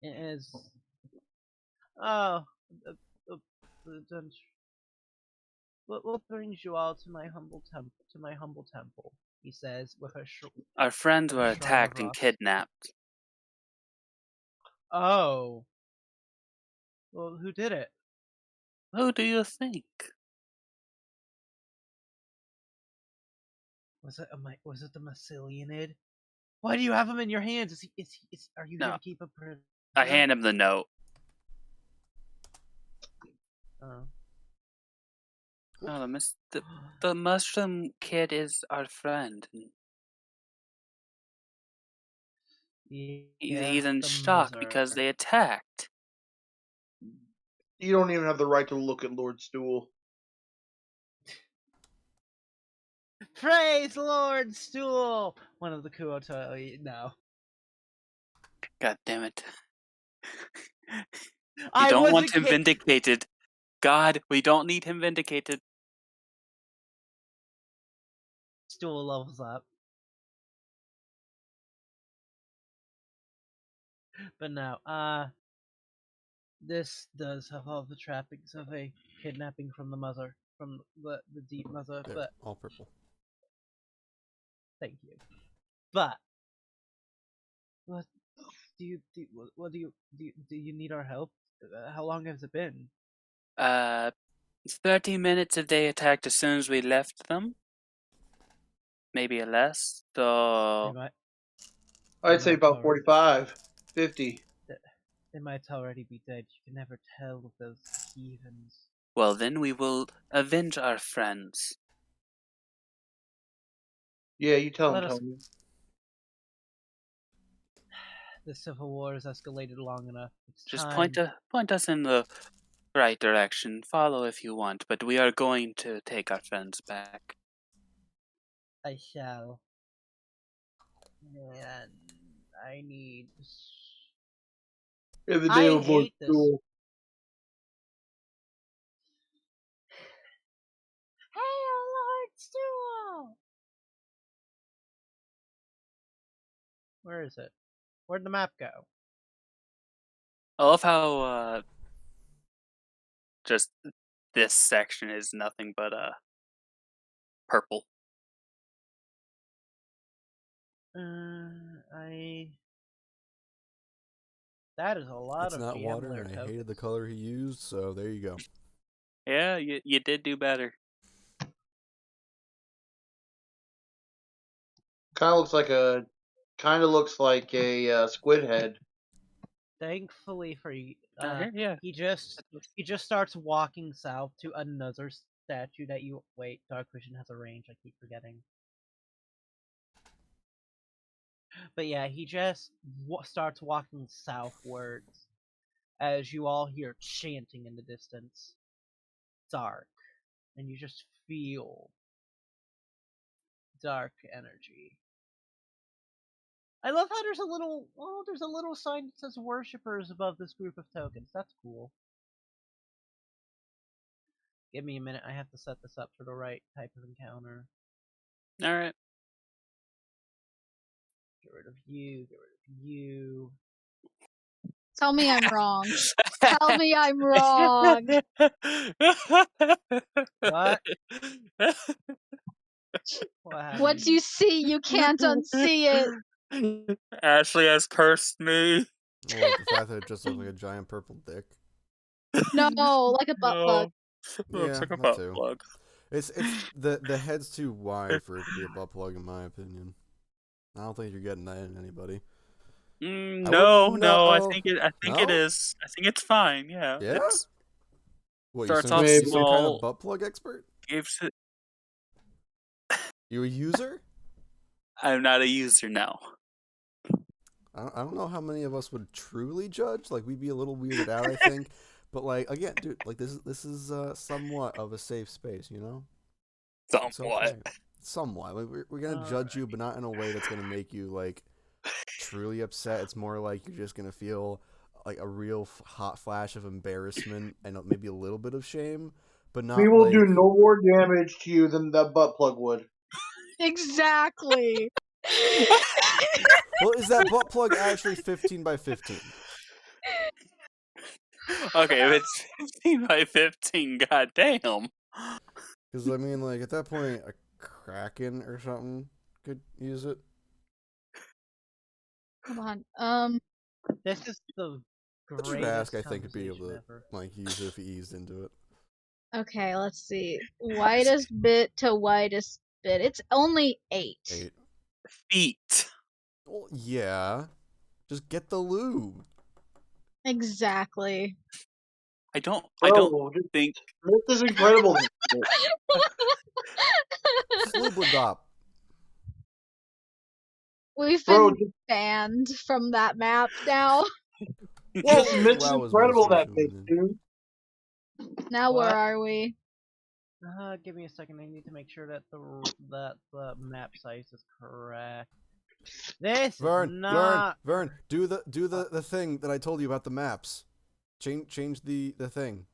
It is. Oh, What brings you all to my humble temple? He says with a
Our friends
with a
were
shrug of
attacked and
rock.
kidnapped.
Oh. Well, who did it?
Who do you think?
Was it the Massilianid? Why do you have him in your hands? Are you here
No.
to keep him prisoner?
I hand him the note.
Oh.
Oh, the mushroom kid is our friend.
Yeah,
He's in
the
shock
Muzzer.
because they attacked.
You don't even have the right to look at Lord Stool.
Praise Lord Stool! One of the Kuoto. No.
God damn it.
I
don't
wasn't
want him
kidding.
vindicated. God, we don't need him vindicated.
Stool levels up. But no, this does have all the trappings of a kidnapping from the mother, from the deep mother,
There,
but
all purple.
thank you. But what do you need our help? How long has it been?
30 minutes if they attacked as soon as we left them. Maybe less.
They
So
might,
I'd say
might
about
already-
45, 50.
they might already be dead. You can never tell with those heathens.
well, then we will avenge our friends.
Yeah, you tell him,
Let us.
Tony.
The civil war has escalated long enough. It's
Just
time.
point us in the right direction. Follow if you want, but we are going to take our friends back.
I shall. And I need.
In the
I
name of Lord
hate this.
Stool.
Hail Lord Stool! Where is it? Where'd the map go?
I love how just this section is nothing but purple.
That is a lot
It's
of
not
GM
water,
layer
and I
tokens.
hated the color he used, so there you go.
Yeah, you did do better.
Kind of looks like a squid head.
Thankfully for you,
Yeah.
he just starts walking south to another statue that you wait. Dark Vision has a range. I keep forgetting. But yeah, he just starts walking southwards as you all hear chanting in the distance. Dark, and you just feel dark energy. I love how there's a little sign that says worshippers above this group of tokens. That's cool. Give me a minute. I have to set this up for the right type of encounter.
All right.
Get rid of you. Get rid of you.
Tell me I'm wrong. Tell me I'm wrong.
What? What happened?
What you see, you can't unsee it.
Ashley has cursed me.
Well, the fact that it just looks like a giant purple dick.
No, like a butt plug.
Looks
Yeah,
like a
that
butt
too.
plug.
It's the head's too wide for it to be a butt plug, in my opinion. I don't think you're getting that in anybody.
No, I think it
No?
is. I think it's fine. Yeah.
Yeah?
It's
What,
starts off
Maybe.
some kind of
small.
butt plug expert?
Gives it.
You a user?
I'm not a user now.
I don't know how many of us would truly judge. Like, we'd be a little weirded out, I think. But like, again, dude, like this is somewhat of a safe space, you know? It's
Somewhat.
okay. Somewhat. Like, we're gonna judge you, but not in a way that's gonna make you like truly upset. It's more like you're just gonna feel like a real hot flash of embarrassment and maybe a little bit of shame, but not
We will
like.
do no more damage to you than that butt plug would.
Exactly.
Well, is that butt plug actually 15 by 15?
Okay, if it's 15 by 15, goddamn.
Because, I mean, like, at that point, a Kraken or something could use it.
Hold on.
This is the
Trask,
greatest
I think, would be able
conversation
to,
ever.
like, use it if he eased into it.
Okay, let's see. Widest bit to widest bit. It's only 8.
8.
Feet.
Well, yeah. Just get the lube.
Exactly.
I don't
Bro,
think
this is incredible.
Slubladop.
We've
Bro,
been banned from that map now.
just
Well,
Mrs.
I was
Incredible
mostly
that bitch,
zooming
dude.
Now
What?
where are we?
Give me a second. I need to make sure that the map size is correct. This
Vern,
is not.
Vern, do the thing that I told you about the maps. Change the thing.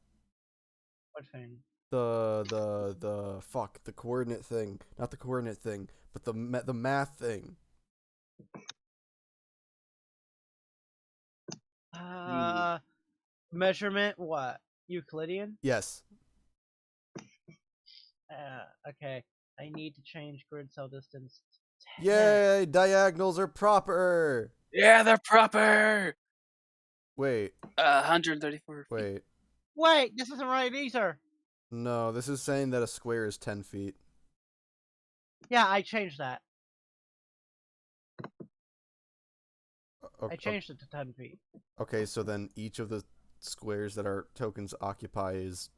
What thing?
The coordinate thing. Not the coordinate thing, but the math thing.
Measurement what? Euclidean?
Yes.
Okay. I need to change grid cell distance to 10.
Yay! Diagonals are proper.
Yeah, they're proper.
Wait.
134 feet.
Wait.
Wait, this isn't right either.
No, this is saying that a square is 10 feet.
Yeah, I changed that. I changed it to 10 feet.
Okay, so then each of the squares that our tokens occupy is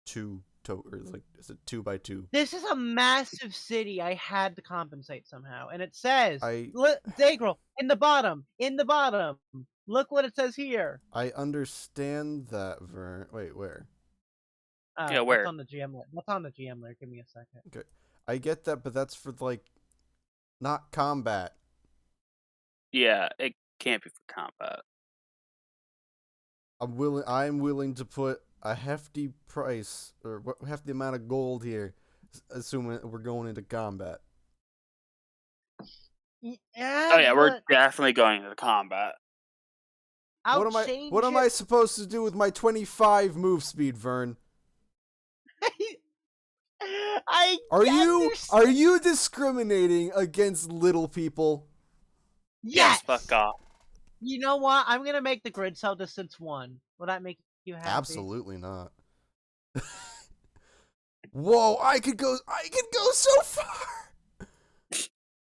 2 or like is it 2 by 2?
This is a massive city. I had to compensate somehow, and it says, Zagrel, in the bottom. Look what it says here.
I understand that, Vern. Wait, where?
Yeah, where?
What's on the GM layer? What's on the GM layer? Give me a second.
Okay, I get that, but that's for like not combat.
Yeah, it can't be for combat.
I'm willing to put a hefty price or hefty amount of gold here, assuming we're going into combat.
Yeah,
Oh yeah, we're definitely going into combat.
What am I supposed to do with my 25 move speed, Vern? Are you discriminating against little people?
Yes.
Fuck off.
You know what? I'm gonna make the grid cell distance 1. Will that make you happy?
Absolutely not. Whoa! I could go so far.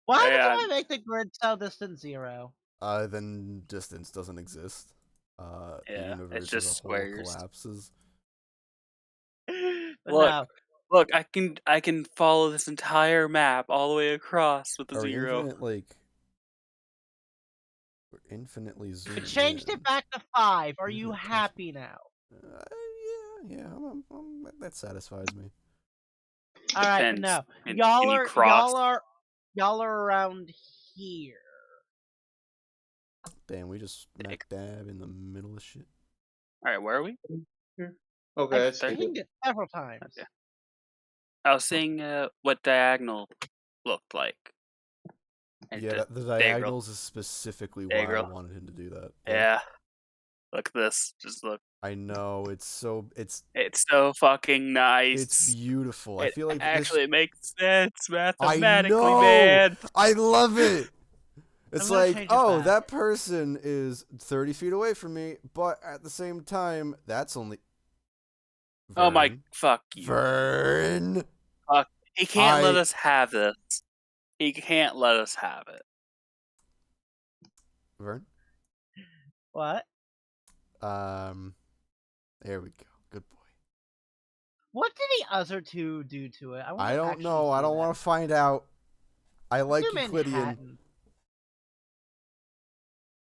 Why would I make the grid cell distance 0?
Then distance doesn't exist. The universe
it's just
as a
squares.
whole collapses.
Look, I can follow this entire map all the way across with the 0.
We're infinitely zoomed.
I changed it back to 5. Are you happy now?
Yeah. That satisfies me.
All right, no, y'all are around here.
Damn, we just smack dab in the middle of shit.
All right, where are we?
Okay,
I've seen it several times.
Okay. I was seeing what diagonal looked like. And
yeah, the diagonals is specifically why I wanted him to do that.
Yeah. Look at this. Just look.
I know, it's so
fucking nice.
It's beautiful. I feel like
it makes sense mathematically, man.
I love it. It's like, that person is 30 feet away from me, but at the same time, that's only...
Vern. Oh my, fuck you.
Vern!
He can't let us have this. He can't let us have it.
Vern?
What?
There we go. Good boy.
What did the other two do to it?
I don't know. I don't want to find out. I like Euclidean.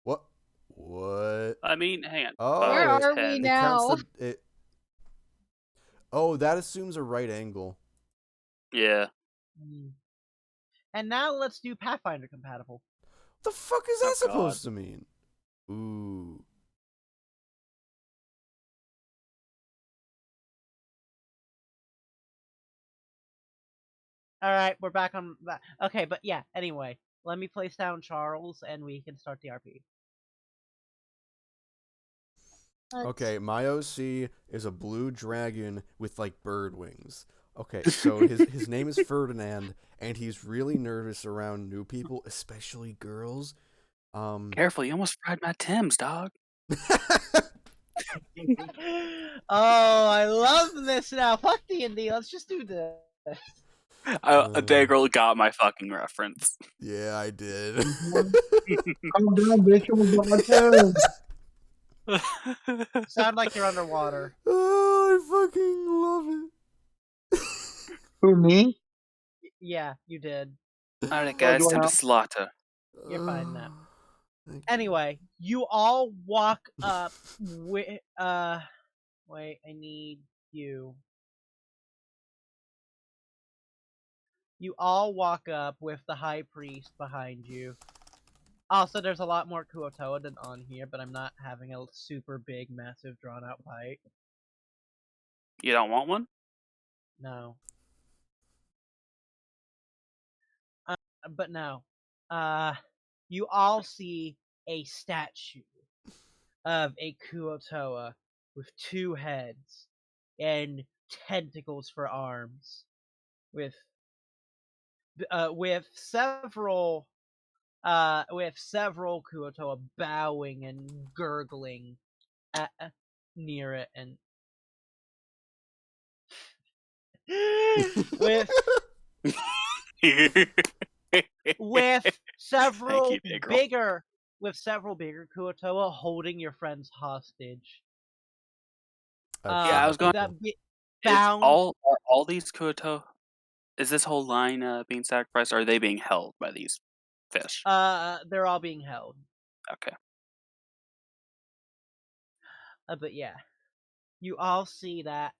What?
I mean, hang on.
Oh,
where are we now?
That assumes a right angle.
Yeah.
And now let's do Pathfinder compatible.
What the fuck is that supposed to mean? Ooh.
All right, we're back on that. Okay, but yeah, anyway, let me place down Charles and we can start the RP.
Okay, my OC is a blue dragon with like bird wings. Okay, so his name is Ferdinand, and he's really nervous around new people, especially girls.
Careful, you almost fried my Timbs, dog.
Oh, I love this now. Fuck D&D. Let's just do this.
Dagrel got my fucking reference.
Yeah, I did.
Calm down, bitch. I'm about my turn.
Sound like you're underwater.
Oh, I fucking love it.
Who, me?
Yeah, you did.
Alright, guys,
do I
time to
know?
slaughter.
You're fine now.
Thank you.
Anyway, you all walk up with wait, I need you. You all walk up with the high priest behind you. Also, there's a lot more Kuotoa than on here, but I'm not having a super big, massive, drawn-out fight.
You don't want one?
No. But no. You all see a statue of a Kuotoa with 2 heads and tentacles for arms, with several Kuotoa bowing and gurgling near it, and with several bigger Kuotoa holding your friends hostage.
Yeah, I was going.
Bound.
Are all these Kuoto? Is this whole line being sacrificed? Or are they being held by these fish?
They're all being held.
Okay.
But yeah, you all see that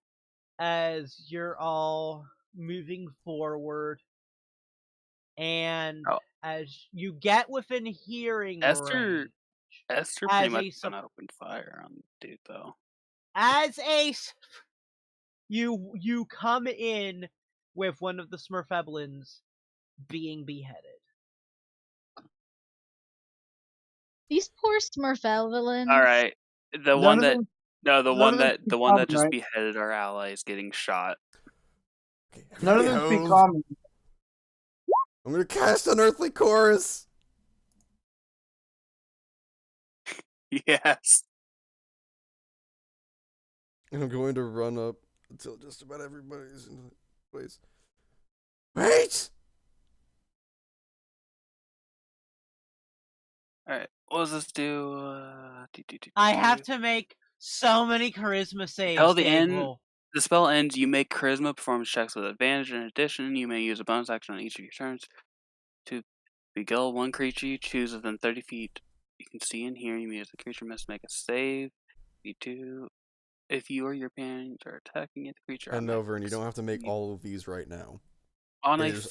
as you're all moving forward, and as you get within hearing range.
Esther pretty much gonna open fire on the dude, though.
As you come in with one of the Smurfeblins being beheaded.
These poor Smurfelvillains.
All right, the one that just beheaded our ally is getting shot.
Okay, none of them speak common.
I'm gonna cast Unearthly Chorus.
Yes.
I'm going to run up until just about everybody's in the place. Wait!
Alright, what does this do?
I have to make so many charisma saves.
Until the end, the spell ends, you make charisma performance checks with advantage. In addition, you may use a bonus action on each of your turns to beguile one creature you choose within 30 feet. You can see and hear. You may use the creature must make a save. If you or your parents are attacking it, the creature.
And no, Vern, you don't have to make all of these right now.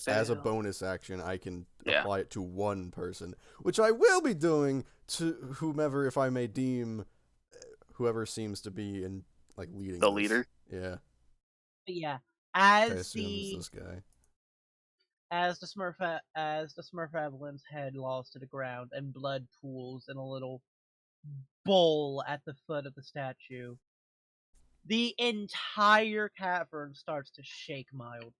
As a bonus action, I can apply it to one person, which I will be doing to whomever, if I may deem, whoever seems to be in leading.
The leader.
Yeah.
Yeah.
I assume it's this guy.
As the Smurfevelin's head falls to the ground and blood pools in a little bowl at the foot of the statue, the entire cavern starts to shake mildly.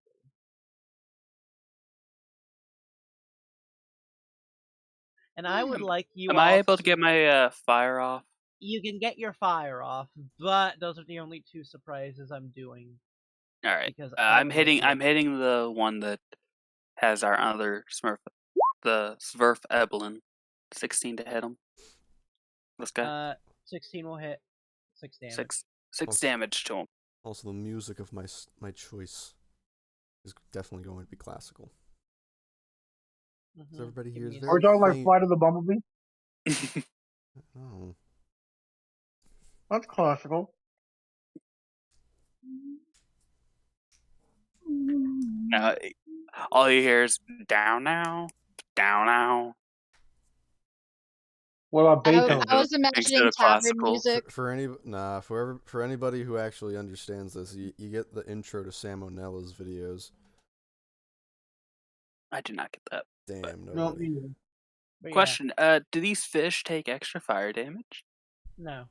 And I would like you
Am I able to get my fire off?
You can get your fire off, but those are the only 2 surprises I'm doing.
Alright. I'm hitting the one that has our other Smurf, the Sverf Eblin. 16 to hit him. This guy.
16 will hit. 6 damage.
6 damage to him.
Also, the music of my choice is definitely going to be classical. Mm-hmm. So everybody here is very
Are we talking like Flight of the Bumblebee?
Oh.
That's classical.
All you hear is down now, down now.
What about Beethoven?
I was imagining tavern music.
For anybody who actually understands this, you get the intro to Salmonella's videos.
I did not get that.
Damn,
no.
Question: do these fish take extra fire damage?
No.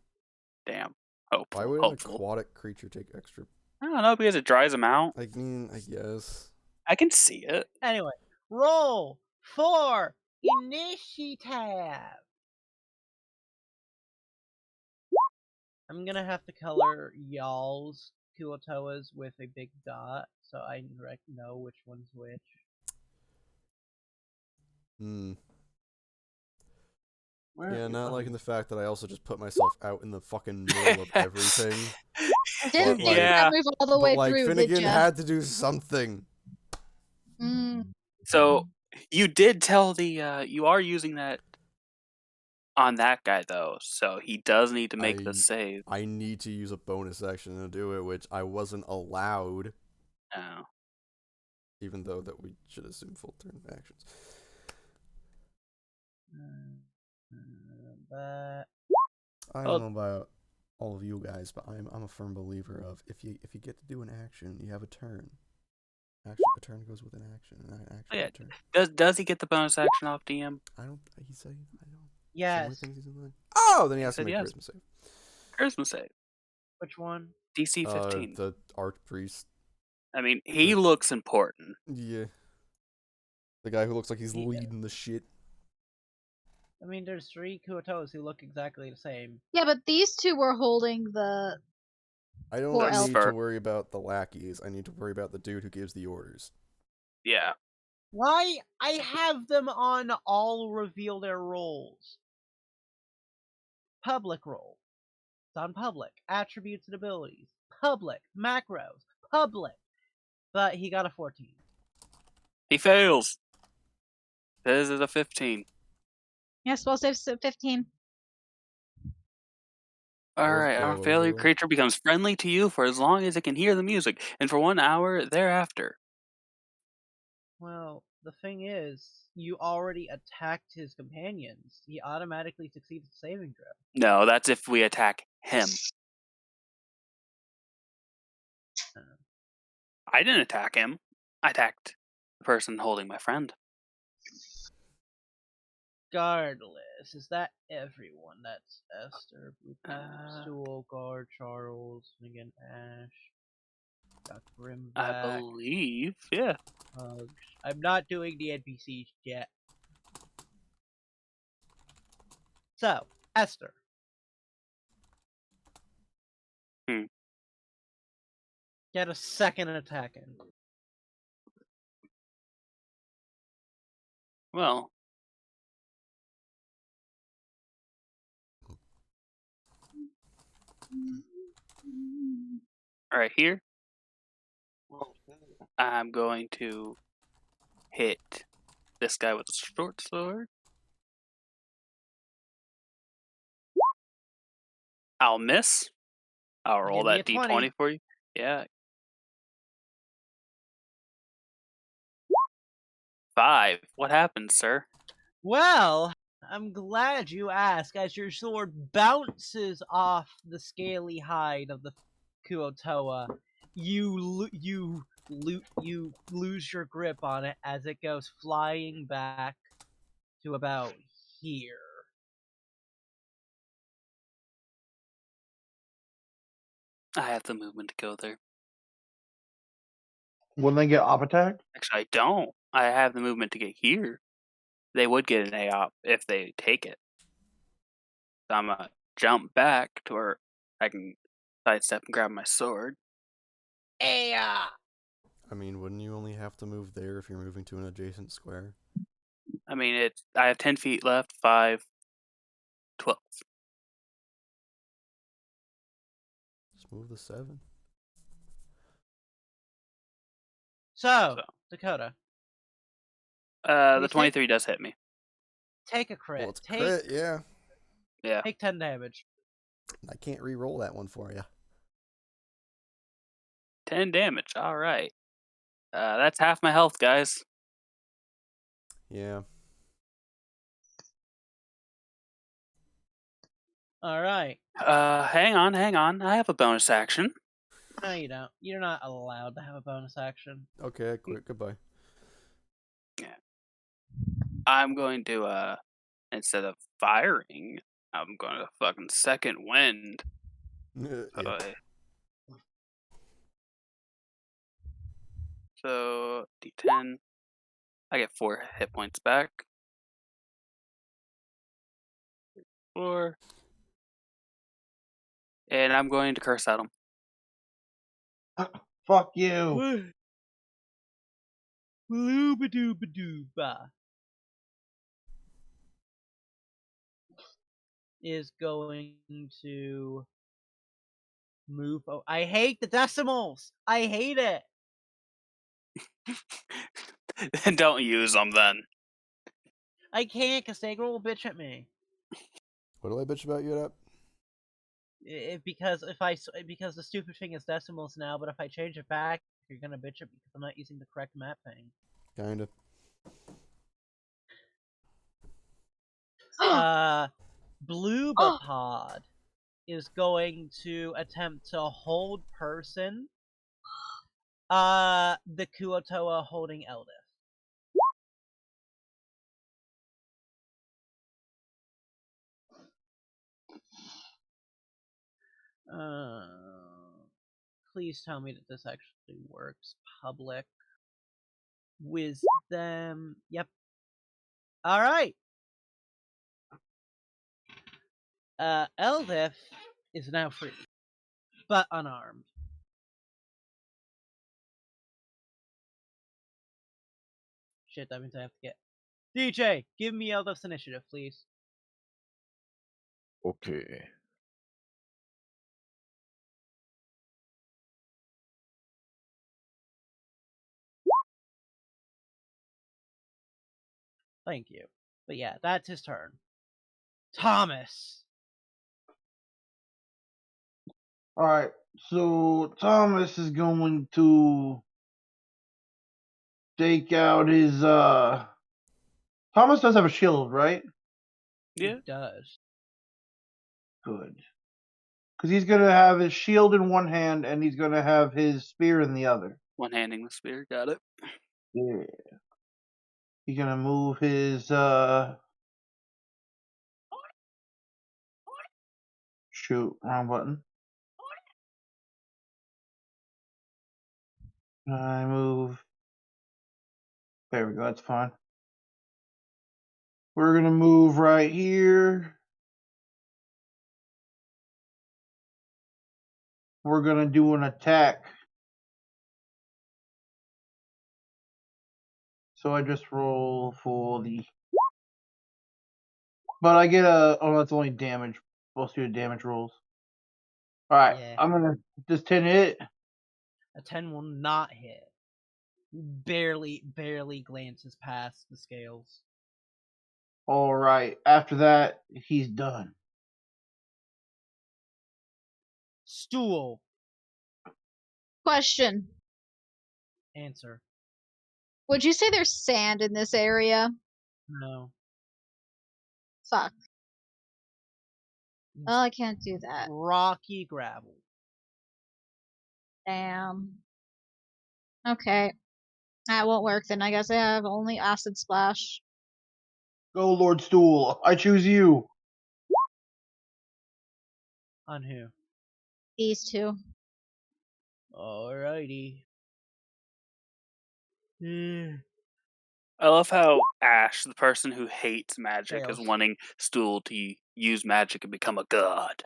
Damn. Hopeful.
Why would an aquatic creature take extra?
I don't know, because it dries them out.
I mean, I guess.
I can see it.
Anyway, roll for initiative. I'm gonna have to color y'all's Kuotoas with a big dot, so I know which one's which.
Yeah, not liking the fact that I also just put myself out in the fucking middle of everything.
Didn't think
yeah.
that move all the way through,
Finnegan
did ya?
had to do something.
So you did tell the you are using that on that guy though, so he does need to make the save.
I need to use a bonus action to do it, which I wasn't allowed.
Oh.
Even though that we should assume full turn actions. I don't know about all of you guys, but I'm a firm believer of if you get to do an action, you have a turn. Actually, a turn goes with an action, and an action with a turn.
Does he get the bonus action off DM?
I don't. He said I don't.
Yes.
Oh, then he has to make a charisma save.
Charisma save.
Which one?
DC 15.
The Archpriest.
I mean, he looks important.
Yeah. The guy who looks like he's leading the shit.
I mean, there's 3 Kuotoas who look exactly the same.
Yeah, but these two were holding the...
I don't need to worry about the lackeys. I need to worry about the dude who gives the orders.
Yeah.
Why? I have them on all reveal their roles. Public role. It's on public. Attributes and abilities. Public. Macros. Public. But he got a 14.
He fails. This is a 15.
Yeah, spell save's 15.
Alright, our failure creature becomes friendly to you for as long as it can hear the music, and for 1 hour thereafter.
Well, the thing is, you already attacked his companions. He automatically succeeds the saving throw.
No, that's if we attack him. I didn't attack him. I attacked the person holding my friend.
Regardless, is that everyone? That's Esther, Stool, Guard, Charles, Finnegan, Ash, got Grimback.
I believe, yeah.
Hugs. I'm not doing the NPCs yet. So, Esther. Get a second attack in.
Well. Alright, here. I'm going to hit this guy with a short sword. I'll miss. I'll roll that D20 for you. Yeah. 5. What happened, sir?
Well, I'm glad you asked, as your sword bounces off the scaly hide of the Kuotoa. You lose your grip on it as it goes flying back to about here.
I have the movement to go there.
Wouldn't they get op attack?
Actually, I don't. I have the movement to get here. They would get an AOP if they take it. So I'm gonna jump back to where I can sidestep and grab my sword.
I
mean, wouldn't you only have to move there if you're moving to an adjacent square?
I mean, I have 10 feet left, 5, 12.
Just move the 7.
So, Dakota.
The 23 does hit me.
Take a crit.
Well, it's crit, yeah.
Yeah.
Take 10 damage.
I can't re-roll that one for you.
10 damage, alright. That's half my health, guys.
Yeah.
Alright.
Hang on. I have a bonus action.
No, you don't. You're not allowed to have a bonus action.
Okay, I quit. Goodbye.
Yeah. I'm going to, instead of firing, I'm going to fucking second wind.
Yeah.
So D10. I get 4 hit points back. 4. And I'm going to curse at him.
Fuck you.
Blooba-dooba-dooba is going to move. Oh, I hate the decimals. I hate it.
Don't use them then.
I can't because Stegro will bitch at me.
What do I bitch about you at?
Because because the stupid thing is decimals now, but if I change it back, you're gonna bitch at me because I'm not using the correct map thing.
Kinda.
Bloobapod is going to attempt to hold person. The Kuotoa holding Eldith. Please tell me that this actually works. Public wisdom. Yep. All right. Eldith is now free, but unarmed. Shit, that means I have to get DJ. Give me Eldith's initiative, please.
Okay.
Thank you. But yeah, that's his turn. Thomas.
Alright, so Thomas is going to take out his Thomas does have a shield, right?
Yeah.
He does.
Good. Because he's gonna have his shield in one hand and he's gonna have his spear in the other.
One-handing the spear. Got it.
Yeah. He's gonna move his shoot, wrong button. I move. There we go, that's fine. We're gonna move right here. We're gonna do an attack. So I just roll for the. But I get a. Oh, that's only damage. Supposed to do damage rolls. Alright,
Yeah.
I'm gonna. Does 10 hit?
A 10 will not hit. Barely glances past the scales.
Alright, after that, he's done.
Stool.
Question.
Answer.
Would you say there's sand in this area?
No.
Fuck. Oh, I can't do that.
Rocky gravel.
Damn. Okay. That won't work then. I guess I have only acid splash.
Go, Lord Stool. I choose you.
On who?
These two.
Alrighty.
I love how Ash, the person who hates magic, is
Fails.
wanting Stool to use magic and become a god.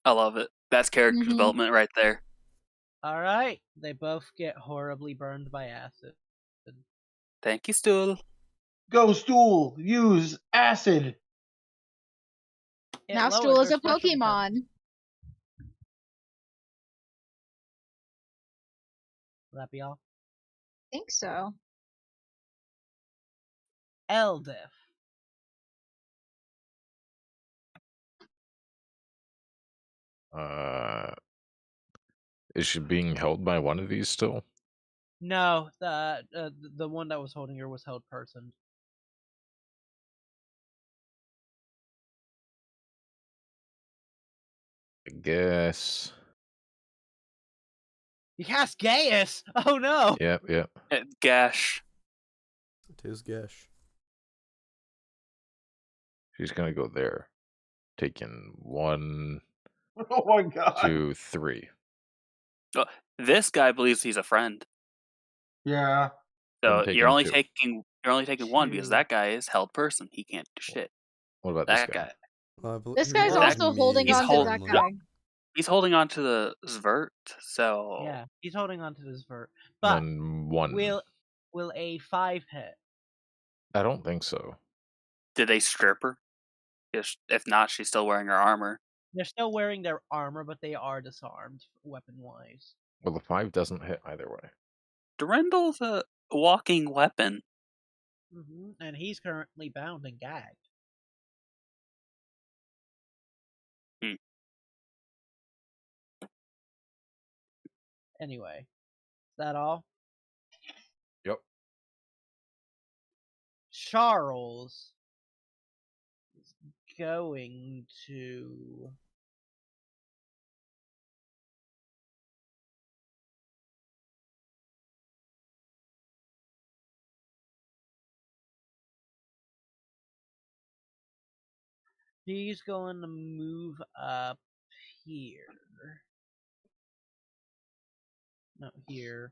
I love it. That's character
Mhm.
development right there.
Alright. They both get horribly burned by acid.
Thank you, Stool.
Go, Stool. Use acid.
It
Now
lowers
Stool is
their
a
special defense.
Pokemon.
Will that be all?
Think so.
Eldith.
Is she being held by one of these still?
No, the one that was holding her was held person.
I guess.
You cast Gaius! Oh no!
Yep.
Gash.
It is Gash.
She's gonna go there. Taking 1,
Oh my god.
2, 3.
Oh, This guy believes he's a friend.
Yeah.
So
I'm
you're only
taking
taking one because
Two.
that guy is held person. He can't do shit.
What about this
That
guy?
guy.
This guy's
Well,
also holding
he's
on to that guy.
He's holding on to the Zvert. So
Yeah, he's holding on to his vert.
And
But
then one.
will a 5 hit?
I don't think so.
did they strip her? If not, she's still wearing her armor.
They're still wearing their armor, but they are disarmed weapon-wise.
Well, the 5 doesn't hit either way.
Durendal's a walking weapon.
And he's currently bound and gagged. Anyway, is that all?
Yep.
Charles is going to he's going to move up here. No, here.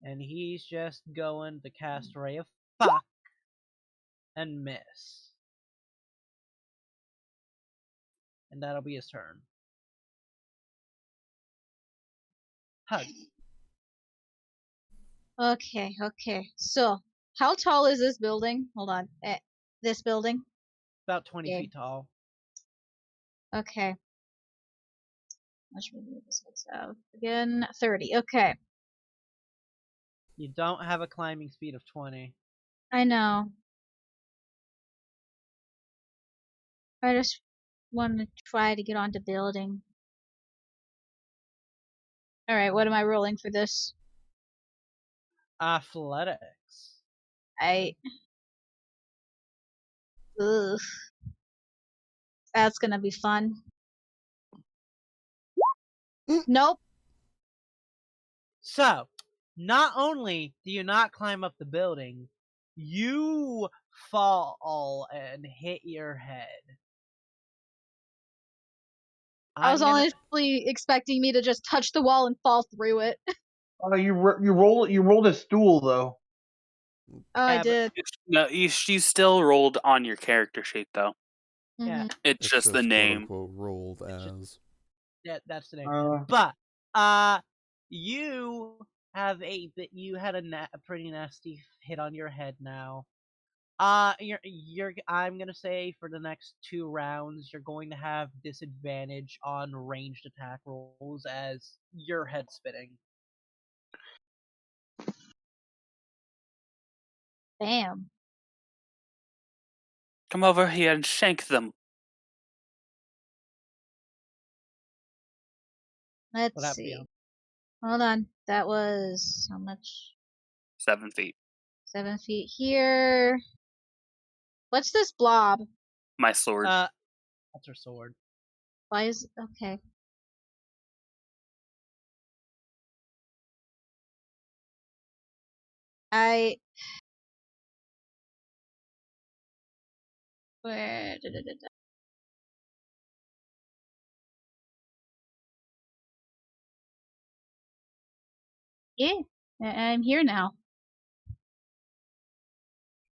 And he's just going to cast Ray of Fuck and miss. And that'll be his turn. Hug.
Okay. So, how tall is this building? Hold on. This building?
About 20 feet tall.
Okay. Let's remove this out again. 30. Okay.
You don't have a climbing speed of 20.
I know. I just want to try to get onto building. Alright, what am I rolling for this?
Athletics.
Ugh. That's gonna be fun. Nope.
So, not only do you not climb up the building, you fall and hit your head.
I was honestly expecting me to just touch the wall and fall through it.
Oh, you rolled a stool though.
Oh, I did.
No, she still rolled on your character sheet though.
Yeah.
It's just the name.
Quote unquote rolled as.
Yeah, that's the name. But you have you had a pretty nasty hit on your head now. I'm gonna say for the next 2 rounds, you're going to have disadvantage on ranged attack rolls as your head spinning.
Bam.
Come over here and shank them.
Let's see. Hold on. That was how much?
7 feet.
7 feet here. What's this blob?
My sword.
That's her sword.
Why is okay? Where? Yeah, I'm here now.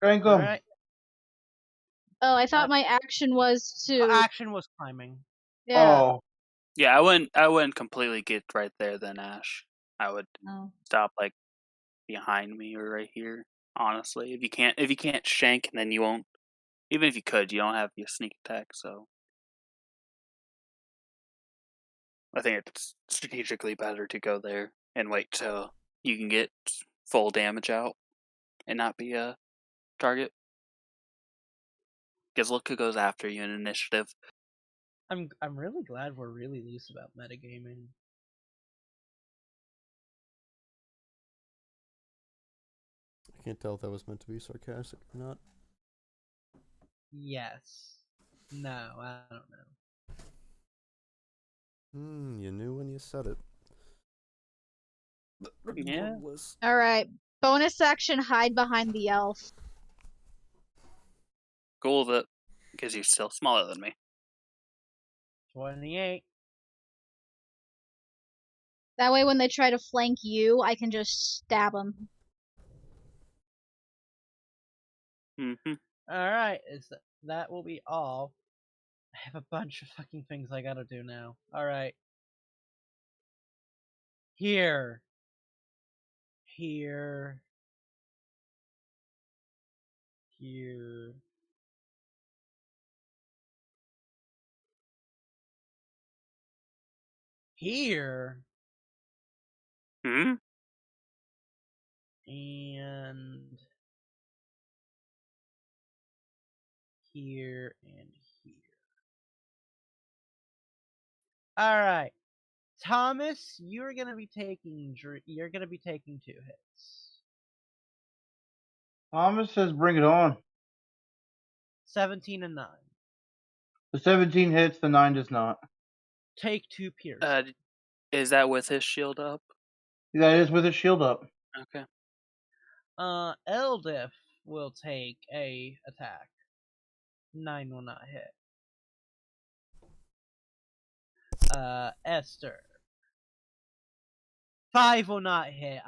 Shank him.
Right.
Oh, I thought my action was to.
Action was climbing.
Yeah.
Oh.
Yeah, I wouldn't completely get right there then, Ash. I would stop like behind me or right here. Honestly, if you can't shank, then you won't. Even if you could, you don't have your sneak attack. So I think it's strategically better to go there and wait till you can get full damage out and not be a target. Because Luca goes after you in initiative.
I'm really glad we're really loose about metagaming.
I can't tell if that was meant to be sarcastic or not.
Yes. No, I don't know.
You knew when you said it.
Yeah.
Alright. Bonus action, hide behind the elf.
Cool with it. Because you're still smaller than me.
28.
That way, when they try to flank you, I can just stab them.
Mm-hmm.
Alright, that will be all. I have a bunch of fucking things I gotta do now. Alright. Here. Here. Here. Here.
Hmm?
And here and here. Alright. Thomas, you're gonna be taking 2 hits.
Thomas says, "Bring it on."
17 and 9.
The 17 hits, the 9 does not.
Take 2 piercing.
Is that with his shield up?
That is with his shield up.
Okay.
Eldif will take a attack. 9 will not hit. Esther. 5 will not hit.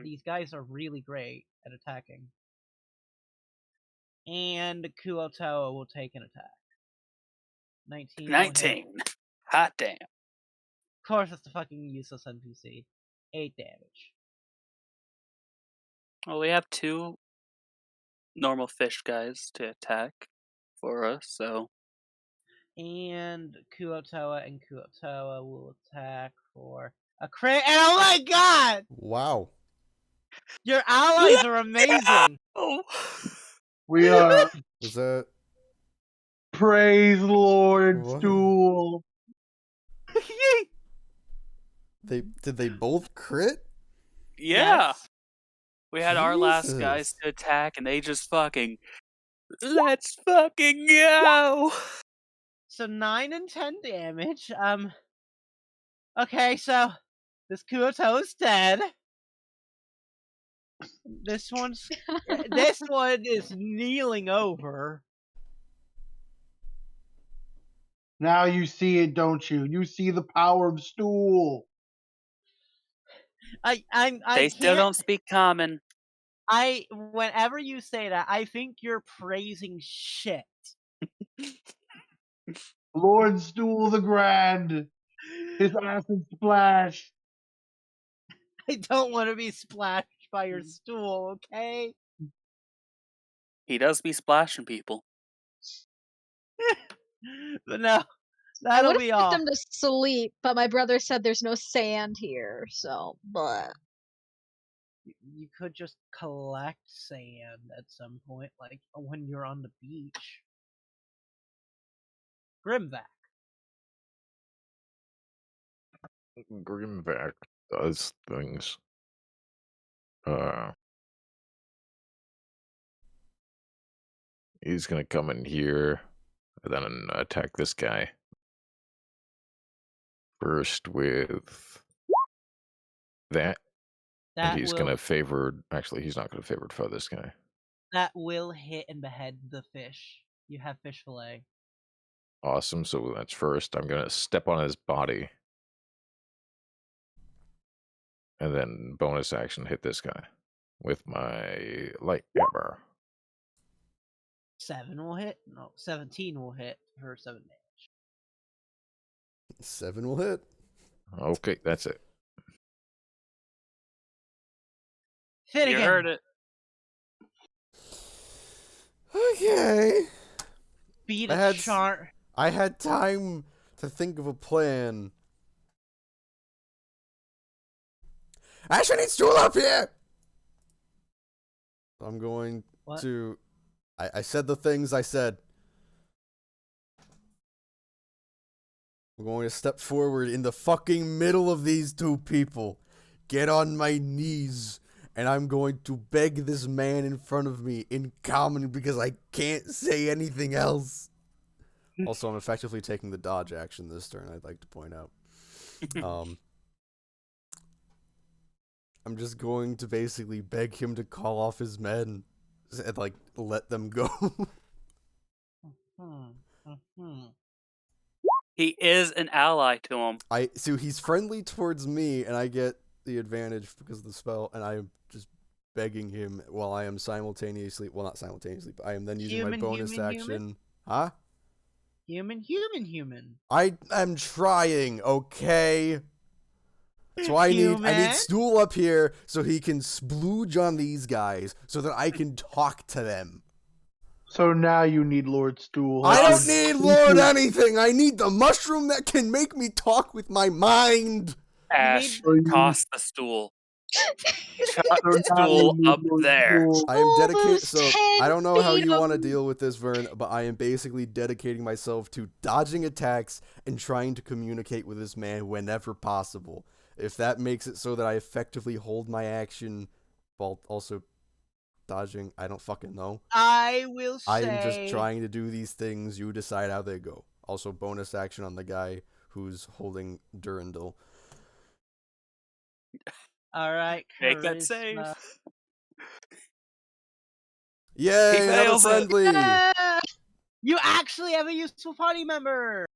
These guys are really great at attacking. And Kuotoa will take an attack. 19 will hit.
19. Hot damn.
Of course, it's the fucking useless NPC. 8 damage.
Well, we have 2 normal fish guys to attack for us, so.
And Kuotoa will attack for a crit. And oh my god!
Wow.
Your allies are amazing!
Oh.
We are.
Was that...
Praise the Lord,
What?
Stool.
Did they both crit?
Yeah.
Yes.
We had our last guys
Jesus.
to attack, and they just fucking. Let's fucking go!
So 9 and 10 damage. Okay, so this Kuotoa's dead. This one is kneeling over.
Now you see it, don't you? You see the power of Stool.
I
Still
can't.
don't speak common.
Whenever you say that, I think you're praising shit.
Lord Stool the Grand. His acid splash.
I don't want to be splashed by your stool, okay?
He does be splashing people.
But no,
I
that'll
would have
be
put
all.
them to sleep, but my brother said there's no sand here, so, but.
You could just collect sand at some point, like when you're on the beach. Grimvac.
Grimvac does things. He's gonna come in here and then attack this guy. First with that. And he's gonna favor. Actually, he's not gonna favor for this guy.
That will hit and behead the fish. You have fish fillet.
Awesome. So that's first. I'm gonna step on his body. And then bonus action hit this guy with my light hammer.
7 will hit? No, 17 will hit for 7 damage.
7 will hit.
Okay, that's it.
Finnegan.
You heard it.
Okay.
Beat
I
a
had
chart.
I had time to think of a plan. Ashley needs Stool up here! I'm going to... I said the things I said. I'm going to step forward in the fucking middle of these 2 people. Get on my knees. And I'm going to beg this man in front of me in common because I can't say anything else. Also, I'm effectively taking the dodge action this turn, I'd like to point out. I'm just going to basically beg him to call off his men and, like, let them go.
He is an ally to him.
So he's friendly towards me, and I get the advantage because of the spell, and I'm just begging him while I am simultaneously, well, not simultaneously, but I am then using my bonus action. Huh?
Human.
I am trying, okay? So I need Stool up here so he can splooge on these guys so that I can talk to them.
So now you need Lord Stool.
I don't need Lord anything. I need the mushroom that can make me talk with my mind.
Ash, toss the stool. Chuck
So
the stool up there.
I am dedicated.
Almost
So
10
I don't know how
feet
you
of-
want to deal with this, Vern, but I am basically dedicating myself to dodging attacks and trying to communicate with this man whenever possible. If that makes it so that I effectively hold my action while also dodging, I don't fucking know.
I will say.
I am just trying to do these things. You decide how they go. Also, bonus action on the guy who's holding Durandal.
All right,
Make that save.
Yay,
He
another
fails it.
friendly.
Yeah.
You actually have a useful party member.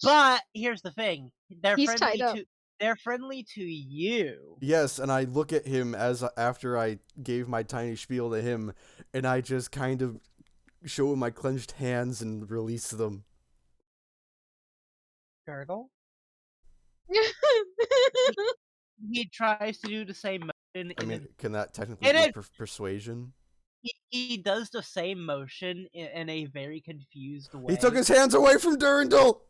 But here's the thing:
He's tied up.
they're friendly to you.
Yes, and I look at him after I gave my tiny spiel to him, and I just kind of show him my clenched hands and release them.
Gurgle. He tries to do the same motion.
I mean, can that technically be persuasion?
He does the same motion in a very confused way.
He took his hands away from Durandal.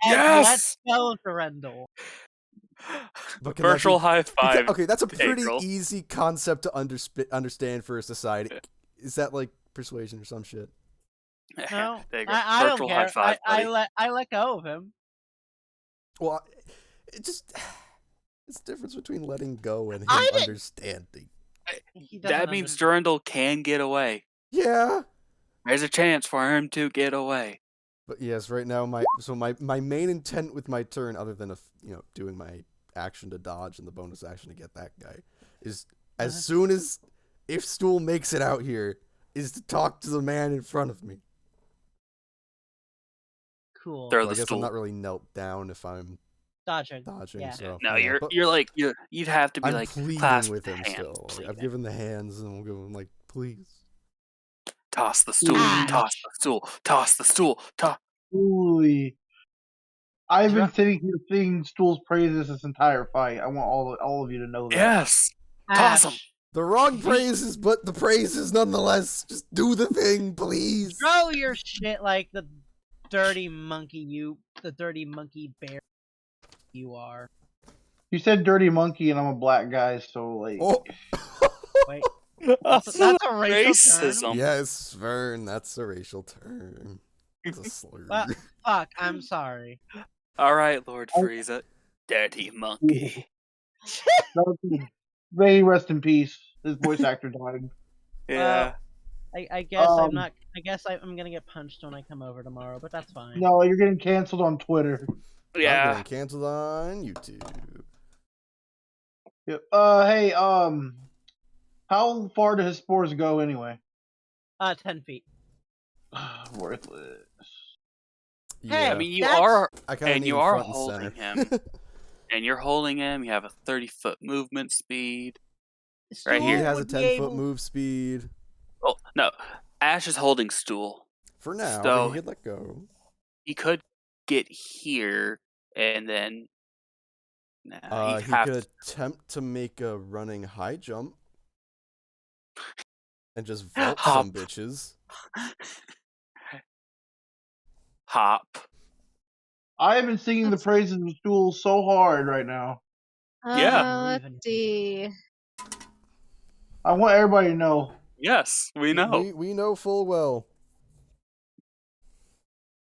Yes!
Let's go, Durandal.
Virtual high five.
Okay, that's a pretty
April.
easy concept to understand for a society. Is that like persuasion or some shit?
No,
There you go.
I don't
Virtual
care.
high five, buddy.
I let go of him.
Well, it's the difference between letting go and him understanding.
That means Durandal can get away.
Yeah.
There's a chance for him to get away.
But yes, right now my main intent with my turn, other than doing my action to dodge and the bonus action to get that guy, is as soon as if Stool makes it out here, is to talk to the man in front of me.
Cool.
So I guess I'm not really knelt down if I'm
dodging.
Yeah. So
no,
yeah,
you'd have to be
I'm
like
pleading with him
hands,
still.
pleading.
I've given the hands, and we'll go. I'm like, please.
Toss the stool. Toss the stool. Toss the stool.
Holy. I've been sitting here singing Stool's praises this entire fight. I want all of you to know that.
Yes. Toss him.
The wrong praises, but the praises nonetheless. Just do the thing, please.
Throw your shit like the dirty monkey bear you are.
You said dirty monkey, and I'm a black guy, so like.
Oh.
Wait. That's a racial
racism.
term?
Yes, Vern, that's a racial term. It's a slur.
Fuck, I'm sorry.
All right, Lord Frieza. Dirty monkey.
May he rest in peace. His voice actor died.
Yeah.
I guess I'm not. I guess I'm gonna get punched when I come over tomorrow, but that's fine.
No, you're getting canceled on Twitter.
Yeah.
I'm getting canceled on YouTube.
Hey, how far do his spores go anyway?
10 feet.
Worthless.
Hey,
I mean, you are
front
holding
center.
him, and you're holding him. You have a 30-foot movement speed. Right here.
He has a 10-foot move speed.
Oh no, Ash is holding Stool.
For now,
So
he could let go.
He could get here, and then
he could attempt to make a running high jump and just vault some bitches.
Hop.
I have been singing the praises of Stool so hard right now.
Yeah.
Let's see.
I want everybody to know.
Yes, we know.
We know full well.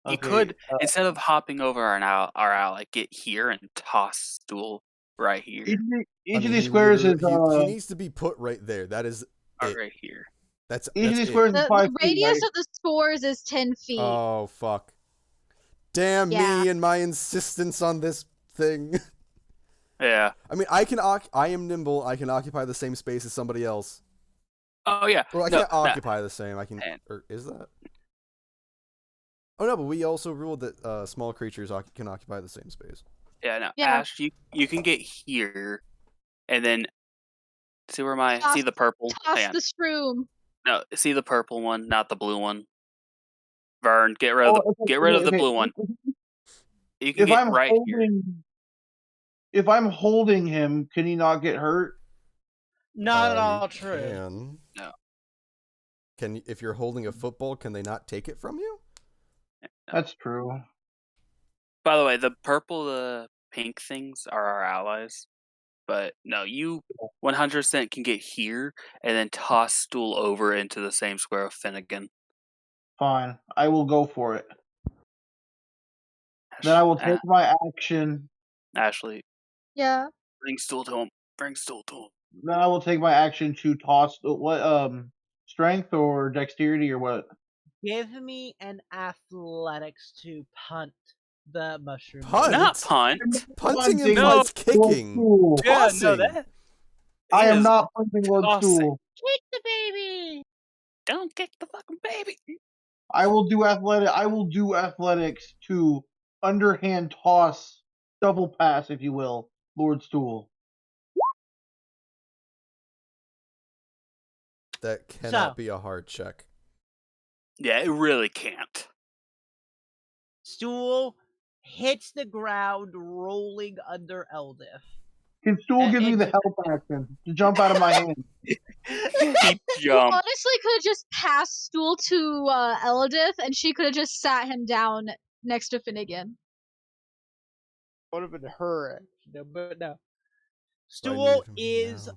You could, instead of hopping over our ally, get here and toss Stool right here.
Each of these squares is.
He needs to be put right there. That is it.
Right here.
That's
each of these squares is 5
feet. The radius of the spores is 10 feet.
Oh fuck! Damn me and my insistence on this thing.
Yeah.
I mean, I am nimble. I can occupy the same space as somebody else.
Oh yeah.
Well, I can't occupy the same. I can. Or is that? Oh no, but we also ruled that small creatures can occupy the same space.
Yeah, no.
Yeah.
Ash, you can get here, and then see where my see the purple.
Toss
Hang on.
the shroom.
No, see the purple one, not the blue one. Vern, get rid of the blue one. You can
If
get
I'm
right here.
if I'm holding him, can he not get hurt?
Not at all
You
true.
Can.
No.
If you're holding a football, can they not take it from you?
No.
That's true.
By the way, the purple, the pink things are our allies. But no, you 100% can get here and then toss stool over into the same square of Finnegan.
Fine. I will go for it. Then I will take my action.
Ashley.
Yeah.
Bring stool to him. Bring stool to him.
Then I will take my action to toss what strength or dexterity or what?
Give me an athletics to punt the mushroom.
Punt?
Not punt.
Punting
Punting
implies
Lord
kicking.
Stool.
Yeah,
Tossing.
no, that.
I
he
am
is
not punting Lord
tossing.
Stool.
Kick the baby.
Don't kick the fucking baby.
I will do athletics to underhand toss, double pass, if you will, Lord Stool.
That cannot be a hard check.
Yeah, it really can't.
Stool hits the ground, rolling under Eldith.
Can Stool give me the help action to jump out of my hand?
He
You
jumped.
honestly could have just passed stool to Eldith, and she could have just sat him down next to Finnegan.
Would have been her, but no. Stool is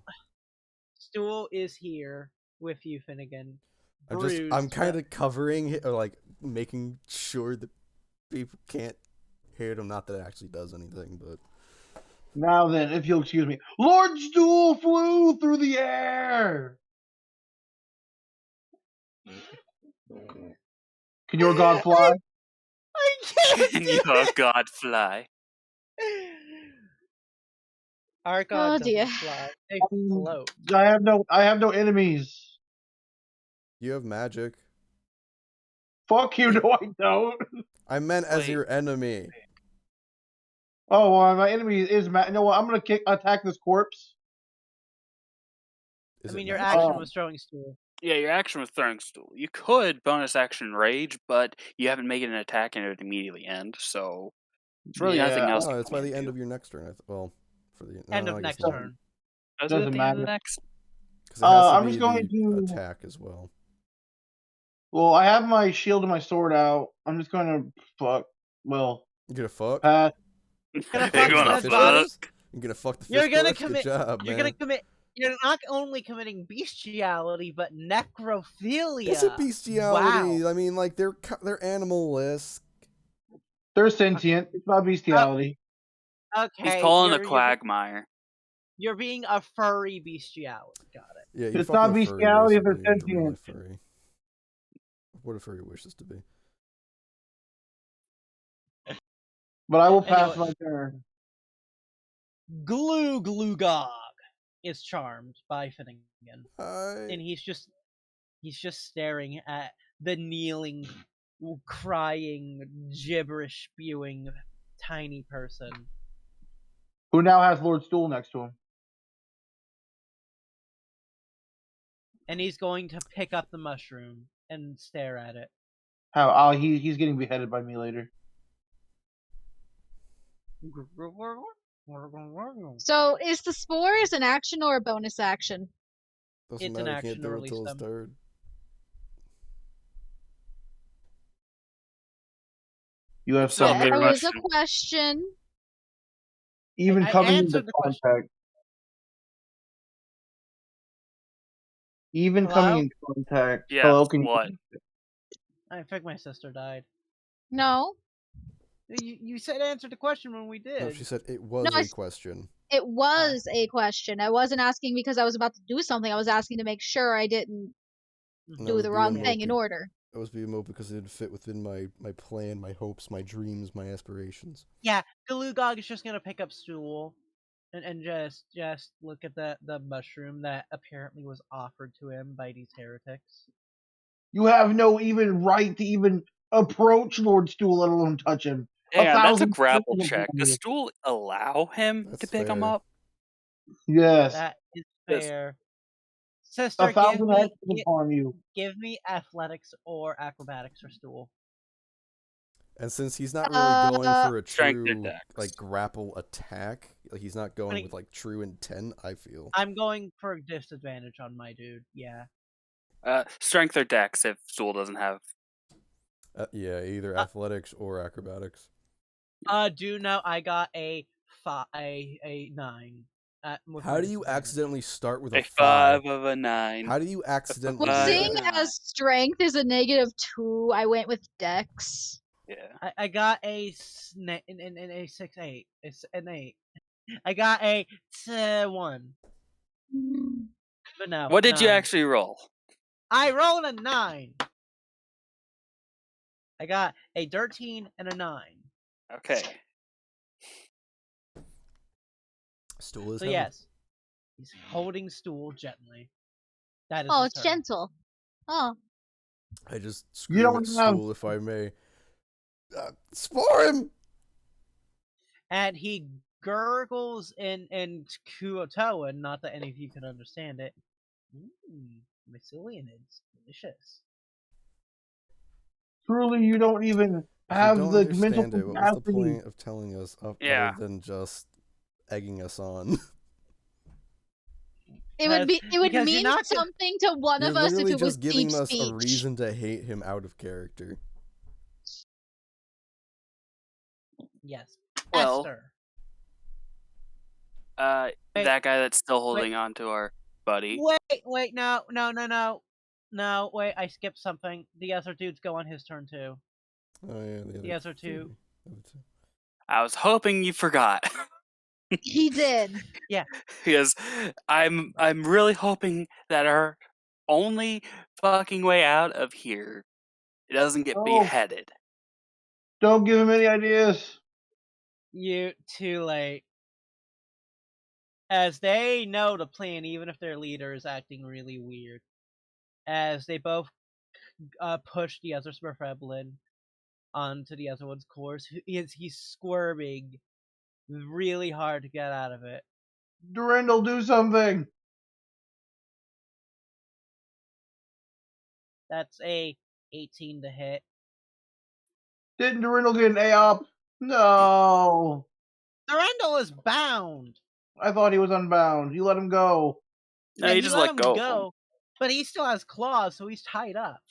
here with you, Finnegan.
I'm kind of covering it, or like making sure that people can't hit him. Not that it actually does anything, but.
Now then, if you'll excuse me, Lord Stool flew through the air. Can your god fly?
I can't.
Can your god fly?
Our god doesn't
dear.
fly. They float.
I have no enemies.
You have magic.
Fuck you, no I don't.
I meant as your enemy.
Oh, well, my enemy is you know what? I'm gonna attack this corpse.
Your action was throwing stool.
Yeah, your action was throwing stool. You could bonus action rage, but you haven't made an attack and it would immediately end, so it's really nothing else.
No, it's by the end of your next turn. For the
end of next turn.
Doesn't matter.
Because it has to
I'm
be
just going
the
to
attack as well.
Well, I have my shield and my sword out. I'm just going to fuck. Well,
you gonna fuck?
Pass.
You're gonna
fuck? You're gonna fuck the fish.
You're gonna
commit. Good job,
You're
man.
gonna commit. You're not only committing bestiality, but necrophilia.
It's a bestiality.
Wow.
I mean, like they're animalistic.
They're sentient. It's not bestiality.
Okay.
He's pulling a quagmire.
You're being a furry bestiality. Got it.
Yeah,
it's not bestiality if they're sentient.
What a furry wishes to be.
But I will pass my turn.
Glugog is charmed by Finnegan, and he's just staring at the kneeling, crying, gibberish spewing tiny person
who now has Lord Stool next to him.
And he's going to pick up the mushroom and stare at it.
How? He's getting beheaded by me later.
So, is the spores an action or a bonus action?
Doesn't matter, an action. Can't do it until his turn.
You have some.
That was a question.
Even coming into contact. Even coming in contact.
Yeah,
hello, can
what?
I think my sister died.
No.
You said answer the question when we did.
No, she said it was a question.
It was a question. I wasn't asking because I was about to do something. I was asking to make sure I didn't do the wrong thing in order.
I was being moped because it didn't fit within my plan, my hopes, my dreams, my aspirations.
Yeah, Glugog is just gonna pick up stool and just look at the mushroom that apparently was offered to him by these heretics.
You have no even right to even approach Lord Stool, let alone touch him.
Hang on, that's a
1,000
grapple
miles
check.
upon
Does
you.
Stool allow him
That's
to pick him
fair.
up?
Yes.
That is
Yes.
fair. Sister,
1,000 hexes upon you.
give me athletics or acrobatics or stool.
And since he's not really going for a
Strength or
true
dex?
like grapple attack, like he's not going with like true intent, I feel.
I'm going for disadvantage on my dude. Yeah.
Strength or dex if Stool doesn't have.
Yeah, either athletics or acrobatics.
Do know I got a 9. With
How
my
do you
disadvantage.
accidentally start with a
A
5?
5 of a 9.
How do you accidentally
Well,
do
seeing
that?
as strength is a -2, I went with Dex.
Yeah.
I got a a 6-8. It's an 8. I got a 1. But no.
What did you
9.
actually roll?
I rolled a 9. I got a 13 and a 9.
Okay.
Stool is
So
held.
yes, he's holding Stool gently. That is
Oh,
his
it's
turn.
gentle. Oh.
I just
You
scream
don't
at
have-
Stool if I may. Spore him!
And he gurgles in Kuotoa, not that any of you can understand it. Mycelium is delicious.
Truly, you don't even
If you
have
don't
the mental
understand it, what was the
capacity.
point of telling us
Yeah.
other than just egging us on?
It would
because
mean
you're not gonna-
something to one
You're
of us if
literally
it was
just
deep
giving us
speech.
a reason to hate him out of character.
Yes.
Well,
Esther.
that guy that's still holding on to our buddy.
Wait, no, wait, I skipped something. The other dudes go on his turn too.
Oh yeah,
The other two.
I was hoping you forgot.
He did.
Yeah.
Because I'm really hoping that our only fucking way out of here doesn't get
Oh.
beheaded.
Don't give him any ideas.
You too late. As they know the plan, even if their leader is acting really weird. As they both push the other Smurfeblin onto the other one's course, he's squirming really hard to get out of it.
Durandal, do something.
That's a 18 to hit.
Didn't Durandal get an AOP? No.
Durandal is bound.
I thought he was unbound. You let him go.
No,
Yeah,
you
he
just
let
let
him
go of
go,
him.
but he still has claws, so he's tied up.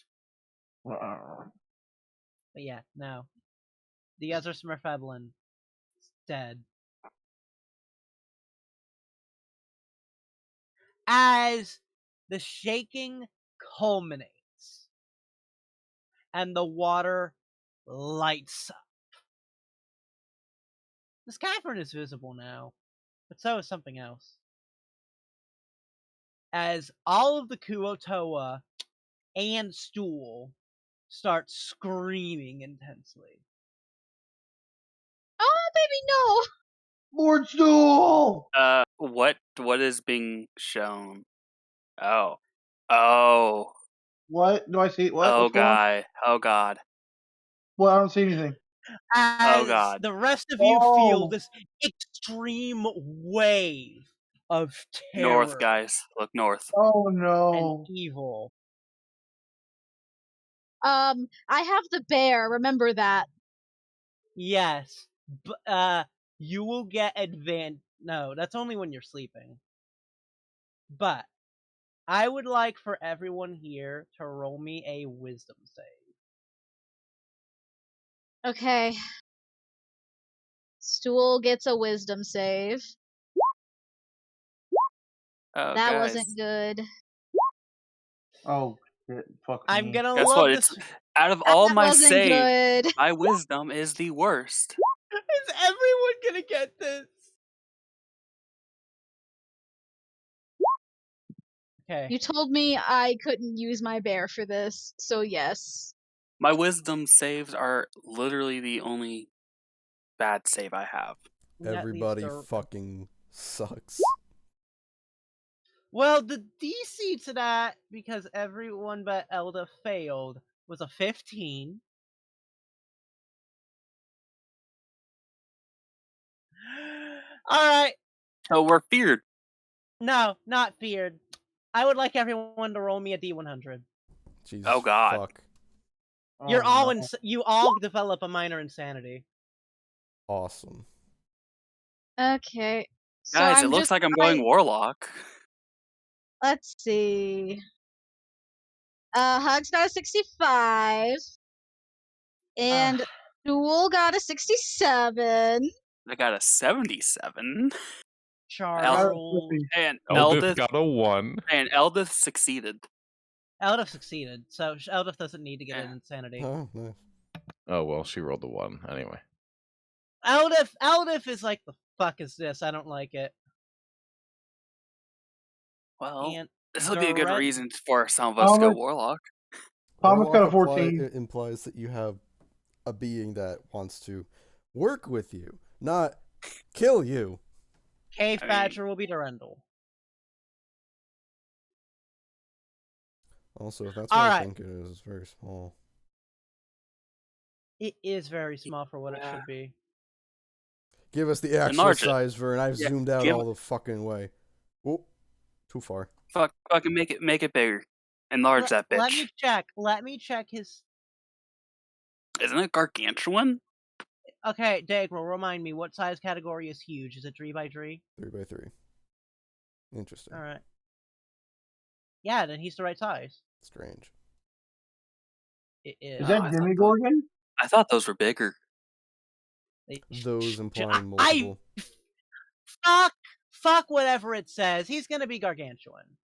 Uh,
But yeah, no. The other Smurfeblin is dead. As the shaking culminates and the water lights up. This cavern is visible now, but so is something else. As all of the Kuotoa and Stool start screaming intensely.
Oh, baby, no.
Lord Stool!
What is being shown? Oh.
What? Do I see? What?
Oh
What's going on?
god. Oh god.
Well, I don't see anything.
As
God.
the rest of you feel
Oh.
this extreme wave of terror
North, guys. Look north.
Oh
and
no.
evil.
I have the bear. Remember that.
Yes, you will get No, that's only when you're sleeping. But I would like for everyone here to roll me a wisdom save.
Okay. Stool gets a wisdom save.
Oh,
That
guys.
wasn't good.
Oh shit. Fuck
I'm
me.
gonna
Guess
love
what?
this.
It's out of all
That
my
wasn't
saves,
good.
my wisdom is the worst.
Is everyone gonna get this? Okay.
You told me I couldn't use my bear for this, so yes.
My wisdom saves are literally the only bad save I have.
That needs
Everybody
to-
fucking sucks.
Well, the DC to that, because everyone but Elda failed, was a 15. Alright.
So we're feared.
No, not feared. I would like everyone to roll me a D100.
Jesus
Oh, God.
fuck.
You're
Oh,
all
no.
you all develop a minor insanity.
Awesome.
Okay. So
Guys, it
I'm
looks
just
like I'm going Warlock.
let's see. Hugs got a 65. And Duel got a 67.
I got a 77.
Charles.
And
Eldith
Eldith
got a 1.
and Eldith succeeded.
Eldith succeeded, so Eldith doesn't need to get
Yeah.
an insanity.
Oh, nice.
Oh, well, she rolled a 1 anyway.
Eldith is like, the fuck is this? I don't like it.
Well,
And
this will be a good
Dren-
reason for some of us to go
Thomas-
Warlock.
Thomas got a
Warlock
14.
It implies that you have a being that wants to work with you, not kill you.
Cave
I mean-
Badger will be Durendal.
Also, if that's what I
Alright.
think it is, it's very small.
It is very small for what it
Yeah.
should be.
Give us the actual
Enlarge it.
size, Vern. I've
Yeah,
zoomed out
give-
all the fucking way. Oh, too far.
Fucking make it bigger. Enlarge that bitch.
Let me check his.
Isn't it gargantuan?
Okay, Dagro, remind me, what size category is huge? Is it 3x3?
3x3. Interesting.
Alright. Yeah, then he's the right size.
Strange.
It is.
Is
I
that
thought
Demigorgon?
I thought those were bigger.
Those implying multiple.
Fuck whatever it says. He's gonna be gargantuan.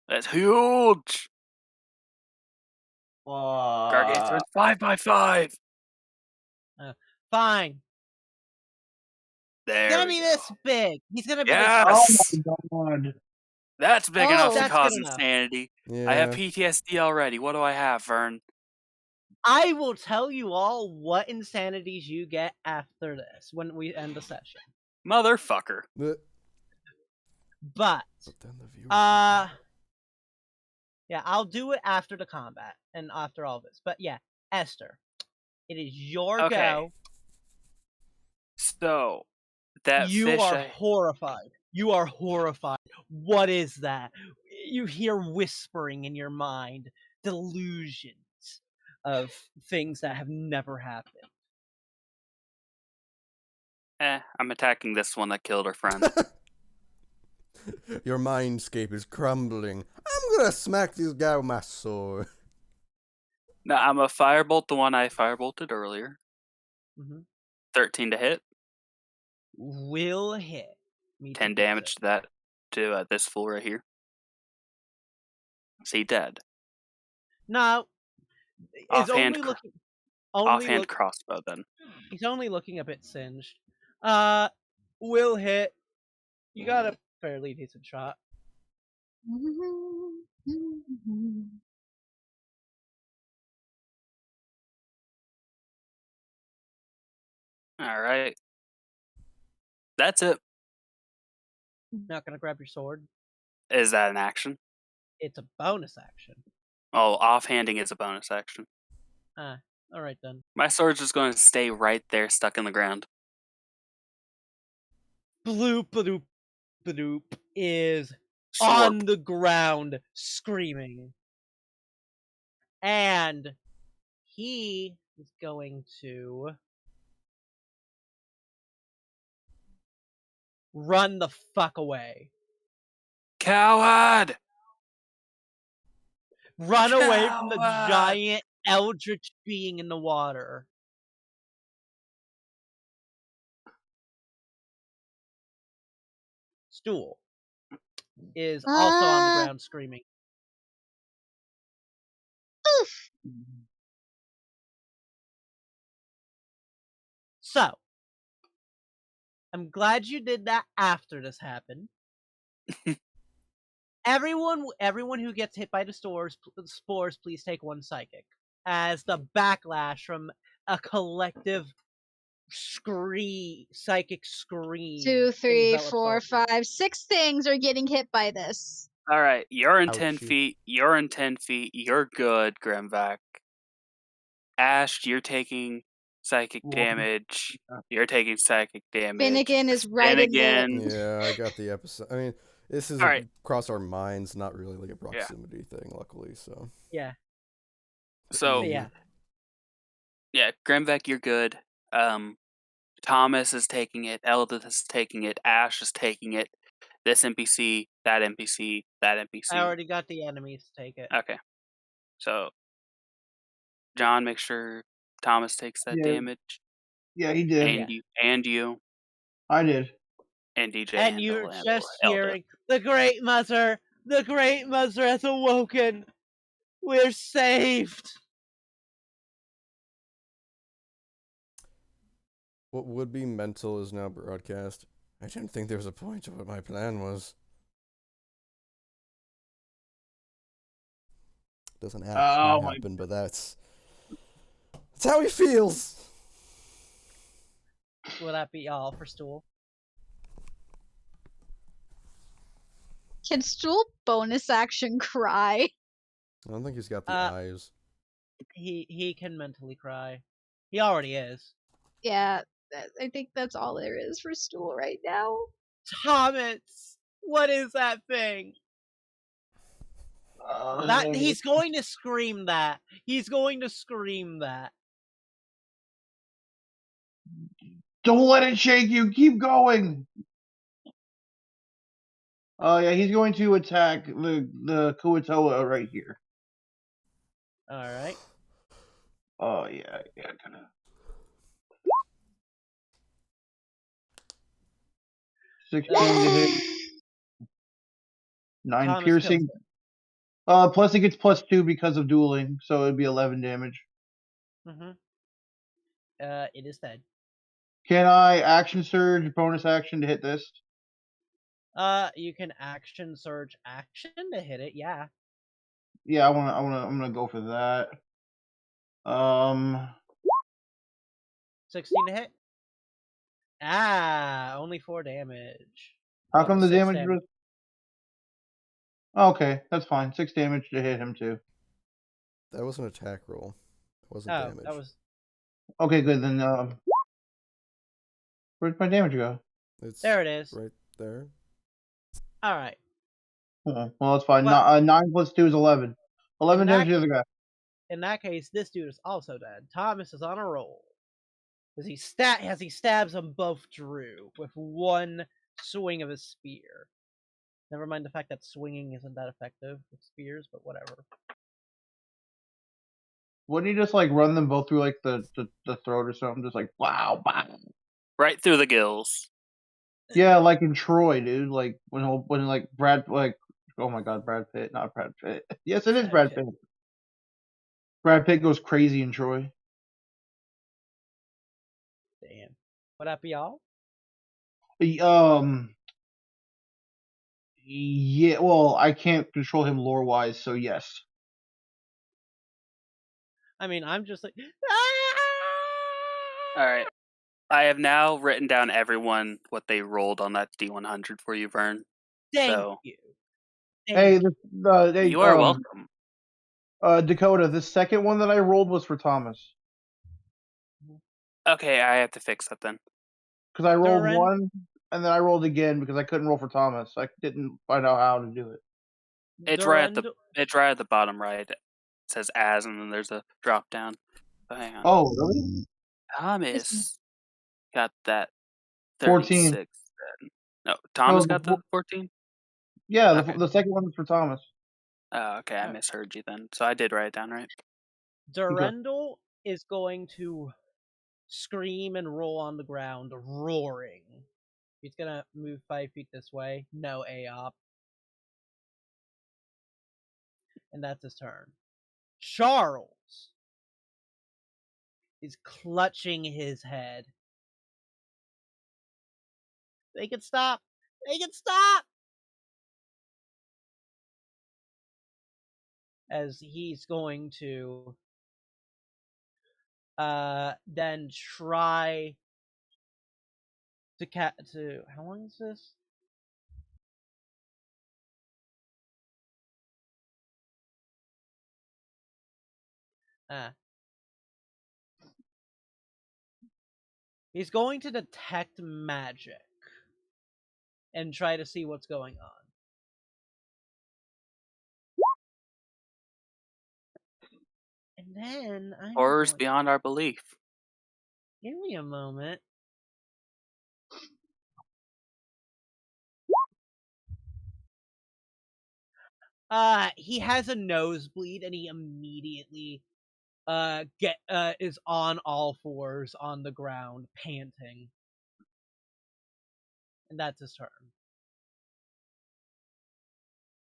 That's huge. Gargantuan 5x5.
Fine.
There
He's gonna
we
be
go.
this big. He's gonna be
Yes.
Oh my god.
That's big
Oh,
enough to
that's
cause
good enough.
insanity.
Yeah.
I have PTSD already. What do I have, Vern?
I will tell you all what insanities you get after this when we end the session.
Motherfucker.
But
But
then the viewers.
yeah, I'll do it after the combat and after all this. But yeah, Esther, it is your
Okay.
go.
So, that
You
fish
are horrified. You are horrified. What is that? You hear whispering in your mind, delusions of things that have never happened.
I'm attacking this one that killed her friend.
Your mindscape is crumbling. I'm gonna smack this guy with my sword.
No, I'm a firebolt the one I firebolted earlier.
Mhm.
13 to hit.
Will hit. Me
10
too.
damage to that to this fool right here. Is he dead?
No. He's
Offhand
only
cr-
looking.
Offhand crossbow then.
He's only looking a bit singed. Will hit. You got a fairly decent shot.
Alright. That's it.
Not gonna grab your sword.
Is that an action?
It's a bonus action.
Oh, offhanding is a bonus action.
Alright then.
My sword's just going to stay right there, stuck in the ground.
Bloop badoop badoop is
Slurp.
on the ground screaming. And he is going to run the fuck away.
Coward!
Run away from the
Coward!
giant eldritch being in the water. Stool is also on the ground screaming.
Oof.
So, I'm glad you did that after this happened. Everyone who gets hit by the spores, please take one psychic. As the backlash from a collective psychic scream.
2, 3,
envelops
4,
all.
5, 6 things are getting hit by this.
Alright, you're in 10
Ouchie.
feet. You're in 10 feet. You're good, Grimvac. Ash, you're taking psychic
One.
damage. You're taking psychic damage.
Finnegan is right in there.
Finnegan.
Yeah, I got the episode. I mean, this is
Alright.
across our minds, not really like a proximity thing, luckily. So
Yeah.
So
easy.
Yeah.
Grimbeck, you're good. Thomas is taking it. Eldith is taking it. Ash is taking it. This NPC, that NPC, that NPC.
I already got the enemies to take it.
Okay. So, John, make sure Thomas takes that
Yeah.
damage.
Yeah, he did.
And you. And you.
I did.
And DJ
And you're
handle
just
Eldith.
hearing, the Great Mother has awoken. We're saved.
What would be mental is now broadcast. I didn't think there was a point to what my plan was. Doesn't actually happen, but that's how he feels.
Will that be all for Stool?
Can Stool bonus action cry?
I don't think he's got the eyes.
He can mentally cry. He already is.
Yeah, I think that's all there is for Stool right now.
Thomas, what is that thing? He's going to scream that. He's going to scream that.
Don't let it shake you. Keep going. Oh yeah, he's going to attack the Kuatoa right here.
All right.
Oh yeah, kind of. 16 to hit. 9
Thomas
piercing. Plus it gets +2 because of dueling, so it'd be 11 damage.
Mm-hmm. It is dead.
Can I action surge bonus action to hit this?
You can action surge action to hit it. Yeah.
Yeah, I'm gonna go for that.
16 to hit. Only 4 damage.
How come the
6
damage was? Okay, that's fine. 6 damage to hit him too.
That was an attack roll. It wasn't damage.
That was.
Okay, good then. Where'd my damage go?
There it is.
Right there.
All right.
Well, that's fine.
Well,
9 plus 2 is 11. 11 damage to the other guy.
In that case, this dude is also dead. Thomas is on a roll. As he stabs them both Drew with one swing of his spear. Never mind the fact that swinging isn't that effective with spears, but whatever.
Wouldn't he just like run them both through like the throat or something? Just like wow.
Right through the gills.
Yeah, like in Troy, dude. Like when like Brad, like oh my God, Brad Pitt, not Brad Pitt. Yes, it is Brad Pitt. Brad Pitt goes crazy in Troy.
Damn. Would that be all?
Yeah. Well, I can't control him lore wise, so yes.
I mean, I'm just like.
All right. I have now written down everyone what they rolled on that D100 for you, Vern.
Thank you.
Hey,
you are welcome.
Dakota, the second one that I rolled was for Thomas.
Okay, I have to fix that then.
Because I rolled one, and then I rolled again because I couldn't roll for Thomas. I didn't find out how to do it.
It's right at the bottom right. It says as, and then there's a drop down. So hang on.
Oh, really?
Thomas got that
14.
36. No, Thomas got the 14?
Yeah,
Okay.
the second one was for Thomas.
Oh, okay, I misheard you then. So I did write it down right.
Durendal is going to scream and roll on the ground, roaring. He's gonna move 5 feet this way. No AOP. And that's his turn. Charles is clutching his head. They can stop! They can stop! As he's going to then try to how long is this? He's going to detect magic and try to see what's going on. And then
Horrors beyond our belief.
Give me a moment. He has a nosebleed and he immediately is on all fours on the ground, panting. And that's his turn.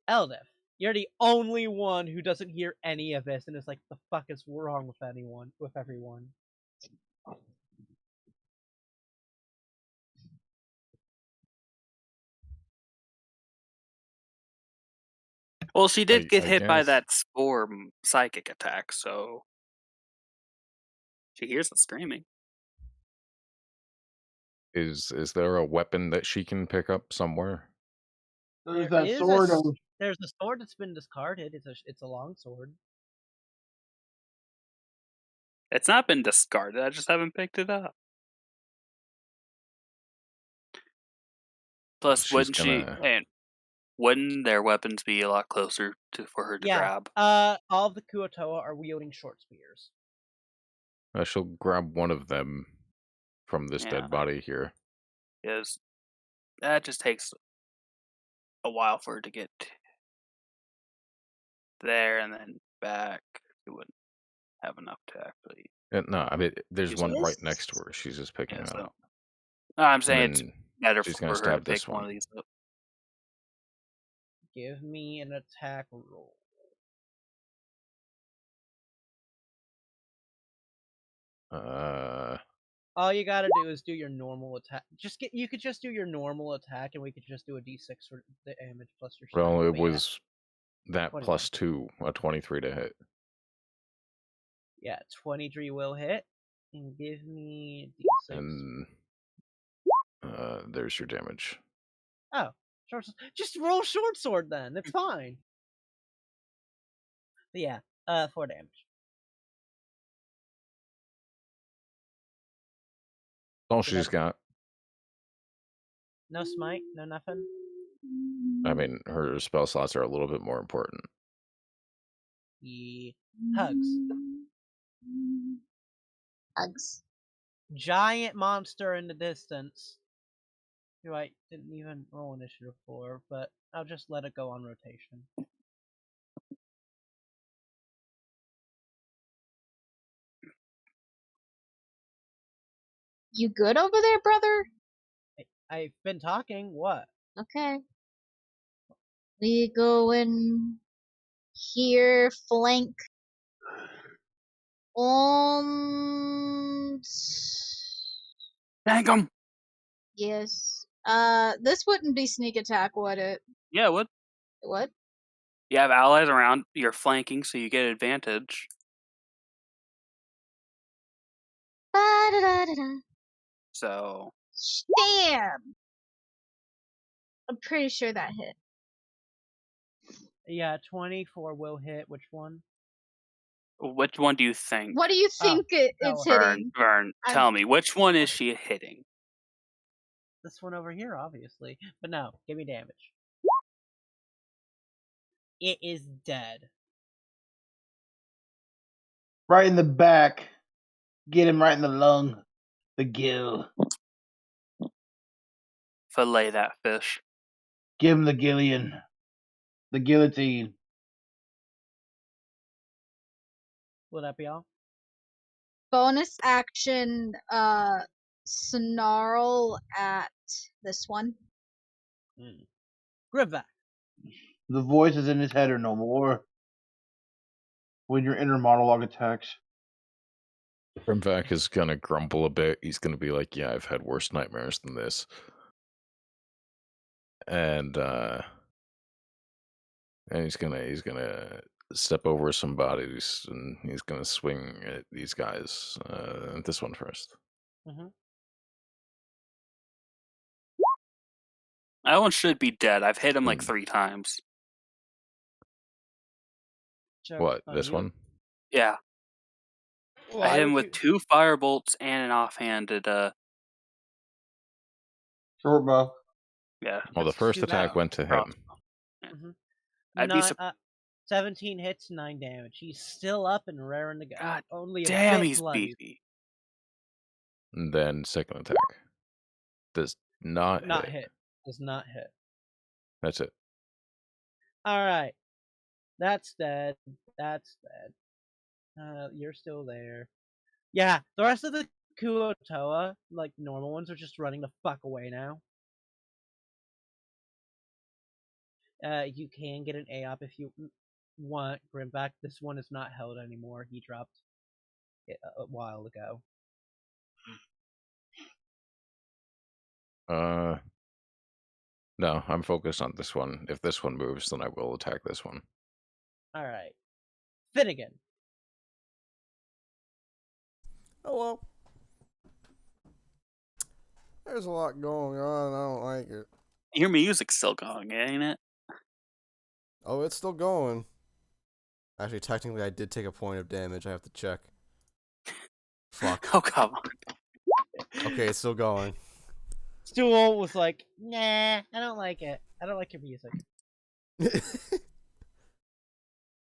Eldif, you're the only one who doesn't hear any of this and is like, the fuck is wrong with everyone?
Well, she did get hit by
guess.
that spore psychic attack, so she hears the screaming.
Is there a weapon that she can pick up somewhere?
There's that sword.
There's a sword that's been discarded. It's a long sword.
It's not been discarded. I just haven't picked it up. Plus, wouldn't their weapons be a lot closer for her to grab?
All of the Kuotoa are wielding short spears.
She'll grab one of them from this dead body here.
Because that just takes a while for her to get there and then back. She wouldn't have enough to actually.
No, I mean, there's one right next to her. She's just picking it up.
No, I'm saying it's better
she's
for
gonna
her
stab
to
this
pick one of these up.
Give me an attack roll. All you gotta do is do your normal attack. You could just do your normal attack, and we could just do a d6 for the damage plus your.
Well, it was that 21. Plus 2, a 23 to hit.
Yeah, 23 will hit, and give me d6.
And there's your damage.
Oh, just roll short sword then. It's fine. But yeah, 4 damage.
All she's got.
No smite, no nothing.
I mean, her spell slots are a little bit more important.
Hugs.
Hugs.
Giant monster in the distance. Who I didn't even roll initiative for, but I'll just let it go on rotation.
You good over there, brother?
I've been talking. What?
Okay. We go in here, flank.
Dang 'em!
Yes. This wouldn't be sneak attack, would it?
Yeah, it would.
It would?
You have allies around, you're flanking, so you get advantage.
Ba-da-da-da-da.
So.
Damn! I'm pretty sure that hit.
Yeah, 24 will hit. Which one?
Which one do you think?
What do you think it's hitting?
Vern, tell me, which one is she hitting?
This one over here, obviously. But no, give me damage. It is dead.
Right in the back. Get him right in the lung. The gill.
Fillet that fish.
Give him the gillion. The guillotine.
Will that be all?
Bonus action, snarl at this one.
Grimvac.
The voices in his head are no more. When your inner monologue attacks.
Grimvac is gonna grumble a bit. He's gonna be like, "Yeah, I've had worse nightmares than this." And he's gonna step over some bodies and he's gonna swing at these guys. This one first.
That one should be dead. I've hit him like 3 times.
What, this one?
Yeah. I hit him with 2 fire bolts and an offhanded
Short bow.
Yeah.
Well, the
Let's
first
do
attack
that.
went to him.
Mhm.
I'd be
17 hits, 9 damage. He's still up and raring to go.
God
Only a
damn,
bit
he's
bloody.
beefy.
And then second attack. Does not hit.
Does not hit.
That's it.
Alright. That's dead. That's dead. You're still there. Yeah, the rest of the Kuotoa, like normal ones, are just running the fuck away now. You can get an AOP if you want Grimback. This one is not held anymore. He dropped it a while ago.
No, I'm focused on this one. If this one moves, then I will attack this one.
Alright. Finnegan.
Hello. There's a lot going on. I don't like it.
Your music's still going, ain't it?
Oh, it's still going. Actually, technically, I did take a point of damage. I have to check. Fuck.
Oh, come on.
Okay, it's still going.
Stool was like, nah, I don't like it. I don't like your music.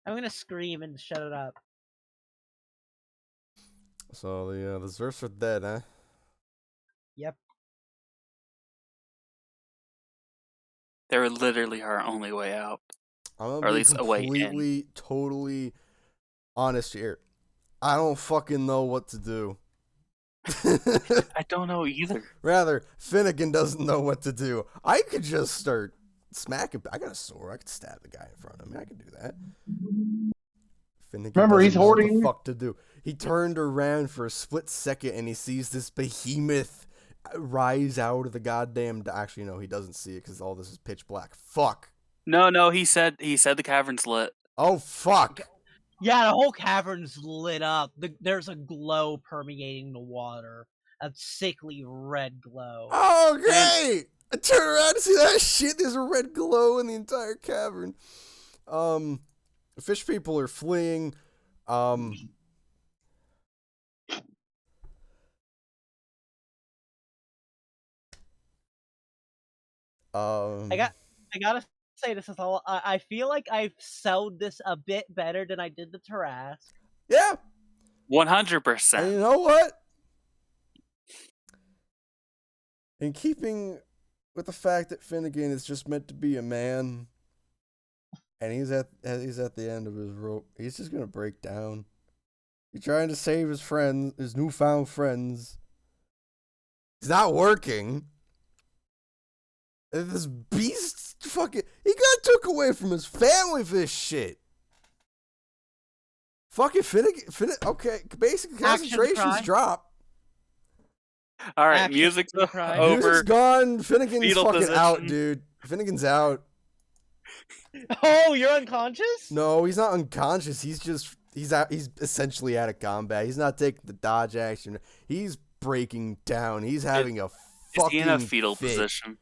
I'm gonna scream and shut it up.
So the Zerfs are dead, huh?
Yep.
They're literally our only way out.
I'm gonna
Or at
be
least a way in.
completely, totally honest here. I don't fucking know what to do.
I don't know either.
Rather, Finnegan doesn't know what to do. I could just start smacking. I got a sword. I could stab the guy in front of me. I could do that. Finnegan
Remember,
doesn't
he's
know what
hoarding.
the fuck to do. He turned around for a split second and he sees this behemoth rise out of the goddamn. Actually, no, he doesn't see it because all this is pitch black. Fuck.
No, he said the cavern's lit.
Oh fuck.
Yeah, the whole cavern's lit up. There's a glow permeating the water. A sickly red glow.
Oh, great! I turn around to see that shit. There's a red glow in the entire cavern. Fish people are fleeing.
I gotta say, this is all. I feel like I've sold this a bit better than I did the Tarrasque.
Yeah.
100%.
And you know what? In keeping with the fact that Finnegan is just meant to be a man, and he's at the end of his rope, he's just gonna break down. He's trying to save his friends, his newfound friends. It's not working. And this beast fucking he got took away from his family for this shit. Fucking Finnegan, okay, basic concentrations drop.
All right,
Action
music's
cry.
over.
Music's gone. Finnegan's
Fetal
fucking
position.
out, dude. Finnegan's out.
Oh, you're unconscious?
No, he's not unconscious. He's out. He's essentially out of combat. He's not taking the dodge action. He's breaking down. He's having a fucking
Is he in a fetal
fit.
position?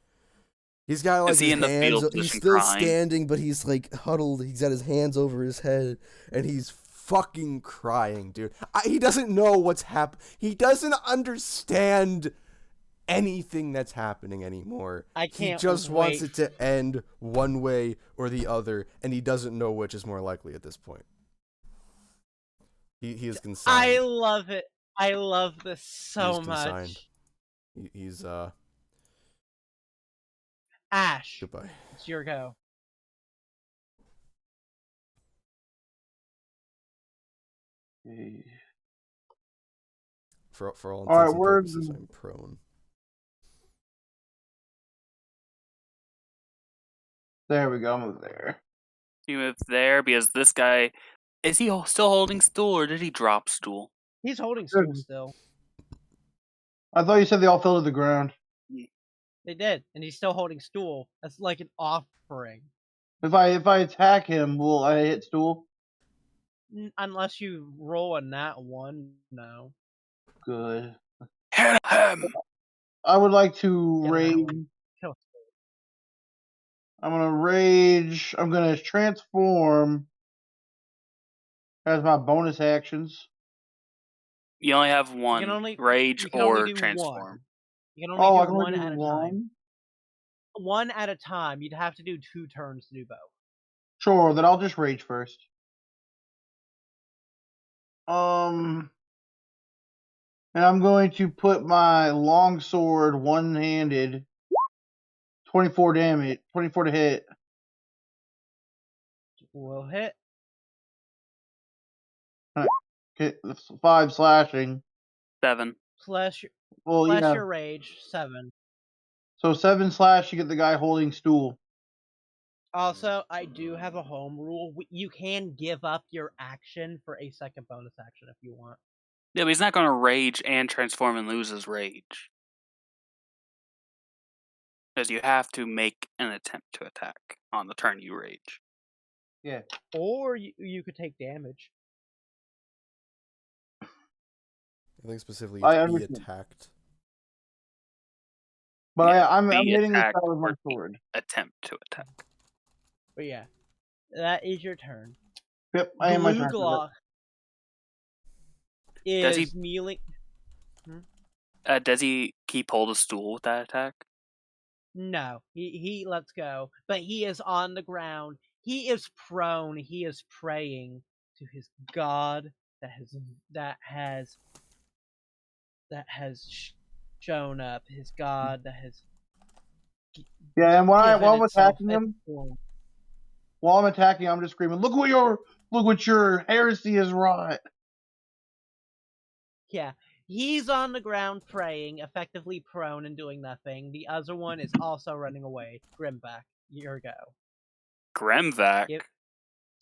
He's got like
Is he
his
in the fetal
hands. He's
position
still
crying?
standing, but he's like huddled. He's got his hands over his head, and he's fucking crying, dude. He doesn't know what's happening. He doesn't understand anything that's happening anymore.
I can't
He just wants
wait.
it to end one way or the other, and he doesn't know which is more likely at this point. He is consigned.
I love it. I love this so
He's consigned.
much.
He's
Ash,
goodbye.
it's your go.
For all
All right,
intents and
where's
purposes,
the-
I'm prone.
There we go. Move there.
You move there because this guy is he still holding stool or did he drop stool?
He's holding stool still.
I thought you said they all fell to the ground.
They did, and he's still holding stool. That's like an offering.
If I attack him, will I hit stool?
Unless you roll a nat 1, no.
Good.
Hit him!
I would like to
Get him
rage.
that one. Kill.
I'm gonna rage. I'm gonna transform as my bonus actions.
You only have one
You can only
rage
you can only
or
do
transform.
one. You can only
Oh, I
do
can
one
only
at
do
a
one.
time. one at a time. You'd have to do 2 turns to do both.
Sure, then I'll just rage first. And I'm going to put my longsword one-handed. 24 damage. 24 to hit.
Will hit.
Okay, 5 slashing.
7.
Plus
Well,
your rage, 7.
So 7 slash, you get the guy holding stool.
Also, I do have a home rule. You can give up your action for a second bonus action if you want.
Yeah, but he's not going to rage and transform and lose his rage. Because you have to make an attempt to attack on the turn you rage.
Yeah.
Or you could take damage.
I think specifically
I
it's be
understand.
attacked.
But
Yeah,
I'm
be
hitting this guy
attacked
with my
or
sword.
attempt to attack.
But yeah, that is your turn.
Yep, I am my turn.
Gluglock
Does
is
he-
kneeling.
Does he keep hold of stool with that attack?
No, he lets go, but he is on the ground. He is prone. He is praying to his god that has shown up. His god that has
Yeah, and while I'm
itself
attacking him,
form.
while I'm attacking, I'm just screaming, "Look what your heresy is wrought!"
Yeah, he's on the ground praying, effectively prone and doing nothing. The other one is also running away. Grimback, your go.
Gremvac?
Yep.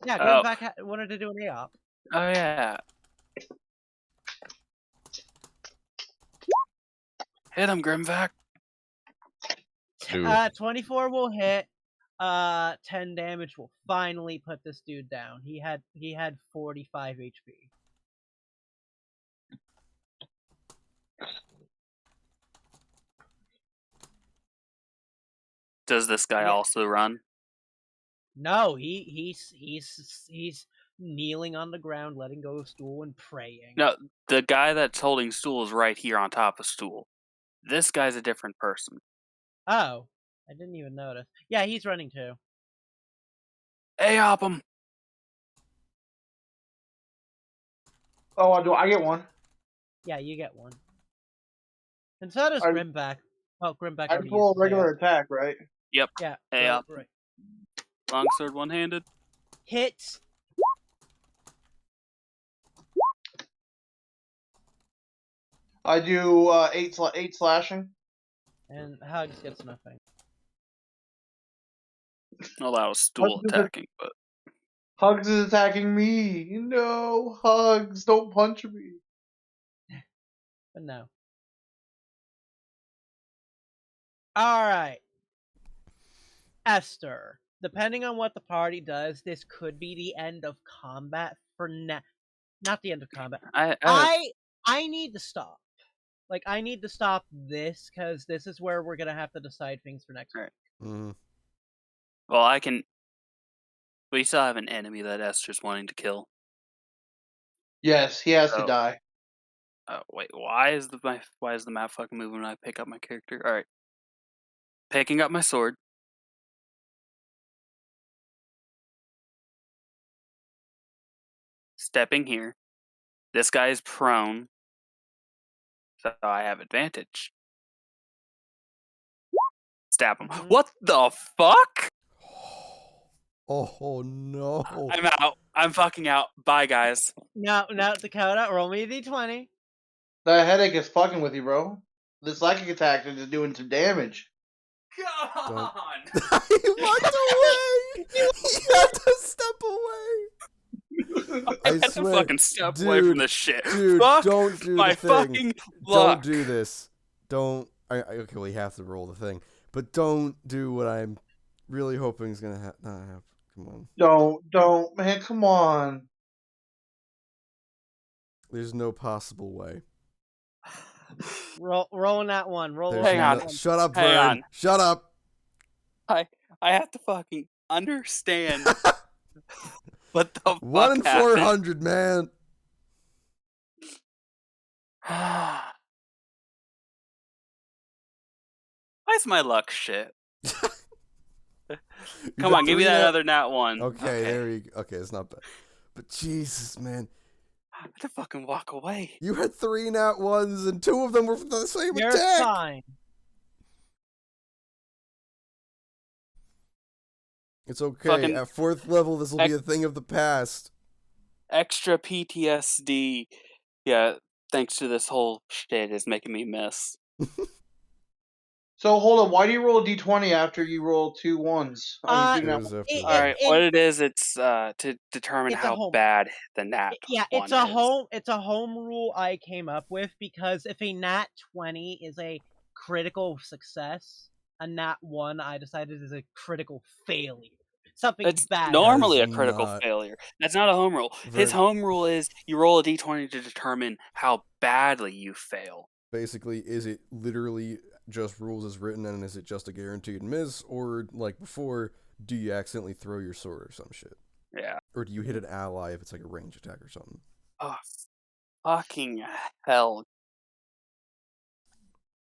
Yeah,
Oh.
Grimback wanted to do an AOP.
Oh, yeah. Hit him, Grimvac.
24 will hit. 10 damage will finally put this dude down. He had 45 HP.
Does this guy also run?
No, he's kneeling on the ground, letting go of stool and praying.
No, the guy that's holding stool is right here on top of stool. This guy's a different person.
Oh, I didn't even notice. Yeah, he's running too.
AOP him.
Oh, I get one.
Yeah, you get one. And so does Grimback. Oh, Grimback
I
already
roll
used
a regular
his
attack, right?
Yep.
AOP. Yeah,
AOP.
right.
Longsword one-handed.
Hits.
I do 8 slashing.
And Hugs gets nothing.
Well, that was stool attacking, but
Hugs is attacking me. No, Hugs, don't punch me.
But no. Alright. Esther. Depending on what the party does, this could be the end of combat for now. Not the end of combat. I need to stop. Like, I need to stop this, because this is where we're gonna have to decide things for next week.
Mm-hmm.
Well, I can... We still have an enemy that Esther's wanting to kill.
Yes, he has to die.
Wait, why is the map fucking moving when I pick up my character? Alright. Picking up my sword. Stepping here. This guy is prone. So I have advantage. Stab him.
Mhm.
What the fuck?
Oh no.
I'm out. I'm fucking out. Bye, guys.
Now, Dakota, roll me a d20.
That headache is fucking with you, bro. The psychic attack is just doing some damage.
Come on!
He walked away! He had to step away!
I
I
had to
swear,
fucking step away from this shit.
Dude,
Fuck
don't do
my
the thing.
fucking luck.
Don't do this. Don't. Okay, we have to roll the thing. But don't do what I'm really hoping is going to not happen. Come on.
Don't, man, come on.
There's no possible way.
Rolling that one.
Hang on.
Shut up,
Hang
Vern.
on.
Shut up.
I have to fucking understand what the fuck
1 in
happened.
400, man.
Why is my luck shit? Come on, give me that other nat one.
Okay, there you go. Okay, it's not bad. But Jesus, man.
I had to fucking walk away.
You had 3 nat 1s, and 2 of them were from the same
You're
attack!
fine.
It's okay.
Fucking
At 4th level, this will be a thing of the past.
Extra PTSD. Yeah, thanks to this whole shit is making me miss.
So hold on, why do you roll a d20 after you roll 2 1s? I mean, 2 nat-
Alright, what it is, it's to determine how bad the nat
it's
one
a
is.
home rule I came up with, because if a nat 20 is a critical success, a nat 1 I decided is a critical failure. Something
It's
bad.
normally a critical failure. That's not a home rule. His
Vern-
home rule is you roll a d20 to determine how badly you fail.
Basically, is it literally just rules as written, and is it just a guaranteed miss, or like before, do you accidentally throw your sword or some shit?
Yeah.
Or do you hit an ally if it's like a range attack or something?
Oh, fucking hell.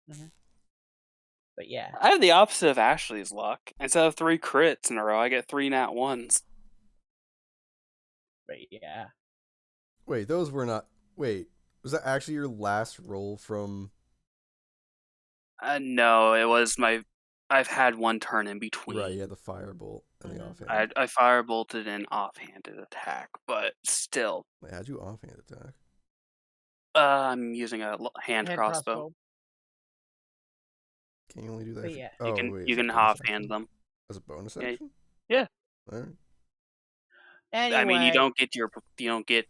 But yeah.
I have the opposite of Ashley's luck. Instead of 3 crits in a row, I get 3 nat 1s.
But yeah.
Wait, those were not... Wait, was that actually your last roll from...
No, it was my... I've had one turn in between.
Right, yeah, the firebolt and the offhand.
I firebolted an offhanded attack, but still.
Wait, how'd you offhand attack?
I'm using a hand crossbow.
Can you only do that?
But yeah.
You can offhand them.
As a bonus action?
Yeah.
Alright.
Anyway.
I mean, you don't get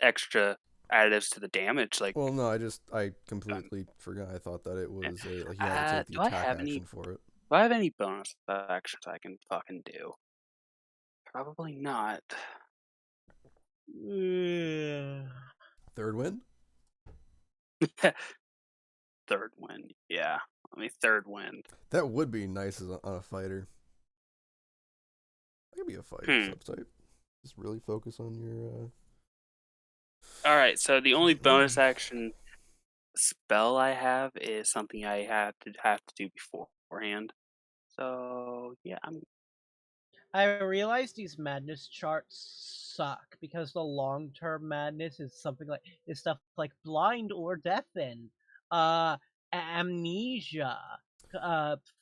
extra additives to the damage. Like,
well, no, I completely forgot. I thought that it was a, like you had to take the attack action for it.
Do I have any bonus actions I can fucking do? Probably not.
Third wind?
Third wind, yeah. I mean, third wind.
That would be nice on a fighter. That could be a fighter subtype. Just really focus on your.
Alright, so the only bonus action spell I have is something I have to do beforehand. So yeah,
I realize these madness charts suck, because the long-term madness is stuff like blind or deafen, amnesia,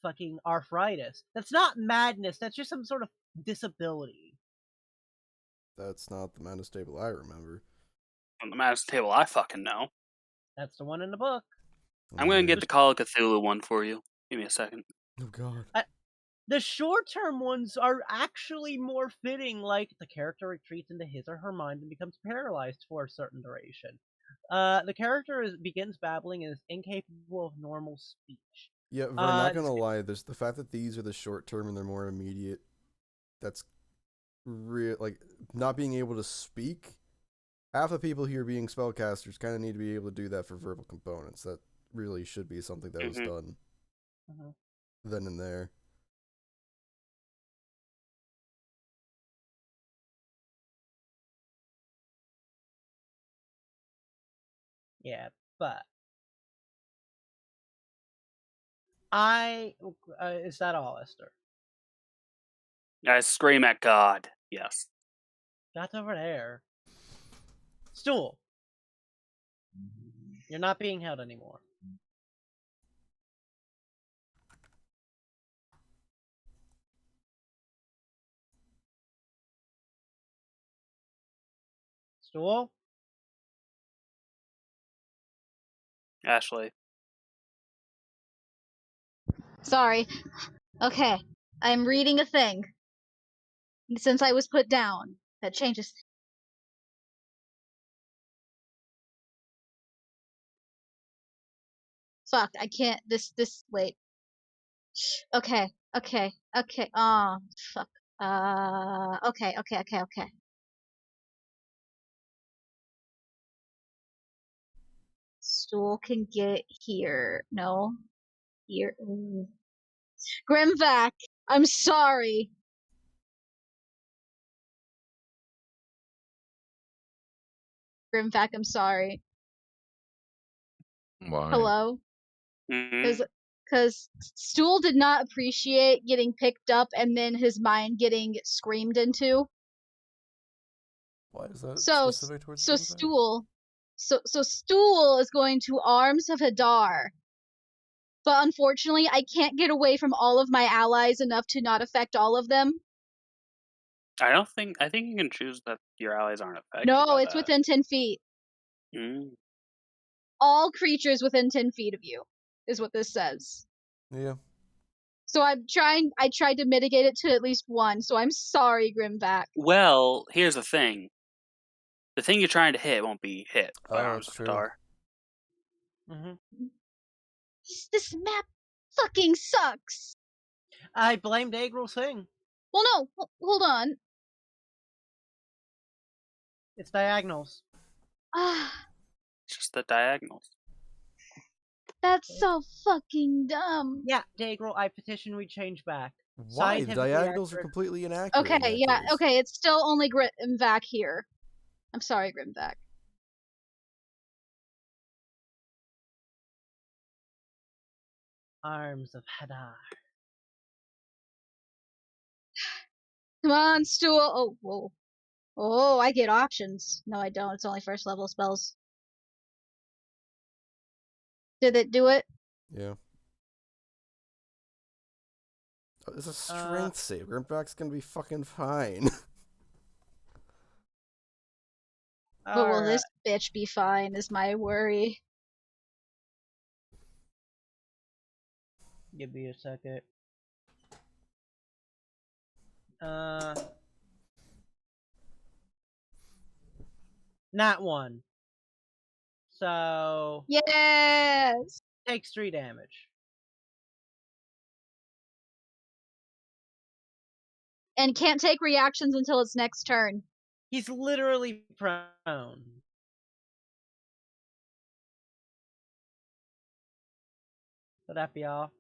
fucking arthritis. That's not madness. That's just some sort of disability.
That's not the madness table I remember.
On the madness table I fucking know.
That's the one in the book.
I'm gonna get the Call of Cthulhu one for you. Give me a second.
Oh god.
The short-term ones are actually more fitting, like the character retreats into his or her mind and becomes paralyzed for a certain duration. The character begins babbling and is incapable of normal speech.
Yeah, Vern, not gonna lie, there's the fact that these are the short term and they're more immediate. That's real. Like not being able to speak. Half the people here being spellcasters kind of need to be able to do that for verbal components. That really should be something that was done then and there.
Yeah, but is that all, Esther?
I scream at God. Yes.
That's over there. Stool. You're not being held anymore. Stool?
Ashley.
Sorry. Okay. I'm reading a thing. Since I was put down. That changes. Fuck, I can't. Wait. Okay. Oh, fuck. Okay. Stool can get here. No. Here. Grimvac, I'm sorry. Grimvac, I'm sorry.
Why?
Hello?
Mm-hmm.
Because Stool did not appreciate getting picked up and then his mind getting screamed into.
Why is that
So
specific towards
so
Grimback?
Stool so Stool is going to Arms of Hadar. But unfortunately, I can't get away from all of my allies enough to not affect all of them.
I think you can choose that your allies aren't affected.
No,
by
it's
that.
within 10 feet.
Mm.
All creatures within 10 feet of you is what this says.
Yeah.
So I tried to mitigate it to at least one, so I'm sorry, Grimback.
Well, here's the thing. The thing you're trying to hit won't be hit by Arms of
true.
Hadar.
This map fucking sucks.
I blamed Agril Singh.
Well, no, hold on.
It's diagonals.
It's just the diagonals.
That's so fucking dumb.
Yeah, Dagrel, I petition we change back.
Why? The diagonals are completely inaccurate.
Okay, yeah,
case.
okay, it's still only Grimvac here. I'm sorry, Grimvac.
Arms of Hadar.
Come on, Stool. Oh, whoa. Oh, I get options. No, I don't. It's only first level spells. Did it do it?
Yeah. Oh, it's a strength save. Grimback's gonna be fucking fine.
But will this bitch be fine is my worry.
Give me a second. Not one. So
yes,
takes 3 damage.
And can't take reactions until its next turn.
He's literally prone. Would that be all?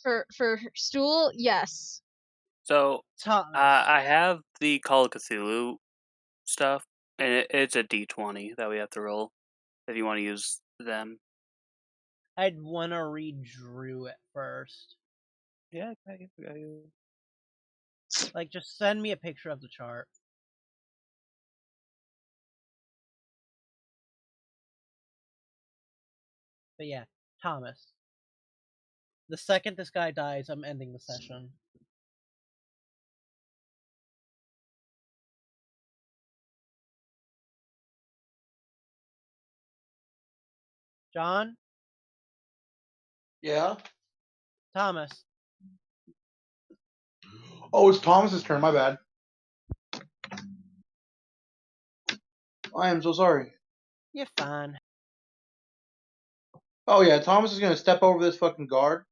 For Stool, yes.
So I have the Call of Cthulhu stuff, and it's a D20 that we have to roll if you want to use them.
I'd want to read Drew at first.
Yeah,
like just send me a picture of the chart. But yeah, Thomas. The second this guy dies, I'm ending the session. John?
Yeah?
Thomas.
Oh, it's Thomas's turn. My bad. I am so sorry.
You're fine.
Oh, yeah. Thomas is going to step over this fucking guard.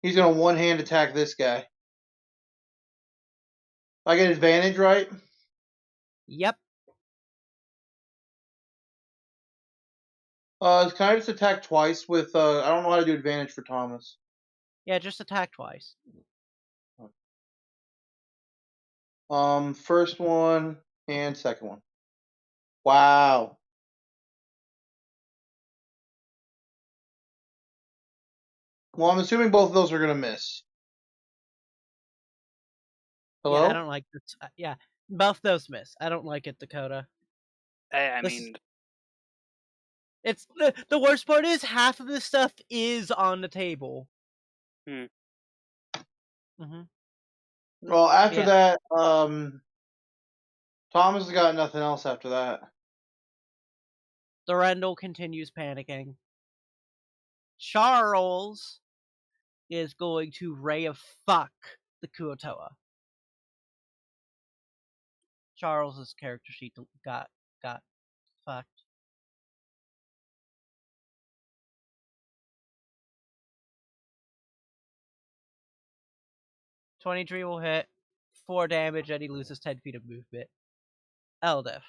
He's going to one-hand attack this guy. I get advantage, right?
Yep.
Can I just attack twice with, I don't know how to do advantage for Thomas.
Yeah, just attack twice.
First one and second one. Wow. Well, I'm assuming both of those are going to miss. Hello?
Yeah, I don't like this. Yeah, both those miss. I don't like it, Dakota.
I mean,
it's the worst part is half of this stuff is on the table.
Mm-hmm. Well, after that, Thomas has got nothing else after that.
Durendal continues panicking. Charles is going to Ray of Fuck the Kuotoa. Charles's character sheet got fucked. $23 will hit, 4 damage, and he loses 10 feet of movement. Eldif.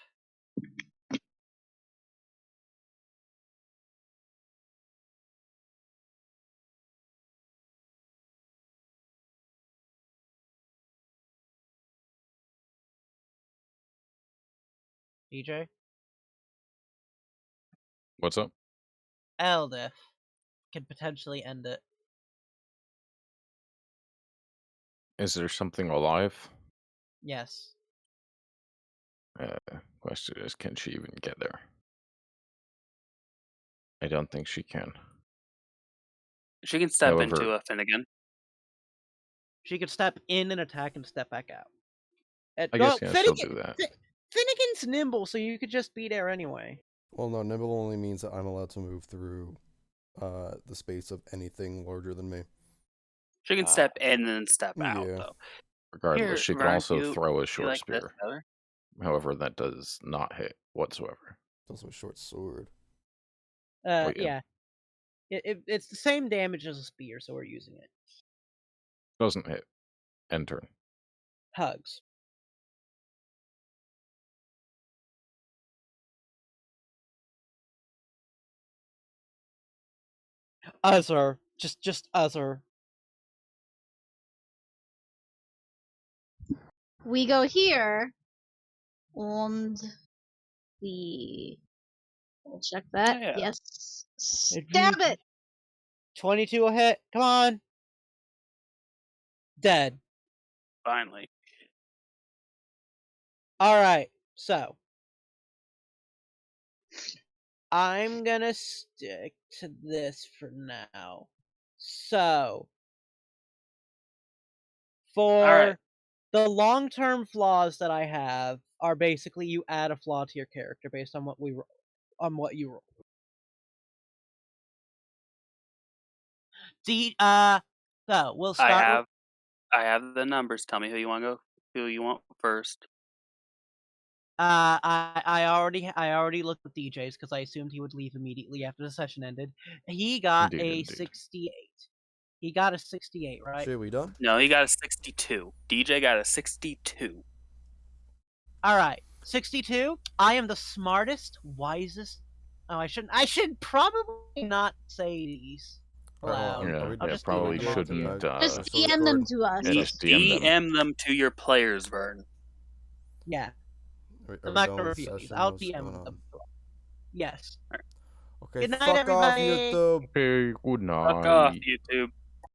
DJ?
What's up?
Eldif. could potentially end it.
Is there something alive?
Yes.
Question is, can she even get there? I don't think she can.
She can step
However,
into a Finnegan.
She could step in and attack and step back out.
I guess she'll do that.
Finnegan's nimble, so you could just be there anyway.
Well, no, nimble only means that I'm allowed to move through the space of anything larger than me.
She can step in and step out,
Yeah.
though.
Regardless,
Here,
she can
Vern,
also throw a
you
short
like this
spear.
better?
However, that does not hit whatsoever.
It's also a short sword.
yeah.
Yeah. It's the same damage as a spear, so we're using it.
Doesn't hit. End turn.
Hugs. Other. Just other.
We go here, and we will check that.
Yeah.
Yes. Stab it!
22 will hit. Come on. Dead.
Finally.
Alright, so. I'm gonna stick to this for now. So. For the long-term flaws that I have are basically you add a flaw to your character based on what you roll. So we'll start.
I have the numbers. Tell me who you want first.
I already looked at DJ's because I assumed he would leave immediately after the session ended. He got
Indeed.
68. He got a 68, right?
Shit, we done?
No, he got a 62. DJ got a 62.
All right, 62. I am the smartest, wisest. Oh, I should probably not say these aloud.
Yeah, probably shouldn't.
Just DM them to us.
Just DM
them to your players, Vern.
Yeah.
I'm
not gonna review these. I'll DM them. Yes.
Okay,
Good night,
fuck
everybody.
off, YouTube.
Okay, good night.
Fuck off, YouTube.